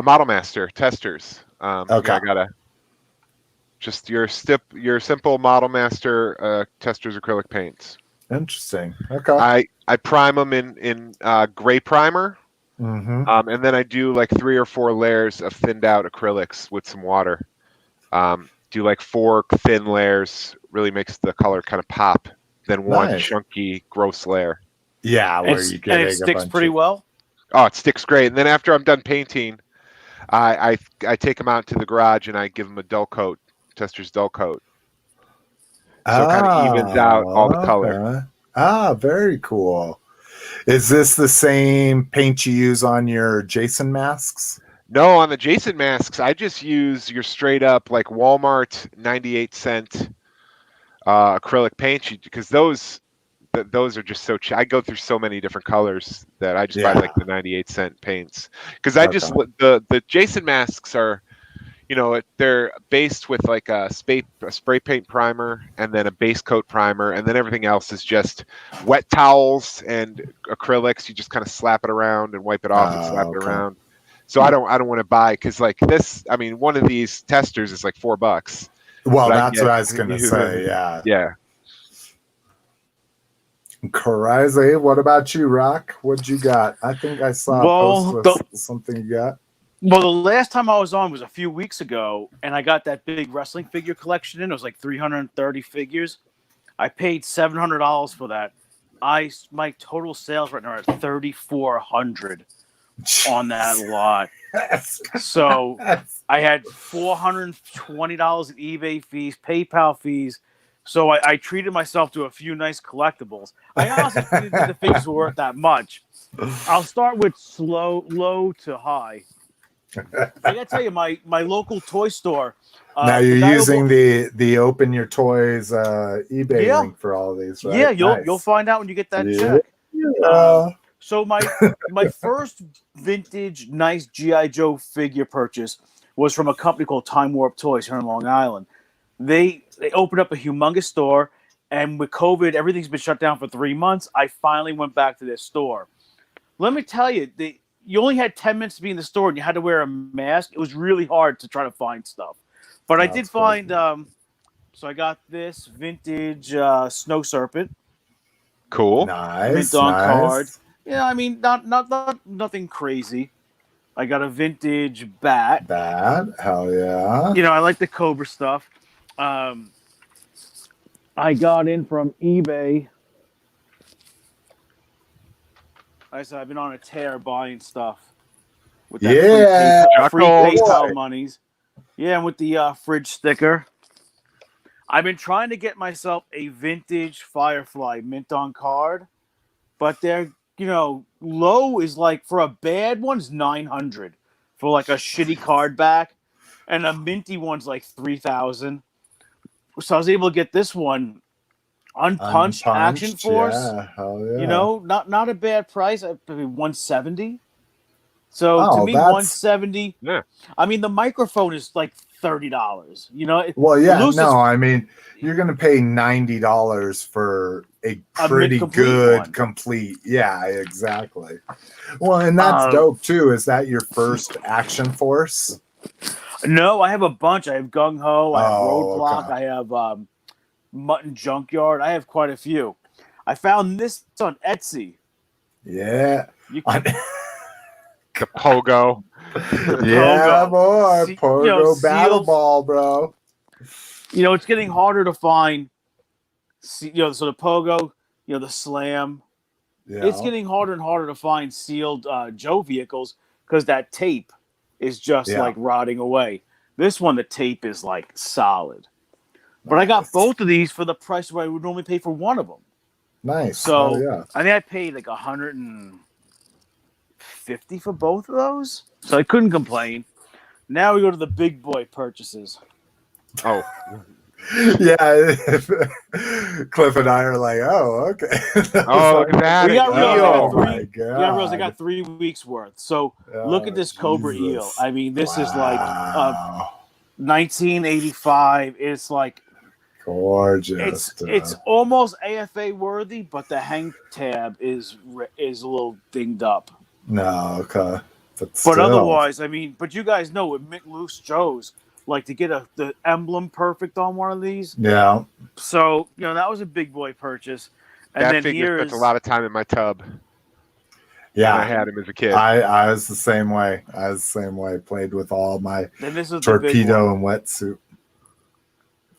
Speaker 3: Model Master testers.
Speaker 1: Okay.
Speaker 3: I gotta just your simple Model Master testers acrylic paints.
Speaker 1: Interesting. Okay.
Speaker 3: I prime them in gray primer.
Speaker 1: Mm-hmm.
Speaker 3: And then I do like 3 or 4 layers of thinned out acrylics with some water. Do like 4 thin layers, really makes the color kind of pop. Then one chunky, gross layer.
Speaker 1: Yeah, where you get
Speaker 2: it sticks pretty well.
Speaker 3: Oh, it sticks great. And then after I'm done painting, I take them out to the garage and I give them a dull coat, tester's dull coat. So it kind of evens out all the color.
Speaker 1: Ah, very cool. Is this the same paint you use on your Jason masks?
Speaker 3: No, on the Jason masks, I just use your straight up like Walmart 98-cent acrylic paint, because those are just so cheap. I go through so many different colors that I just buy like the 98-cent paints, because the Jason masks are, they're based with like a spray paint primer and then a base coat primer, and then everything else is just wet towels and acrylics. You just kind of slap it around and wipe it off and slap it around. So I don't want to buy, because like this, I mean, one of these testers is like $4.
Speaker 1: Well, that's what I was gonna say. Yeah.
Speaker 3: Yeah.
Speaker 1: Crazy. What about you, Rock? What you got? I think I saw a post with something you got.
Speaker 2: Well, the last time I was on was a few weeks ago, and I got that big wrestling figure collection in. It was like 330 figures. I paid $700 for that. My total sales right now are at $3,400 on that lot. So I had $420 in eBay fees, PayPal fees. So I treated myself to a few nice collectibles. I honestly didn't think the figures were worth that much. I'll start with low to high. I gotta tell you, my local toy store.
Speaker 1: Now you're using the Open Your Toys eBay link for all of these, right?
Speaker 2: Yeah, you'll find out when you get that check. So my first vintage nice G.I. Joe figure purchase was from a company called Time Warp Toys here in Long Island. They opened up a humongous store, and with COVID, everything's been shut down for 3 months. I finally went back to this store. Let me tell you, you only had 10 minutes to be in the store, and you had to wear a mask. It was really hard to try to find stuff. But I did find, so I got this vintage Snow Serpent.
Speaker 3: Cool.
Speaker 1: Nice.
Speaker 2: Mint on card. Yeah, I mean, not nothing crazy. I got a vintage bat.
Speaker 1: Hell yeah.
Speaker 2: I like the Cobra stuff. I got in from eBay. Like I said, I've been on a tear buying stuff with that free PayPal monies. Yeah, and with the fridge sticker. I've been trying to get myself a vintage Firefly mint on card, but they're, low is like, for a bad one's $900 for like a shitty card back, and a minty one's like $3,000. So I was able to get this one Unpunched Action Force.
Speaker 1: Yeah, hell yeah.
Speaker 2: You know, not a bad price. I mean, $170. So to
Speaker 1: Oh,
Speaker 2: me,
Speaker 1: that's-
Speaker 2: $170.
Speaker 3: Yeah.
Speaker 2: I mean, the microphone is like $30. You know.
Speaker 1: Well, yeah,
Speaker 2: Loose is
Speaker 1: no, I mean, you're going to pay $90 for a pretty
Speaker 2: mid-complete
Speaker 1: good
Speaker 2: one.
Speaker 1: complete. Yeah, exactly. Well, and that's dope too. Is that your first Action Force?
Speaker 2: No, I have a bunch. I have Gung Ho. I have Roadblock.
Speaker 1: Okay.
Speaker 2: I have Mutton Junkyard. I have quite a few. I found this on Etsy.
Speaker 1: Yeah.
Speaker 2: You
Speaker 1: On-
Speaker 3: The Pogo.
Speaker 1: yeah,
Speaker 2: Pogo.
Speaker 1: boy. Pogo Battle
Speaker 2: sealed.
Speaker 1: Ball, bro.
Speaker 2: You know, it's getting harder to find. You know, so the Pogo. You know, the Slam.
Speaker 1: Yeah.
Speaker 2: It's getting harder and harder to find sealed Joe vehicles because that tape is just like rotting away. This one, the tape is like solid. But I got both of these for the price where I would normally pay for one of them.
Speaker 1: Nice.
Speaker 2: So
Speaker 1: yeah.
Speaker 2: I think I paid like $150 for both of those. So I couldn't complain. Now we go to the big boy purchases.
Speaker 3: Oh.
Speaker 1: Yeah. Cliff and I are like, oh, okay.
Speaker 3: Oh, look at that.
Speaker 2: We got
Speaker 1: Oh,
Speaker 2: real.
Speaker 1: my God.
Speaker 2: I got 3 weeks worth. So look at this Cobra Eel.
Speaker 1: Jesus.
Speaker 2: I mean, this is like
Speaker 1: Wow.
Speaker 2: 1985. It's like
Speaker 1: Gorgeous.
Speaker 2: it's almost AFA worthy, but the hang tab is a little dinged up.
Speaker 1: No, okay. But
Speaker 2: But otherwise, I mean, but you guys know with Mick Loose Joe's, like to get the emblem perfect on one of these.
Speaker 1: Yeah.
Speaker 2: So, you know, that was a big boy purchase. And
Speaker 3: That
Speaker 2: then
Speaker 3: figure
Speaker 2: here
Speaker 3: spent
Speaker 2: is
Speaker 3: a lot of time in my tub.
Speaker 1: Yeah.
Speaker 3: When I had him as a kid.
Speaker 1: I was the same way. Played with all my
Speaker 2: then this is
Speaker 1: torpedo and wetsuit.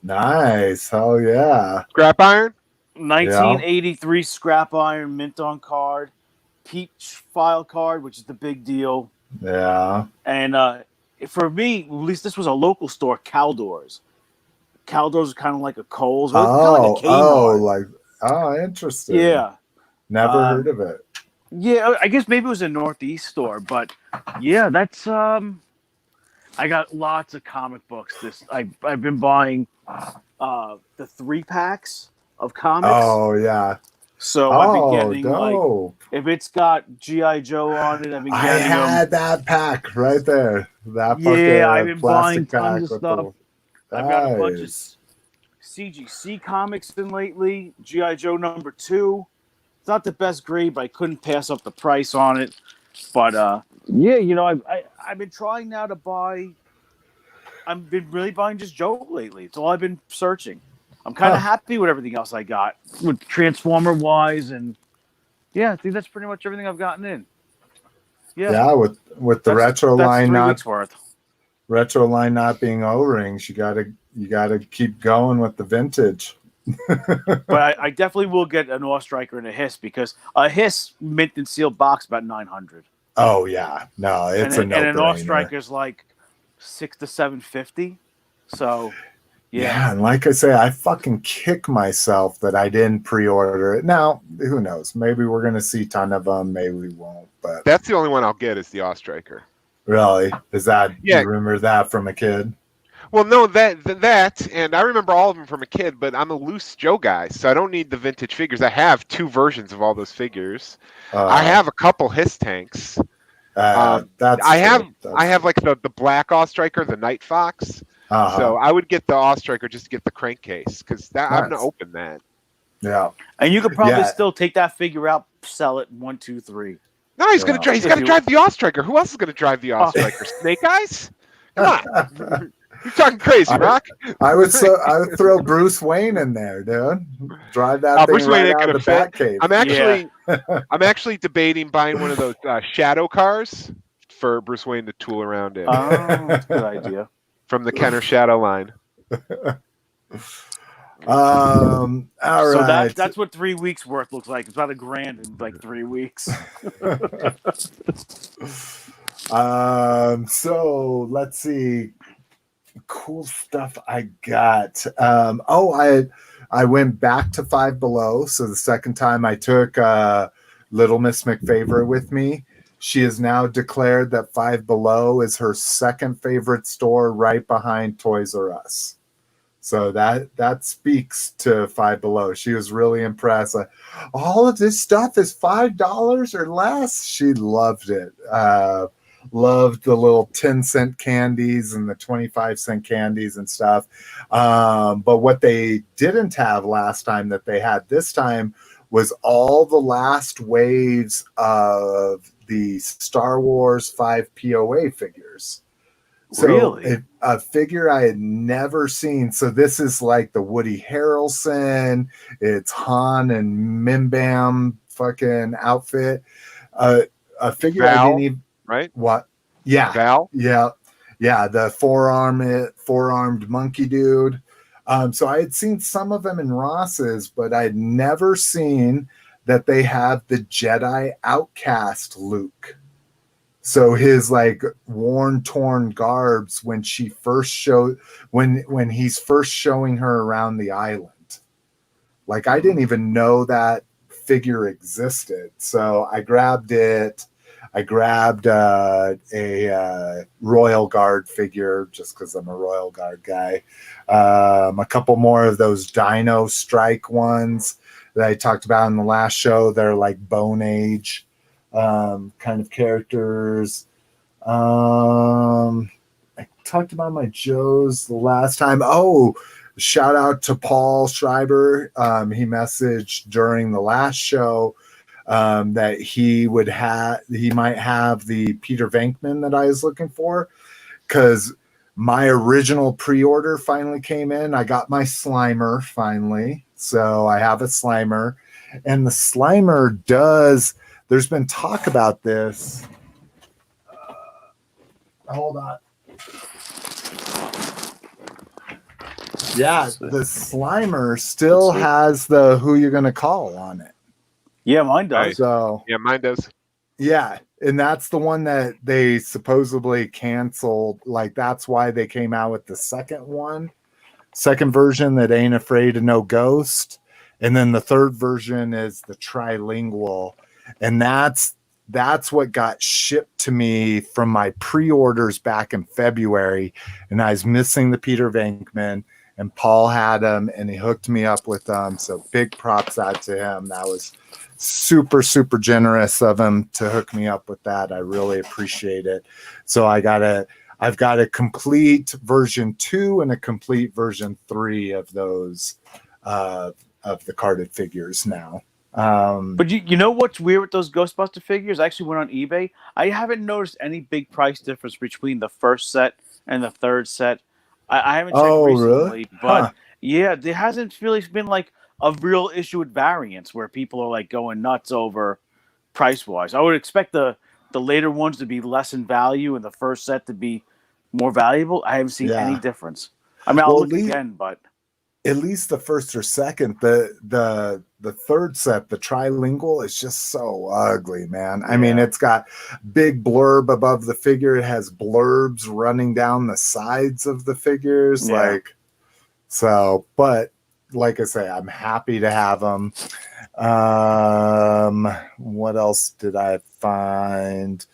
Speaker 1: Nice. Hell yeah.
Speaker 3: Scrap iron?
Speaker 2: 1983 scrap iron mint on card, peach file card, which is the big deal.
Speaker 1: Yeah.
Speaker 2: And for me, at least this was a local store, Caldors. Caldors is kind of like a Kohl's. Kind of like a Kmart.
Speaker 1: Interesting.
Speaker 2: Yeah.
Speaker 1: Never heard of it.
Speaker 2: Yeah, I guess maybe it was a Northeast store, but yeah, that's I got lots of comic books. I've been buying the 3-packs of comics.
Speaker 1: Oh yeah.
Speaker 2: So I've been getting
Speaker 1: dope.
Speaker 2: like if it's got G.I. Joe on it, I've been getting
Speaker 1: I had that pack right there. That
Speaker 2: I've been buying
Speaker 1: plastic
Speaker 2: tons
Speaker 1: pack
Speaker 2: of stuff.
Speaker 1: with
Speaker 2: I've got a bunch of CGC comics in lately. G.I. Joe #2. It's not the best grade, but I couldn't pass up the price on it. But yeah, you know, I've been trying now to buy. I've been really buying just Joe lately. It's all I've been searching. I'm kind of happy with everything else I got, with Transformer wise, and yeah, I think that's pretty much everything I've gotten in.
Speaker 1: Yeah, with the retro line not
Speaker 2: worth.
Speaker 1: Retro line not being O-rings, you gotta keep going with the vintage.
Speaker 2: But I definitely will get an Awe Striker and a Hiss, because a Hiss mint and sealed box about $900.
Speaker 1: Oh yeah, no, it's a no-brainer.
Speaker 2: And an Awe Striker's like $600 to $750. So
Speaker 1: yeah, and like I say, I fucking kick myself that I didn't pre-order it. Now, who knows? Maybe we're gonna see a ton of them. Maybe we won't. But
Speaker 3: that's the only one I'll get is the Awe Striker.
Speaker 1: Really? Is that?
Speaker 3: Yeah.
Speaker 1: You remember that from a kid?
Speaker 3: Well, no, that, and I remember all of them from a kid, but I'm a loose Joe guy, so I don't need the vintage figures. I have 2 versions of all those figures. I have a couple Hiss tanks. I have like the black Awe Striker, the Night Fox. So I would get the Awe Striker just to get the crankcase, because I'm gonna open that.
Speaker 1: Yeah,
Speaker 2: and you could probably still take that figure out, sell it 1, 2, 3.
Speaker 3: No, he's gonna drive. He's gonna drive the Awe Striker. Who else is gonna drive the Awe Striker? Snake Eyes? Come on. You're talking crazy, Rock.
Speaker 1: I would throw Bruce Wayne in there, dude. Drive that thing
Speaker 3: Bruce Wayne ain't
Speaker 1: out
Speaker 3: gonna
Speaker 1: of the
Speaker 3: fit.
Speaker 1: Batcave.
Speaker 3: I'm actually debating buying one of those shadow cars for Bruce Wayne to tool around in.
Speaker 2: Oh, that's a good idea.
Speaker 3: From the Kenner Shadow line.
Speaker 1: All right.
Speaker 2: So that's what 3 weeks worth looks like. It's about $1,000 in like 3 weeks.
Speaker 1: So let's see. Cool stuff I got. I went back to Five Below. So the second time I took Little Miss McFavorite with me. She has now declared that Five Below is her second favorite store, right behind Toys R Us. So that speaks to Five Below. She was really impressed. Like, all of this stuff is $5 or less. She loved it. Loved the little 10-cent candies and the 25-cent candies and stuff. But what they didn't have last time that they had this time was all the last waves of the Star Wars 5 POA figures. So
Speaker 2: Really?
Speaker 1: a figure I had never seen. So this is like the Woody Harrelson. It's Han and Mimbam fucking outfit. A figure
Speaker 3: Val,
Speaker 1: I didn't even.
Speaker 3: right?
Speaker 1: What? Yeah.
Speaker 3: Val?
Speaker 1: Yeah. The four-armed monkey dude. So I had seen some of them in Ross's, but I'd never seen that they have the Jedi Outcast Luke. So his like worn, torn garbs when she first when he's first showing her around the island. Like I didn't even know that figure existed. So I grabbed it. I grabbed a Royal Guard figure just because I'm a Royal Guard guy. A couple more of those Dino Strike ones that I talked about in the last show. They're like Bone Age kind of characters. I talked about my Joes the last time. Oh, shout out to Paul Schreiber. He messaged during the last show that he might have the Peter Venkman that I was looking for, because my original pre-order finally came in. I got my Slimer finally, so I have a Slimer, and the Slimer does. There's been talk about this. Hold on. Yeah, the Slimer still has the "Who You Gonna Call" on it.
Speaker 2: Yeah, mine does.
Speaker 3: Nice.
Speaker 1: So
Speaker 3: Yeah, mine does.
Speaker 1: yeah, and that's the one that they supposedly canceled. Like that's why they came out with the second version that ain't afraid of no ghost, and then the third version is the trilingual, and that's what got shipped to me from my pre-orders back in February, and I was missing the Peter Venkman, and Paul had him, and he hooked me up with them. So big props out to him. That was super, super generous of him to hook me up with that. I really appreciate it. So I've got a complete version 2 and a complete version 3 of those of the carded figures now.
Speaker 2: But you know what's weird with those Ghostbuster figures? I actually went on eBay. I haven't noticed any big price difference between the first set and the third set. I haven't checked recently,
Speaker 1: really?
Speaker 2: but yeah, there hasn't really been like a real issue with variants where people are like going nuts over price wise. I would expect the later ones to be less in value and the first set to be more valuable. I haven't seen any difference. I mean, I'll look again, but
Speaker 1: at least the first or second, the third set, the trilingual, is just so ugly, man. I mean, it's got big blurb above the figure. It has blurbs running down the sides of the figures. But like I say, I'm happy to have them. What else did I find?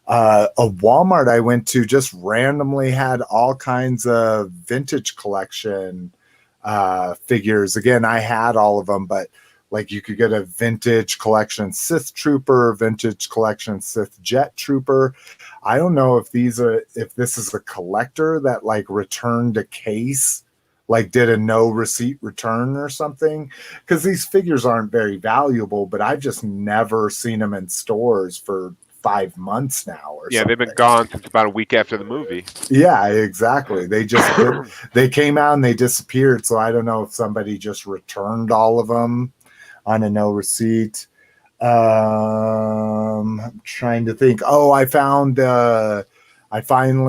Speaker 1: A Walmart I went to just randomly had all kinds of vintage collection figures. Again, I had all of them, but like you could get a vintage collection Sith Trooper, vintage collection Sith Jet Trooper. I don't know if this is a collector that like returned a case, like did a no receipt return or something, because these figures aren't very valuable, but I've just never seen them in stores for 5 months now or something.
Speaker 3: They've been gone since about a week after the movie.
Speaker 1: Yeah, exactly. They just they came out and they disappeared. So I don't know if somebody just returned all of them on a no receipt. I'm trying to think. Oh, I finally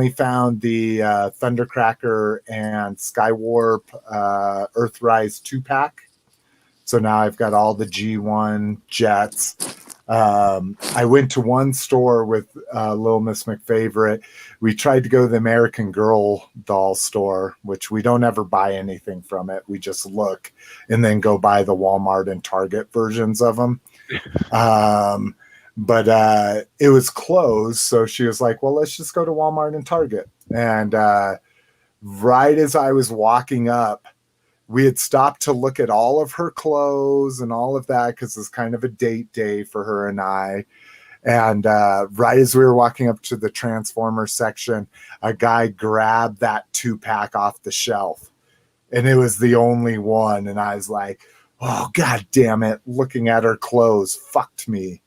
Speaker 1: found the Thundercracker and Skywarp Earthrise 2-pack. So now I've got all the G1 jets. I went to one store with Little Miss McFavorite. We tried to go to the American Girl doll store, which we don't ever buy anything from it. We just look and then go buy the Walmart and Target versions of them. But it was closed. So she was like, well, let's just go to Walmart and Target. And right as I was walking up, we had stopped to look at all of her clothes and all of that because it's kind of a date day for her and I. And right as we were walking up to the Transformers section, a guy grabbed that 2-pack off the shelf. And it was the only one. And I was like, oh, God damn it. Looking at her clothes fucked me.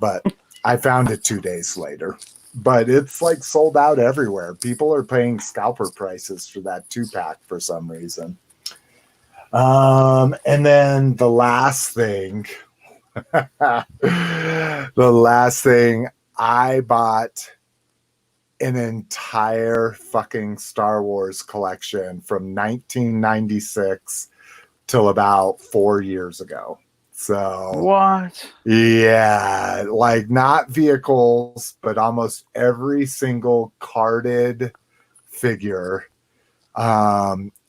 Speaker 1: But I found it 2 days later. But it's like sold out everywhere. People are paying scalper prices for that 2-pack for some reason. And then the last thing, I bought an entire fucking Star Wars collection from 1996 till about 4 years ago. So
Speaker 2: What?
Speaker 1: yeah, like not vehicles, but almost every single carded figure.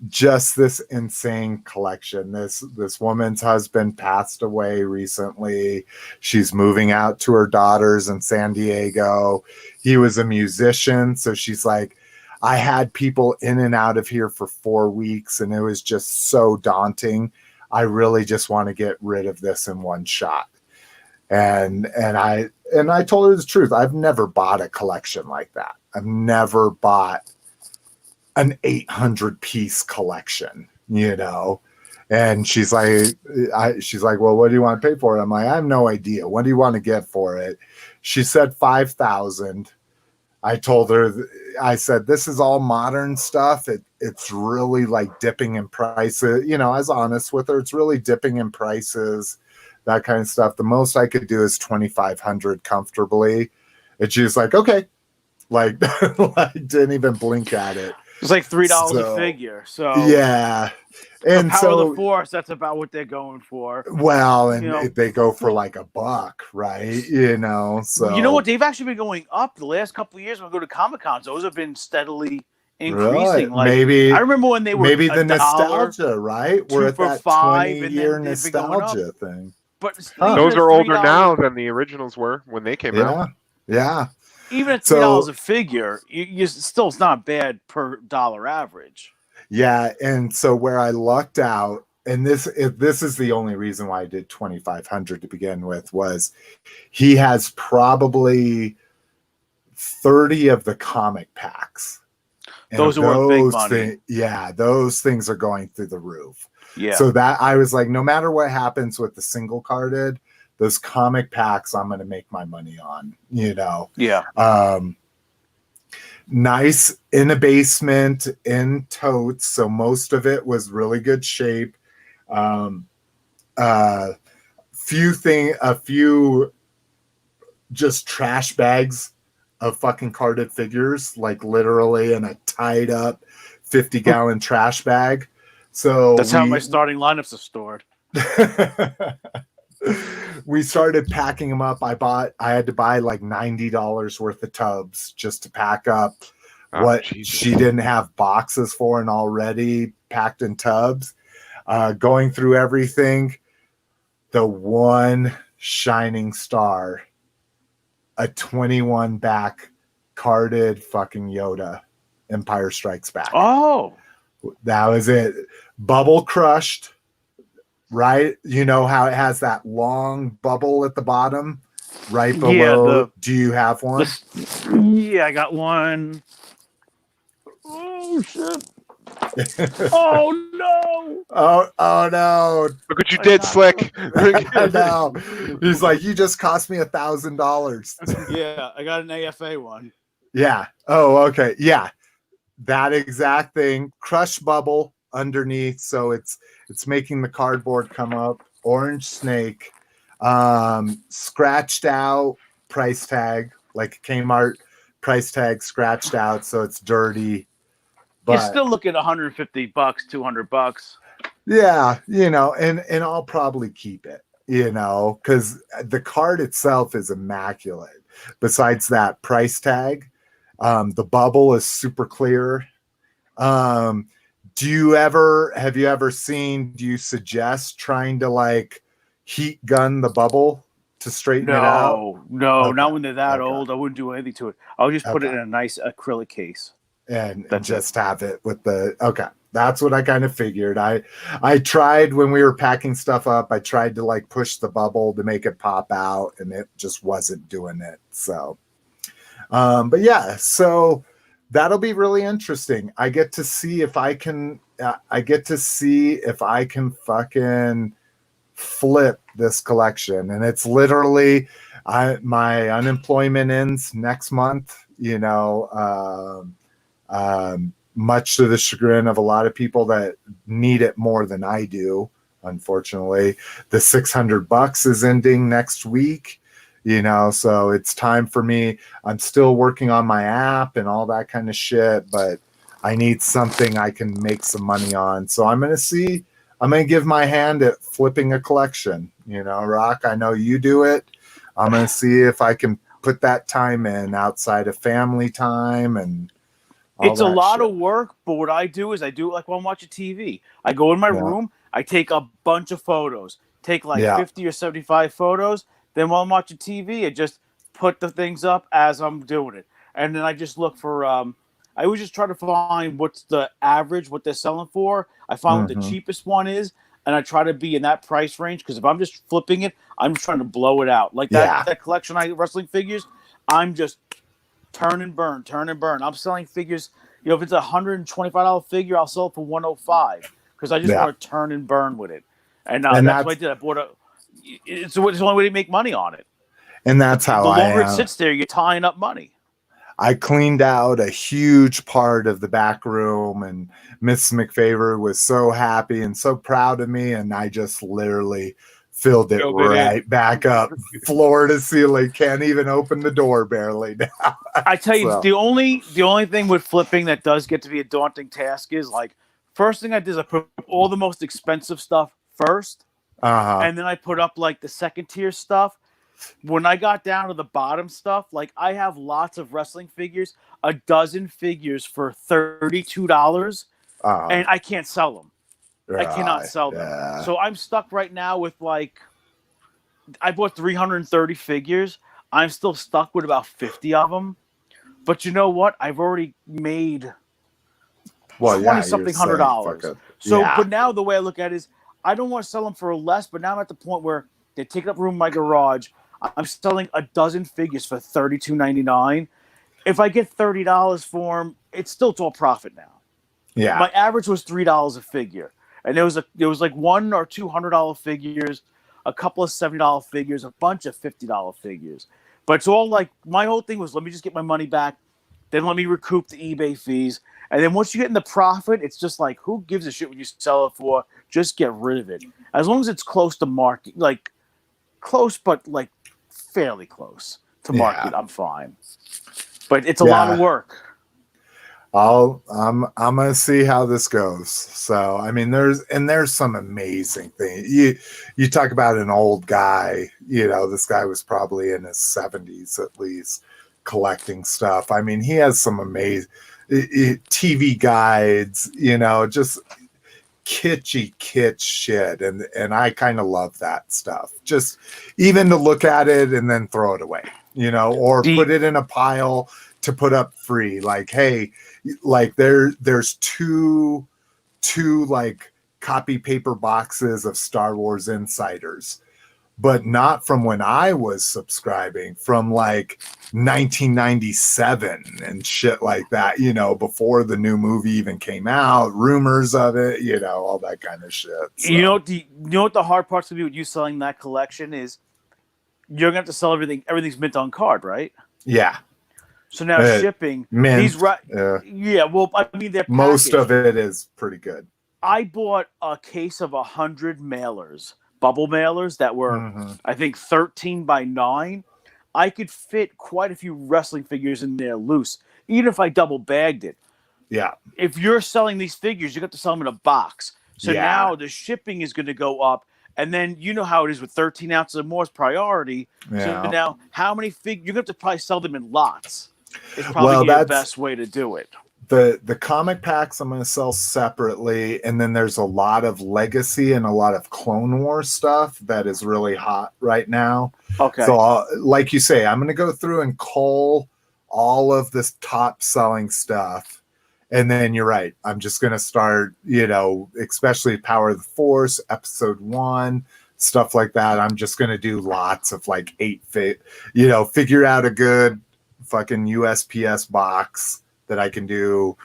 Speaker 1: Just this insane collection. This woman's husband passed away recently. She's moving out to her daughters in San Diego. He was a musician, so she's like, I had people in and out of here for 4 weeks, and it was just so daunting. I really just want to get rid of this in one shot. And I told her the truth. I've never bought a collection like that. I've never bought an 800-piece collection, you know. And she's like, well, what do you want to pay for it? I'm like, I have no idea. What do you want to get for it? She said $5,000. I told her, I said, this is all modern stuff. It's really like dipping in prices. You know, I was honest with her. It's really dipping in prices, that kind of stuff. The most I could do is $2,500 comfortably. And she's like, okay. Like, didn't even blink at it.
Speaker 2: It's like $3 a figure. So
Speaker 1: yeah. And
Speaker 2: Power
Speaker 1: so
Speaker 2: of the Force, that's about what they're going for.
Speaker 1: Well, and
Speaker 2: you know,
Speaker 1: they go for like $1, right? You know, so
Speaker 2: you know what? They've actually been going up the last couple of years. When we go to Comic-Cons, those have been steadily increasing.
Speaker 1: Really?
Speaker 2: Like,
Speaker 1: maybe
Speaker 2: I remember when they were
Speaker 1: maybe the
Speaker 2: $1,
Speaker 1: nostalgia, right? We're at that 20-year
Speaker 2: and they've been going up.
Speaker 1: nostalgia thing.
Speaker 2: But
Speaker 3: those are older now than the originals were when they came out.
Speaker 1: Yeah.
Speaker 2: Even at $3 a figure, still it's not bad per dollar average.
Speaker 1: Yeah, and so where I lucked out, and this is the only reason why I did $2,500 to begin with, was he has probably 30 of the comic packs. And
Speaker 2: those are worth big money.
Speaker 1: Those things are going through the roof.
Speaker 2: Yeah.
Speaker 1: So that I was like, no matter what happens with the single carded, those comic packs I'm going to make my money on, you know.
Speaker 2: Yeah.
Speaker 1: Nice in a basement, in totes, so most of it was really good shape. A few just trash bags of fucking carded figures, like literally in a tied up 50-gallon trash bag. So
Speaker 2: that's how my starting lineups are stored.
Speaker 1: We started packing them up. I had to buy like $90 worth of tubs just to pack up she didn't have boxes for and already packed in tubs. Going through everything, the one shining star, a 21 back carded fucking Yoda, Empire Strikes Back.
Speaker 2: Oh,
Speaker 1: that was it. Bubble crushed. Right? You know how it has that long bubble at the bottom right below?
Speaker 2: Yeah,
Speaker 1: do you have one?
Speaker 2: Yeah, I got one. Oh, shit. Oh, no.
Speaker 1: Oh, no.
Speaker 3: Look what you did, Slick.
Speaker 1: I know. He's like, you just cost me $1,000.
Speaker 2: Yeah, I got an AFA one.
Speaker 1: Yeah. Oh, okay. Yeah. That exact thing. Crushed bubble underneath, so it's making the cardboard come up. Orange snake, scratched out price tag, like a Kmart price tag scratched out, so it's dirty. But
Speaker 2: you're still looking at $150, $200.
Speaker 1: Yeah, you know, and I'll probably keep it, you know, because the card itself is immaculate. Besides that price tag, the bubble is super clear. Do you suggest trying to like heat gun the bubble to straighten it out?
Speaker 2: No, okay. Not when they're that old. I wouldn't do anything to it. I'll just put it in a nice acrylic case.
Speaker 1: and
Speaker 2: That's
Speaker 1: just have it with the okay. That's what I kind of figured. I tried when we were packing stuff up, I tried to like push the bubble to make it pop out, and it just wasn't doing it. So but yeah, so that'll be really interesting. I get to see if I can fucking flip this collection. And it's literally my unemployment ends next month, you know, much to the chagrin of a lot of people that need it more than I do. Unfortunately, the $600 is ending next week, you know, so it's time for me. I'm still working on my app and all that kind of shit, but I need something I can make some money on. So I'm going to give my hand at flipping a collection, you know, Rock. I know you do it. I'm going to see if I can put that time in outside of family time and
Speaker 2: it's a lot of work, but what I do is I do it like while I'm watching TV. I go in my room, I take a bunch of photos, take like 50 or 75 photos. Then while I'm watching TV, I just put the things up as I'm doing it. And then I just look for, I always just try to find what's the average, what they're selling for. I find what the cheapest one is, and I try to be in that price range. Because if I'm just flipping it, I'm just trying to blow it out. Like that collection of wrestling figures, I'm just turn and burn. I'm selling figures. You know, if it's a $125 figure, I'll sell it for $105 because I just want to turn and burn with it. And that's what I did. I bought a. It's the only way to make money on it.
Speaker 1: And that's how
Speaker 2: the longer it sits there, you're tying up money.
Speaker 1: I cleaned out a huge part of the back room, and Miss McFavor was so happy and so proud of me, and I just literally filled it right back up, floor to ceiling. Can't even open the door barely now.
Speaker 2: I tell you, the only thing with flipping that does get to be a daunting task is like first thing I did is I put all the most expensive stuff first, and then I put up like the second tier stuff. When I got down to the bottom stuff, like I have lots of wrestling figures, a dozen figures for $32, and I can't sell them. I cannot sell them. So I'm stuck right now with like, I bought 330 figures. I'm still stuck with about 50 of them. But you know what? I've already made $20-something $100. So, but now the way I look at it is, I don't want to sell them for less, but now I'm at the point where they take up room in my garage. I'm selling a dozen figures for $32.99. If I get $30 for them, it's all profit now. Yeah. My average was $3 a figure. And there was like $100 or $200 figures, a couple of $70 figures, a bunch of $50 figures. But it's all like, my whole thing was, let me just get my money back, then let me recoup the eBay fees. And then once you get in the profit, it's just like, who gives a shit what you sell it for? Just get rid of it. As long as it's close to market, like close, but like fairly close to market, I'm fine. But it's a lot of work.
Speaker 1: I'm gonna see how this goes. So I mean, there's some amazing things. You talk about an old guy. You know, this guy was probably in his 70s at least, collecting stuff. I mean, he has some amazing TV guides. You know, just kitsch shit, and I kind of love that stuff. Just even to look at it and then throw it away. You know, or put it in a pile to put up free. Like, hey, like there's two like copy paper boxes of Star Wars Insiders, but not from when I was subscribing, from like 1997 and shit like that, you know, before the new movie even came out, rumors of it, you know, all that kind of shit. So.
Speaker 2: You know what the hard part's gonna be with you selling that collection is, you're gonna have to sell everything. Everything's mint on card, right?
Speaker 1: Yeah.
Speaker 2: So now shipping
Speaker 1: mint,
Speaker 2: these well, I mean, they're
Speaker 1: most of it is pretty good.
Speaker 2: I bought a case of 100 mailers, bubble mailers that were I think 13 by 9. I could fit quite a few wrestling figures in there loose, even if I double bagged it.
Speaker 1: Yeah.
Speaker 2: If you're selling these figures, you got to sell them in a box. So now the shipping is going to go up. And then you know how it is with 13 ounces or more is priority. Yeah. So now how many figures? You're going to have to probably sell them in lots. It's probably the best way to do it.
Speaker 1: The comic packs I'm going to sell separately. And then there's a lot of Legacy and a lot of Clone Wars stuff that is really hot right now. Okay. So like you say, I'm going to go through and cull all of this top selling stuff. And then you're right. I'm just going to start, especially Power of the Force, episode 1, stuff like that. I'm just going to do lots of like 8 figure out a good fucking USPS box that I can do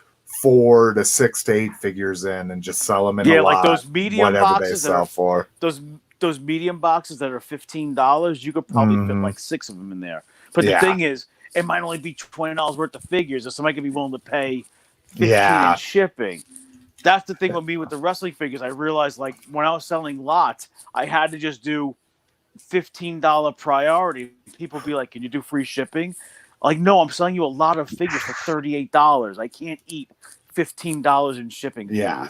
Speaker 1: 4 to 6 to 8 figures in and just sell them in a lot.
Speaker 2: Like those medium
Speaker 1: whatever
Speaker 2: boxes
Speaker 1: they sell for.
Speaker 2: Those medium boxes that are $15, you could probably fit like 6 of them in there. But the thing is, it might only be $20 worth of figures, or somebody could be willing to pay $15 in shipping. That's the thing with me with the wrestling figures. I realized, like, when I was selling lots, I had to just do $15 priority. People be like, "Can you do free shipping?" Like, no, I'm selling you a lot of figures for $38. I can't eat $15 in shipping fees.
Speaker 1: Yeah.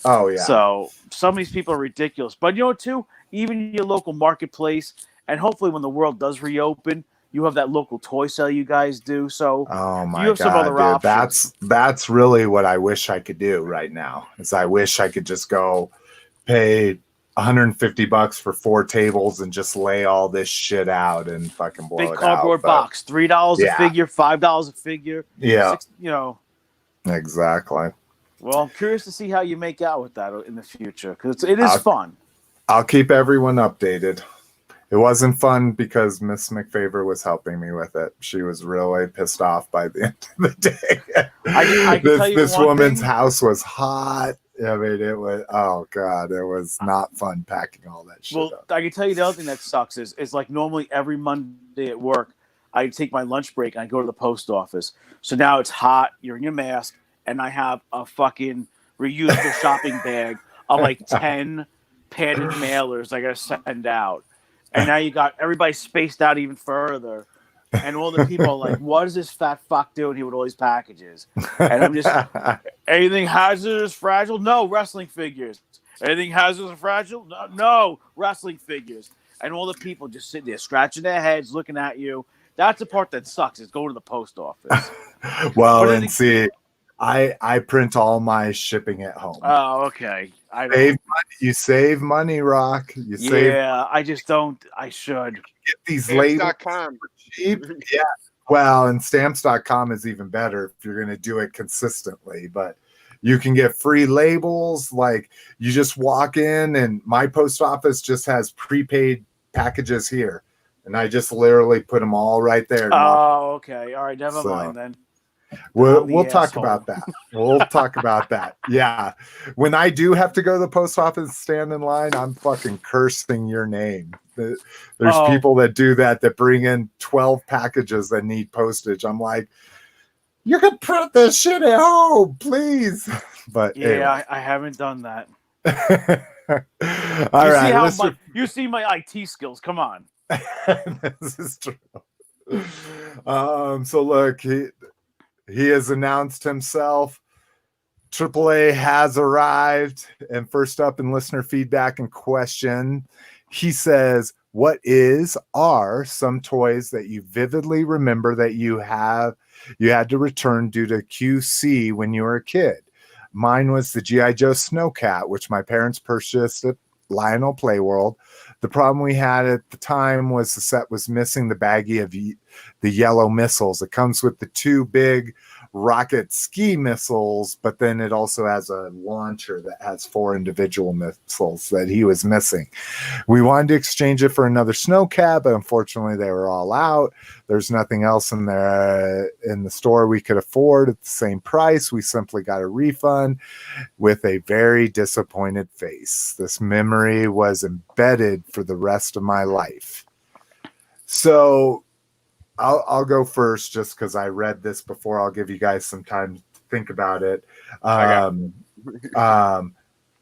Speaker 1: Oh yeah.
Speaker 2: So some of these people are ridiculous. But you know what, too? Even your local marketplace, and hopefully when the world does reopen, you have that local toy sale you guys do. So
Speaker 1: oh my
Speaker 2: you have
Speaker 1: God,
Speaker 2: some other
Speaker 1: dude.
Speaker 2: options.
Speaker 1: That's really what I wish I could do right now. Is I wish I could just go pay $150 for 4 tables and just lay all this shit out and fucking blow
Speaker 2: big
Speaker 1: it out.
Speaker 2: cardboard box, $3 a figure, $5 a figure.
Speaker 1: Yeah.
Speaker 2: Exactly. Well, I'm curious to see how you make out with that in the future, because it is fun.
Speaker 1: I'll keep everyone updated. It wasn't fun because Miss McFavor was helping me with it. She was really pissed off by the end of the day.
Speaker 2: I can tell you
Speaker 1: this
Speaker 2: one
Speaker 1: woman's
Speaker 2: thing.
Speaker 1: house was hot. I mean, it was, oh God, it was not fun packing all that shit up.
Speaker 2: I can tell you the other thing that sucks is like normally every Monday at work, I take my lunch break and I go to the post office. So now it's hot, you're in your mask, and I have a fucking reusable shopping bag of like 10 padded mailers I gotta send out. And now you got everybody spaced out even further. And all the people are like, what is this fat fuck doing here with all these packages? And I'm just, anything hazardous, fragile? No, wrestling figures. Anything hazardous and fragile? No, wrestling figures. And all the people just sitting there scratching their heads, looking at you. That's the part that sucks, is going to the post office.
Speaker 1: Well, and see, I print all my shipping at home.
Speaker 2: Oh, okay.
Speaker 1: You save money, Rock.
Speaker 2: I just don't. I should
Speaker 1: get these labels for cheap. Yeah. Well, and stamps.com is even better if you're going to do it consistently. But you can get free labels. Like, you just walk in, and my post office just has prepaid packages here, and I just literally put them all right there.
Speaker 2: Oh, okay. All right. Never mind then.
Speaker 1: We'll talk about that. We'll talk about that. Yeah. When I do have to go to the post office and stand in line, I'm fucking cursing your name. There's people that do that bring in 12 packages that need postage. I'm like, you can print this shit at home, please. But
Speaker 2: yeah, anyway. I haven't done that.
Speaker 1: All right.
Speaker 2: You see my IT skills. Come on.
Speaker 1: This is true. So look, he has announced himself. AAA has arrived. And first up in listener feedback and question, he says, what are some toys that you vividly remember that you had to return due to QC when you were a kid? Mine was the G.I. Joe SnowCat, which my parents purchased at Lionel Playworld. The problem we had at the time was the set was missing the baggy of the yellow missiles. It comes with the 2 big rocket ski missiles, but then it also has a launcher that has 4 individual missiles that he was missing. We wanted to exchange it for another SnowCat, but unfortunately they were all out. There's nothing else in there in the store we could afford at the same price. We simply got a refund with a very disappointed face. This memory was embedded for the rest of my life. So I'll go first just because I read this before. I'll give you guys some time to think about it. I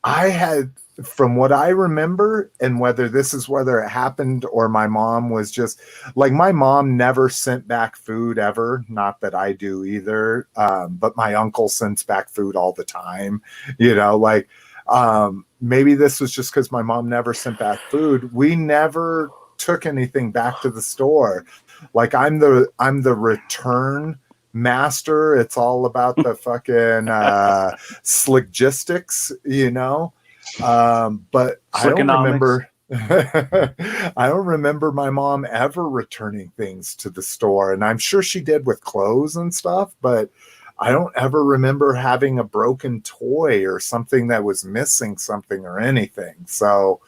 Speaker 1: had, from what I remember, and whether it happened or my mom was just like, my mom never sent back food ever. Not that I do either. But my uncle sends back food all the time, maybe this was just because my mom never sent back food. We never took anything back to the store. Like, I'm the return master. It's all about the fucking slickgistics, but I don't remember. I don't remember my mom ever returning things to the store, and I'm sure she did with clothes and stuff, but I don't ever remember having a broken toy or something that was missing something or anything. So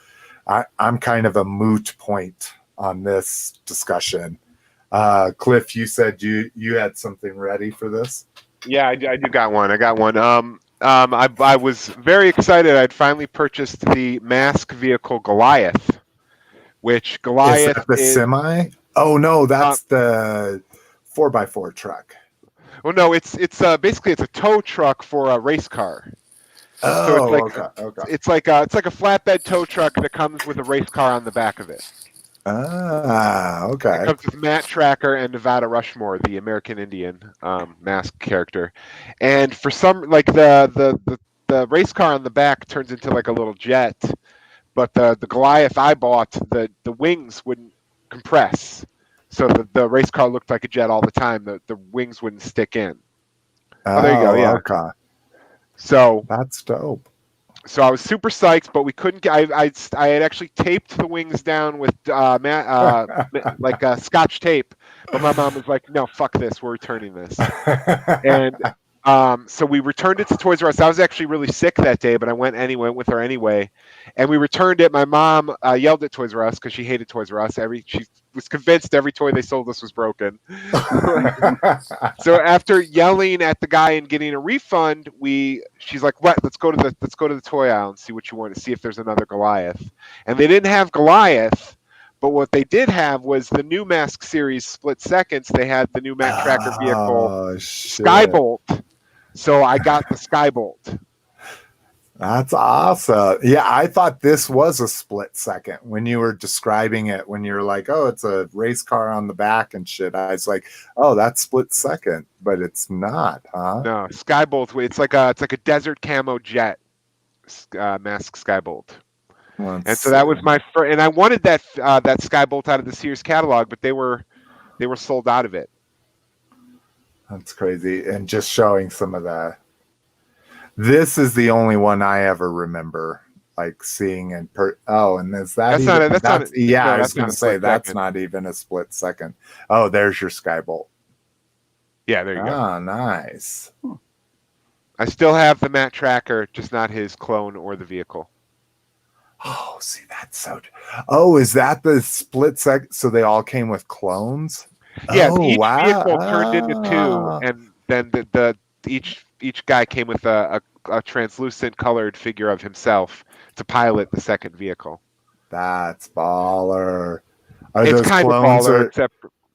Speaker 1: I'm kind of a moot point on this discussion. Cliff, you said you had something ready for this.
Speaker 3: Yeah, I do got one. I got one. I was very excited. I'd finally purchased the mask vehicle Goliath, which Goliath
Speaker 1: is that the semi? Oh no, that's the 4x4 truck.
Speaker 3: Well, no, it's basically it's a tow truck for a race car.
Speaker 1: Oh,
Speaker 3: so it's like
Speaker 1: okay.
Speaker 3: It's like a flatbed tow truck that comes with a race car on the back of it.
Speaker 1: Ah, okay.
Speaker 3: It comes with Matt Tracker and Nevada Rushmore, the American Indian mask character, and for some like the race car on the back turns into like a little jet, but the Goliath I bought, the wings wouldn't compress. So the race car looked like a jet all the time. The wings wouldn't stick in. Oh, there you go. Yeah.
Speaker 1: Okay.
Speaker 3: So
Speaker 1: that's dope.
Speaker 3: So I was super psyched, but we couldn't get. I had actually taped the wings down with like Scotch tape, but my mom was like, "No, fuck this. We're returning this." And so we returned it to Toys R Us. I was actually really sick that day, but I went with her anyway, and we returned it. My mom yelled at Toys R Us because she hated Toys R Us. She was convinced every toy they sold us was broken. So after yelling at the guy and getting a refund, she's like, "What? Let's go to the toy aisle and see what you want to see if there's another Goliath." And they didn't have Goliath. But what they did have was the new Mask series Split Seconds. They had the new Matt Tracker vehicle, Skybolt. So I got the Skybolt.
Speaker 1: That's awesome. Yeah, I thought this was a split second when you were describing it, when you're like, oh, it's a race car on the back and shit. I was like, oh, that's split second, but it's not, huh?
Speaker 3: No, Skybolt. It's like a desert camo jet Mask Skybolt. And so that was my first, and I wanted that Skybolt out of the Sears catalog, but they were sold out of it.
Speaker 1: That's crazy. And just showing some of this is the only one I ever remember like seeing in and is that I was going to say that's not even a split second. Oh, there's your Skybolt.
Speaker 3: Yeah, there you go.
Speaker 1: Oh, nice.
Speaker 3: I still have the Matt Tracker, just not his clone or the vehicle.
Speaker 1: Oh, see, that's so. Oh, is that the split second? So they all came with clones?
Speaker 3: Yeah, each vehicle turned into two, and then each guy came with a translucent colored figure of himself to pilot the second vehicle.
Speaker 1: That's baller.
Speaker 3: It's kind of baller,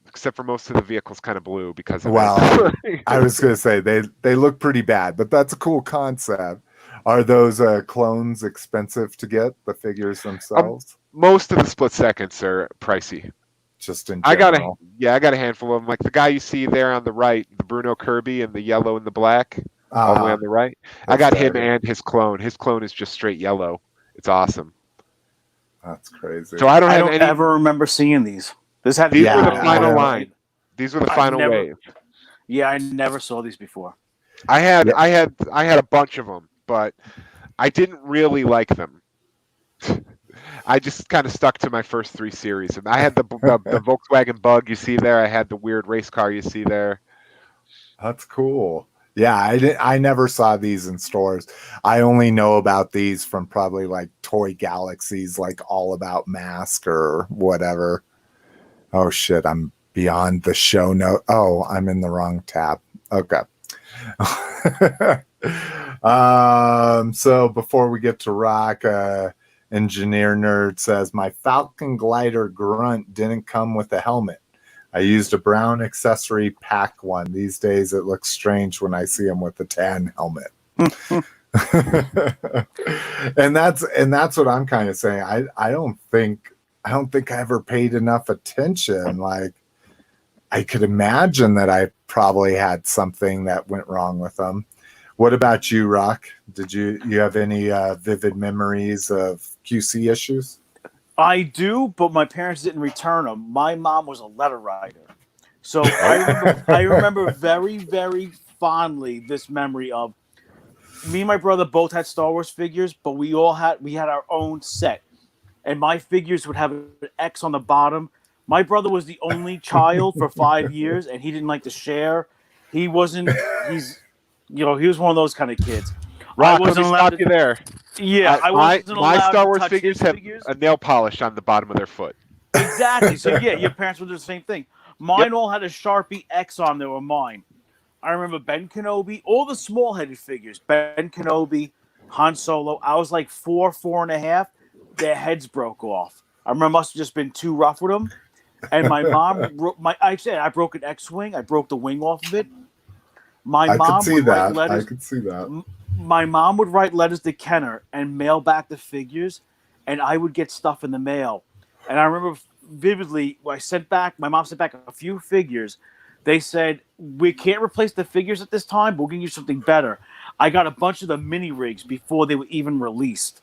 Speaker 3: except for most of the vehicles kind of blue because of it.
Speaker 1: I was going to say they look pretty bad, but that's a cool concept. Are those clones expensive to get, the figures themselves?
Speaker 3: Most of the split seconds are pricey.
Speaker 1: Just in general.
Speaker 3: I got a handful of them. Like the guy you see there on the right, the Bruno Kirby in the yellow and the black, all the way on the right. I got him and his clone. His clone is just straight yellow. It's awesome.
Speaker 1: That's crazy.
Speaker 2: So I don't ever remember seeing these.
Speaker 3: These were the final line. These were the final wave.
Speaker 2: Yeah, I never saw these before.
Speaker 3: I had a bunch of them, but I didn't really like them. I just kind of stuck to my first three series, and I had the Volkswagen Bug you see there. I had the weird race car you see there.
Speaker 1: That's cool. Yeah, I never saw these in stores. I only know about these from probably like Toy Galaxies, like All About Mask or whatever. Oh shit, I'm beyond the show note. Oh, I'm in the wrong tab. Okay. So before we get to rock, Engineer Nerd says, my Falcon Glider Grunt didn't come with a helmet. I used a brown accessory pack one. These days it looks strange when I see him with a tan helmet. and that's what I'm kind of saying. I don't think I ever paid enough attention. Like, I could imagine that I probably had something that went wrong with them. What about you, Rock? Did you have any vivid memories of QC issues?
Speaker 2: I do, but my parents didn't return them. My mom was a letter writer. So I remember very, very fondly this memory of me and my brother both had Star Wars figures, but we had our own set. And my figures would have an X on the bottom. My brother was the only child for 5 years, and he didn't like to share. He's he was one of those kind of kids.
Speaker 3: Rock,
Speaker 2: I wasn't
Speaker 3: let me
Speaker 2: allowed
Speaker 3: stop you there.
Speaker 2: Yeah, I wasn't
Speaker 3: my
Speaker 2: allowed
Speaker 3: Star
Speaker 2: to
Speaker 3: Wars
Speaker 2: touch
Speaker 3: figures
Speaker 2: his
Speaker 3: have
Speaker 2: figures.
Speaker 3: a nail polish on the bottom of their foot.
Speaker 2: Exactly. So yeah, your parents would do the same thing. Mine all had a Sharpie X on there. Were mine. I remember Ben Kenobi, all the small-headed figures. Ben Kenobi, Han Solo. I was like 4.5. Their heads broke off. I remember I must have just been too rough with them. And my mom, I broke an X-wing. I broke the wing off of it.
Speaker 1: I could see that.
Speaker 2: My mom would write letters to Kenner and mail back the figures, and I would get stuff in the mail. And I remember vividly, my mom sent back a few figures. They said, we can't replace the figures at this time, but we'll give you something better. I got a bunch of the mini rigs before they were even released.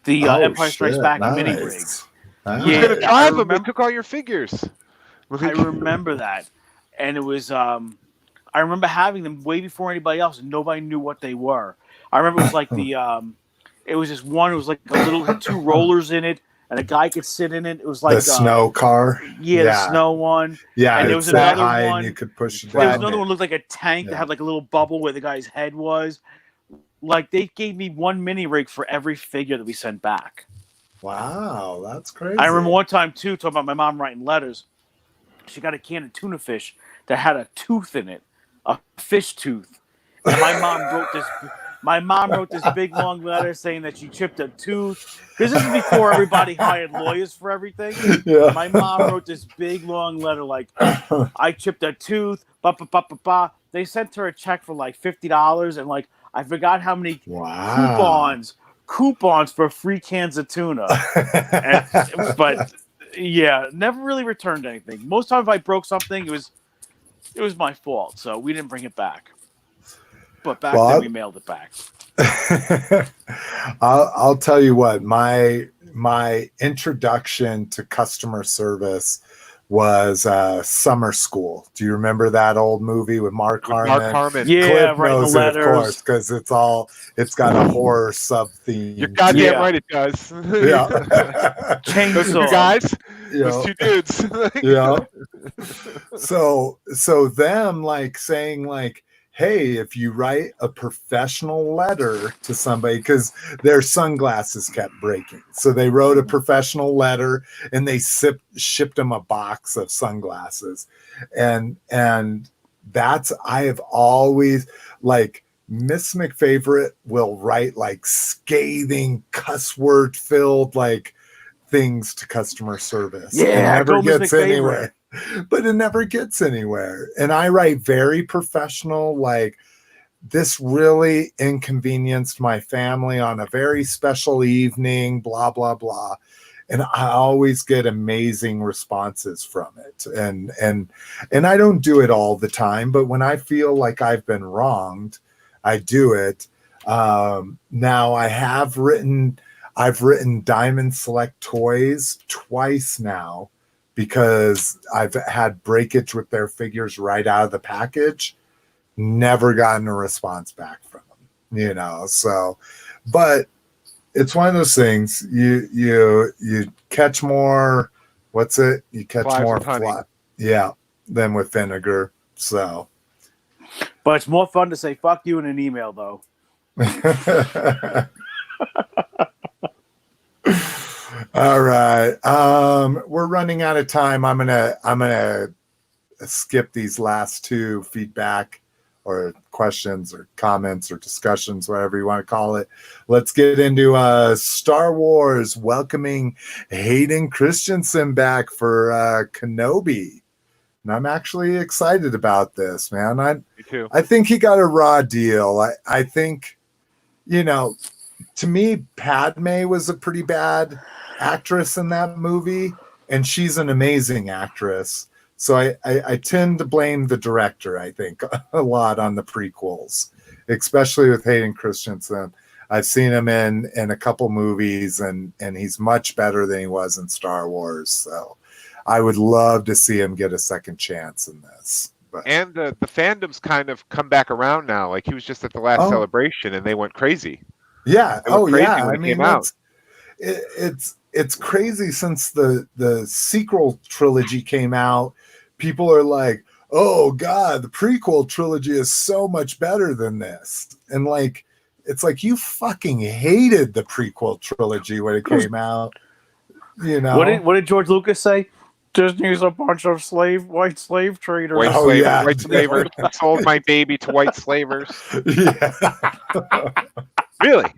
Speaker 2: The Empire Strikes Back mini rigs.
Speaker 3: Who's going to drive them? They took all your figures.
Speaker 2: I remember that. And it was, I remember having them way before anybody else, and nobody knew what they were. I remember it was like it was just one, it was like a little, had 2 rollers in it, and a guy could sit in it. It was like
Speaker 1: the snow car.
Speaker 2: Yeah, the snow one.
Speaker 1: Yeah,
Speaker 2: and there was another one.
Speaker 1: And you could push it
Speaker 2: there was
Speaker 1: down.
Speaker 2: another one looked like a tank that had like a little bubble where the guy's head was. Like they gave me 1 mini rig for every figure that we sent back.
Speaker 1: Wow, that's crazy.
Speaker 2: I remember one time too, talking about my mom writing letters. She got a can of tuna fish that had a tooth in it, a fish tooth. And my mom wrote this big long letter saying that she chipped a tooth. Because this is before everybody hired lawyers for everything.
Speaker 1: Yeah.
Speaker 2: My mom wrote this big long letter like, I chipped a tooth, They sent her a check for like $50, and like I forgot how many coupons for free cans of tuna. But yeah, never really returned anything. Most times if I broke something, it was my fault, so we didn't bring it back. But back then we mailed it back.
Speaker 1: I'll tell you what, my introduction to customer service was Summer School. Do you remember that old movie with Mark Harmon?
Speaker 3: Mark Harmon.
Speaker 2: Yeah,
Speaker 1: Cliff knows it, of course, because it's got a horror sub theme.
Speaker 3: You're goddamn right it does.
Speaker 1: Yeah.
Speaker 2: Chainsaw.
Speaker 3: Those 2 guys, those 2 dudes.
Speaker 1: Yeah. So them like saying like, hey, if you write a professional letter to somebody, because their sunglasses kept breaking. So they wrote a professional letter and they shipped them a box of sunglasses. And that's, I have always, like, Miss McFavorite will write like scathing, cuss word filled like things to customer service.
Speaker 2: Yeah,
Speaker 1: it never gets anywhere. But it never gets anywhere. And I write very professional, like, this really inconvenienced my family on a very special evening, blah, blah, blah. And I always get amazing responses from it. And I don't do it all the time, but when I feel like I've been wronged, I do it. Now I've written Diamond Select Toys twice now, because I've had breakage with their figures right out of the package. Never gotten a response back from them, so, but it's one of those things you catch more, you catch
Speaker 3: Flies
Speaker 1: more
Speaker 3: with honey.
Speaker 1: than with vinegar. So,
Speaker 2: but it's more fun to say fuck you in an email though.
Speaker 1: All right. We're running out of time. I'm gonna skip these last 2 feedback or questions or comments or discussions, whatever you want to call it. Let's get into Star Wars welcoming Hayden Christensen back for Kenobi. And I'm actually excited about this, man.
Speaker 3: Me too.
Speaker 1: I think he got a raw deal. I think, to me, Padme was a pretty bad actress in that movie, and she's an amazing actress. So I tend to blame the director, I think, a lot on the prequels, especially with Hayden Christensen. I've seen him in a couple movies, and he's much better than he was in Star Wars. So I would love to see him get a second chance in this. But.
Speaker 3: And the fandom's kind of come back around now. Like, he was just at the last celebration, and they went crazy.
Speaker 1: Yeah. I mean, it's crazy since the sequel trilogy came out. People are like, oh God, the prequel trilogy is so much better than this. And like, it's like you fucking hated the prequel trilogy when it came out. You know?
Speaker 2: What did George Lucas say? Disney's a bunch of white slave traders.
Speaker 3: White slavers sold my baby to white slavers.
Speaker 1: Yeah.
Speaker 3: Really?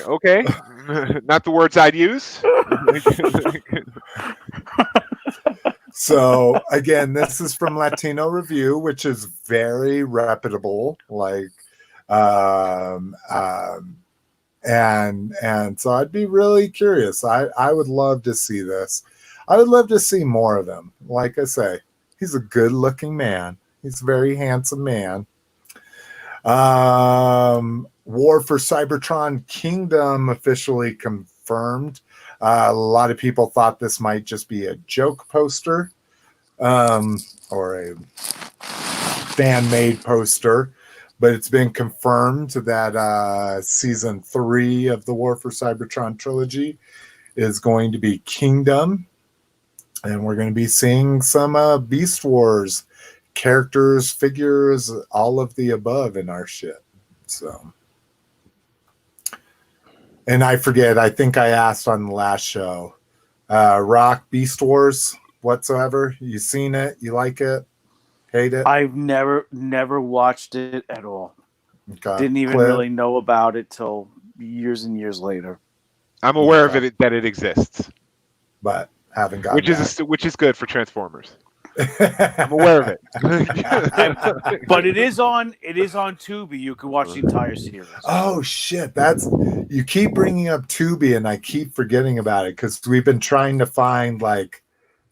Speaker 3: Okay. Not the words I'd use.
Speaker 1: So again, this is from Latino Review, which is very reputable. Like, and so I'd be really curious. I would love to see this. I would love to see more of him. Like I say, he's a good-looking man. He's a very handsome man. War for Cybertron Kingdom officially confirmed. A lot of people thought this might just be a joke poster, or a fan-made poster, but it's been confirmed that season 3 of the War for Cybertron trilogy is going to be Kingdom, and we're going to be seeing some Beast Wars characters, figures, all of the above in our shit. So, and I forget, I think I asked on the last show, Rock, Beast Wars whatsoever, you seen it, you like it, hate it?
Speaker 2: I've never watched it at all.
Speaker 1: Okay.
Speaker 2: Didn't even really know about it till years and years later.
Speaker 3: I'm aware of it, that it exists,
Speaker 1: but haven't got
Speaker 3: which is good for Transformers. I'm aware of it.
Speaker 2: But it is on Tubi. You can watch the entire series.
Speaker 1: Oh shit, you keep bringing up Tubi and I keep forgetting about it because we've been trying to find like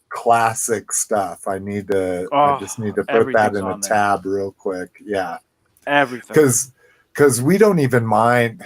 Speaker 1: classic stuff. I just need to put that in a tab real quick. Yeah,
Speaker 2: everything,
Speaker 1: because we don't even mind.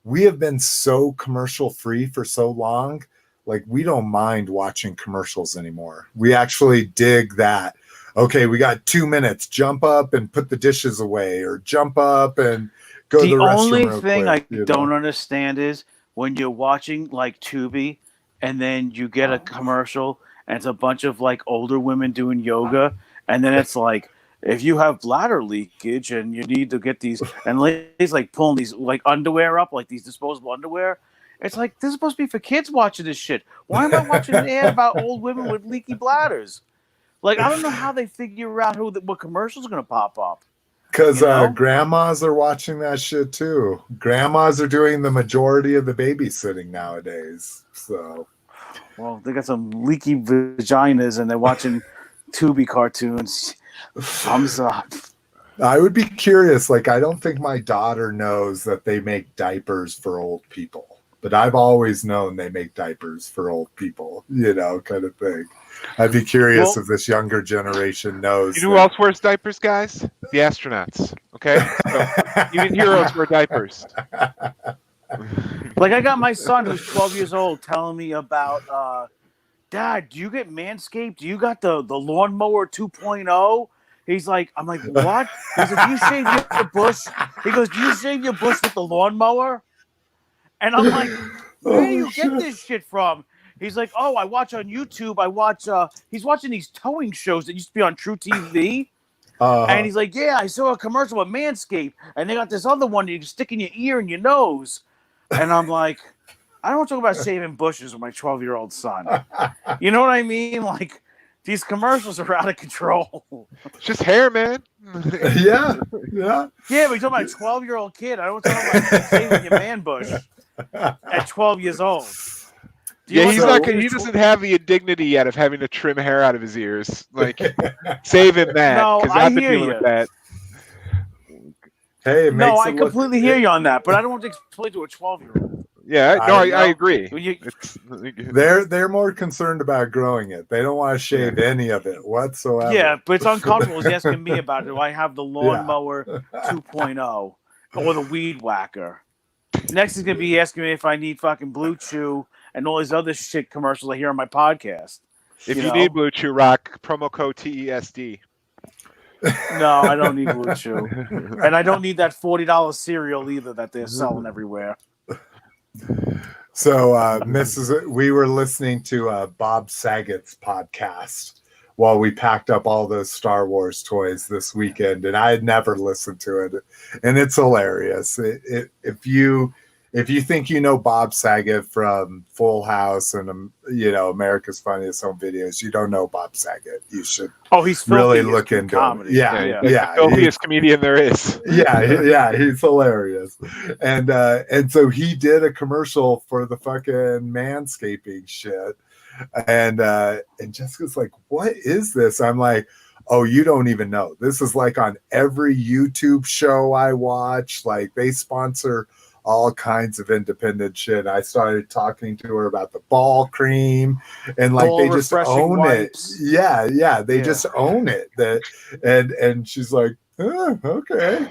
Speaker 1: We have been so commercial free for so long. Like, we don't mind watching commercials anymore. We actually dig that. Okay, we got 2 minutes. Jump up and put the dishes away, or jump up and go to the restroom.
Speaker 2: The only thing I don't understand is when you're watching like Tubi, and then you get a commercial, and it's a bunch of like older women doing yoga, and then it's like, if you have bladder leakage and you need to get these, and ladies like pulling these like underwear up, like these disposable underwear. It's like, this is supposed to be for kids watching this shit. Why am I watching an ad about old women with leaky bladders? Like, I don't know how they figure out what commercial's going to pop up.
Speaker 1: Because grandmas are watching that shit too. Grandmas are doing the majority of the babysitting nowadays. So,
Speaker 2: well, they got some leaky vaginas and they're watching Tubi cartoons. Thumbs up.
Speaker 1: I would be curious. Like, I don't think my daughter knows that they make diapers for old people. But I've always known they make diapers for old people, kind of thing. I'd be curious if this younger generation knows.
Speaker 3: You know who else wears diapers, guys? The astronauts. Okay? So, even heroes wear diapers.
Speaker 2: Like, I got my son who's 12 years old telling me about, Dad, do you get Manscaped? Do you got the lawnmower 2.0? He's like, I'm like, what? He's like, do you shave your bush? He goes, do you shave your bush with the lawnmower? And I'm like, where do you get this shit from? He's like, oh, I watch on YouTube. He's watching these towing shows that used to be on True TV. And he's like, yeah, I saw a commercial with Manscaped. And they got this other one that you can stick in your ear and your nose. And I'm like, I don't want to talk about shaving bushes with my 12-year-old son. You know what I mean? Like, these commercials are out of control.
Speaker 3: It's just hair, man.
Speaker 1: Yeah.
Speaker 2: Yeah, but you're talking about a 12-year-old kid. I don't want to talk about shaving your man bush at 12 years old.
Speaker 3: Yeah, he doesn't have the indignity yet of having to trim hair out of his ears. Like, save him that, because I've been dealing with that.
Speaker 1: Hey,
Speaker 2: I completely hear you on that, but I don't want to explain to a 12-year-old.
Speaker 3: Yeah, I agree.
Speaker 1: They're more concerned about growing it. They don't want to shave any of it whatsoever.
Speaker 2: Yeah, but it's uncomfortable. He's asking me about it. Do I have the lawnmower 2.0 or the weed whacker? Next, he's going to be asking me if I need fucking Blue Chew and all these other shit commercials I hear on my podcast.
Speaker 3: If you need Blue Chew, Rock, promo code TESD.
Speaker 2: No, I don't need Blue Chew. And I don't need that $40 cereal either that they're selling everywhere.
Speaker 1: So, we were listening to Bob Saget's podcast while we packed up all those Star Wars toys this weekend, and I had never listened to it, and it's hilarious. If you think you know Bob Saget from Full House and America's Funniest Home Videos, you don't know Bob Saget. You should
Speaker 2: he's
Speaker 1: really look into
Speaker 2: comedy.
Speaker 1: him.
Speaker 3: The filthiest comedian there is.
Speaker 1: Yeah, he's hilarious. And so he did a commercial for the fucking manscaping shit. And Jessica's like, what is this? I'm like, oh, you don't even know. This is like on every YouTube show I watch. Like, they sponsor all kinds of independent shit. I started talking to her about the ball cream, and like they just own wipes. It. They just own it. And she's like, okay,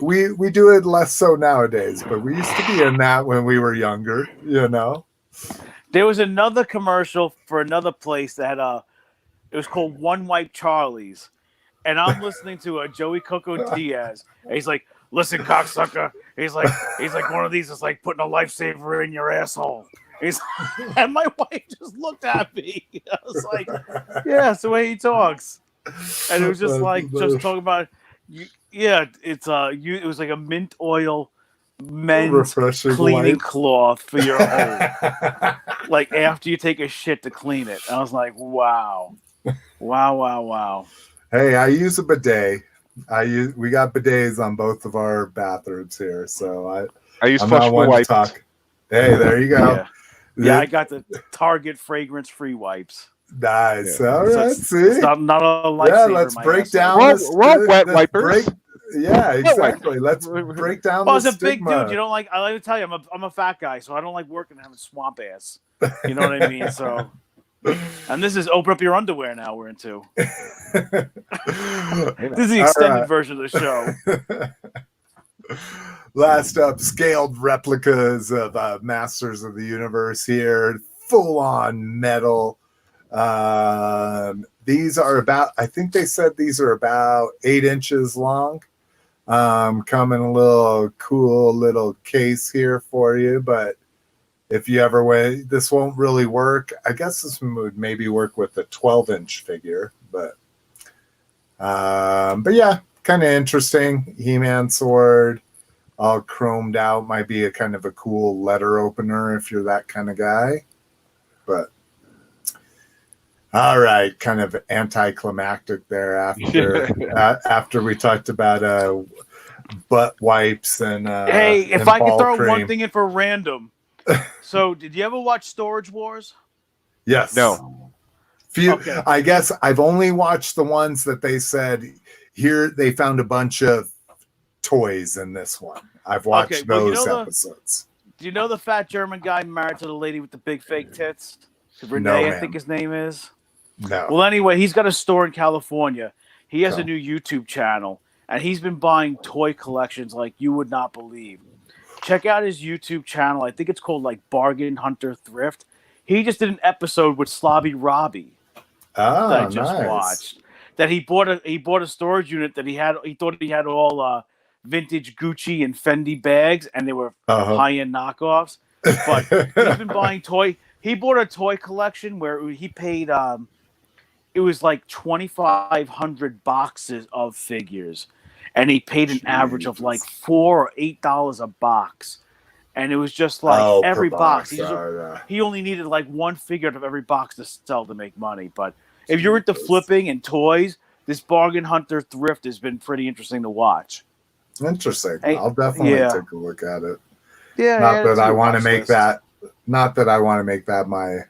Speaker 1: We do it less so nowadays, but we used to be in that when we were younger,
Speaker 2: There was another commercial for another place that it was called One Wipe Charlie's, and I'm listening to Joey Coco Diaz, and he's like, "Listen, cocksucker," he's like one of these is like putting a lifesaver in your asshole. And my wife just looked at me. I was like, "Yeah, that's the way he talks," and it was just like just talking about, it was like a mint oil men's
Speaker 1: refreshing
Speaker 2: cleaning cloth for your home. Like after you take a shit to clean it. I was like, wow.
Speaker 1: Hey, I use a bidet. We got bidets on both of our bathrooms here, so
Speaker 3: I use flushable wipes.
Speaker 1: Hey, there you go.
Speaker 2: Yeah, I got the Target fragrance-free wipes.
Speaker 1: Nice.
Speaker 2: Yeah.
Speaker 1: All right,
Speaker 2: so
Speaker 1: see.
Speaker 2: It's not a lifesaver.
Speaker 1: Yeah, let's break down this.
Speaker 3: Wet wipers.
Speaker 1: Yeah, exactly. Let's break down the
Speaker 2: I was a
Speaker 1: stigma.
Speaker 2: big dude. You don't like. I like to tell you, I'm a fat guy, so I don't like working and having swamp ass. You know what I mean? So, and this is open up your underwear now. We're into. This is the extended version of the show.
Speaker 1: Last up, scaled replicas of Masters of the Universe here, full on metal. These are about, I think they said these are about 8 inches long. Come in a little cool little case here for you, but if you ever wait, this won't really work. I guess this would maybe work with a 12-inch figure, but yeah, kind of interesting. He-Man sword, all chromed out. Might be a kind of a cool letter opener if you're that kind of guy, but. All right, kind of anticlimactic there after we talked about butt wipes and
Speaker 2: hey, if
Speaker 1: and
Speaker 2: I could throw
Speaker 1: cream.
Speaker 2: one thing in for random. So, did you ever watch Storage Wars?
Speaker 1: Yes.
Speaker 3: No.
Speaker 1: Okay. I guess I've only watched the ones that they said here they found a bunch of toys in this one. I've watched those episodes.
Speaker 2: Do you know the fat German guy married to the lady with the big fake tits? Renee,
Speaker 1: no,
Speaker 2: I think his name is.
Speaker 1: No.
Speaker 2: Well, anyway, he's got a store in California. He has a new YouTube channel, and he's been buying toy collections like you would not believe. Check out his YouTube channel. I think it's called like Bargain Hunter Thrift. He just did an episode with Slobby Robbie that I just watched. That he bought a storage unit that he thought he had all vintage Gucci and Fendi bags, and they were high-end knockoffs. But he's been buying toy. He bought a toy collection where he paid it was like 2,500 boxes of figures, and he paid an average of like $4 or $8 a box, and it was just like every box. He only needed like one figure out of every box to sell to make money. But if you're into flipping and toys, this Bargain Hunter Thrift has been pretty interesting to watch.
Speaker 1: Interesting. I'll definitely take a look at it.
Speaker 2: Yeah.
Speaker 1: Not that I want to make that. Not that I want to make that my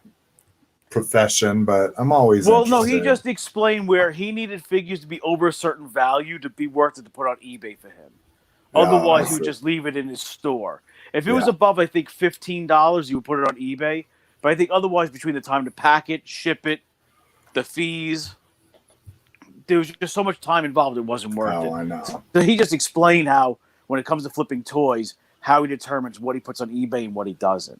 Speaker 1: profession, but I'm always interested.
Speaker 2: No, he just explained where he needed figures to be over a certain value to be worth it to put on eBay for him. Otherwise, he would just leave it in his store. If it was above, I think, $15, you would put it on eBay. But I think otherwise, between the time to pack it, ship it, the fees, there was just so much time involved, it wasn't worth it.
Speaker 1: I know.
Speaker 2: So he just explained how, when it comes to flipping toys, how he determines what he puts on eBay and what he doesn't.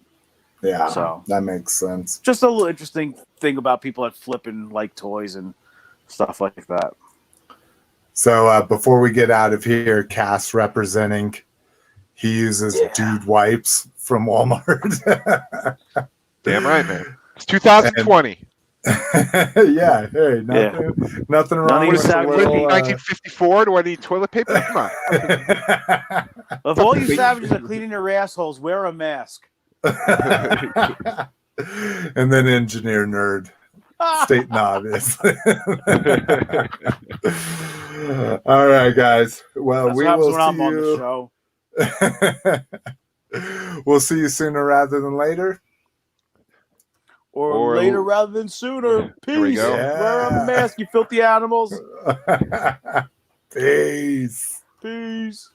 Speaker 1: Yeah, so that makes sense.
Speaker 2: Just a little interesting thing about people that flip and like toys and stuff like that.
Speaker 1: So before we get out of here, Cass representing, he uses dude wipes from Walmart.
Speaker 3: Damn right, man. It's 2020.
Speaker 1: Yeah, hey, nothing wrong
Speaker 2: None of
Speaker 1: with
Speaker 2: you
Speaker 1: a
Speaker 2: savages
Speaker 1: little.
Speaker 2: need-
Speaker 3: 1954. Do I need toilet paper? Come on.
Speaker 2: If all you savages are cleaning your assholes, wear a mask.
Speaker 1: And then engineer nerd, stating obvious. All right, guys. Well,
Speaker 2: That's
Speaker 1: we
Speaker 2: what happens
Speaker 1: will
Speaker 2: when I'm
Speaker 1: see
Speaker 2: on the
Speaker 1: you.
Speaker 2: show.
Speaker 1: We'll see you sooner rather than later.
Speaker 2: Or later rather than sooner.
Speaker 3: Here we
Speaker 2: Peace.
Speaker 3: go.
Speaker 2: Wear a mask, you filthy animals.
Speaker 1: Peace.
Speaker 2: Peace.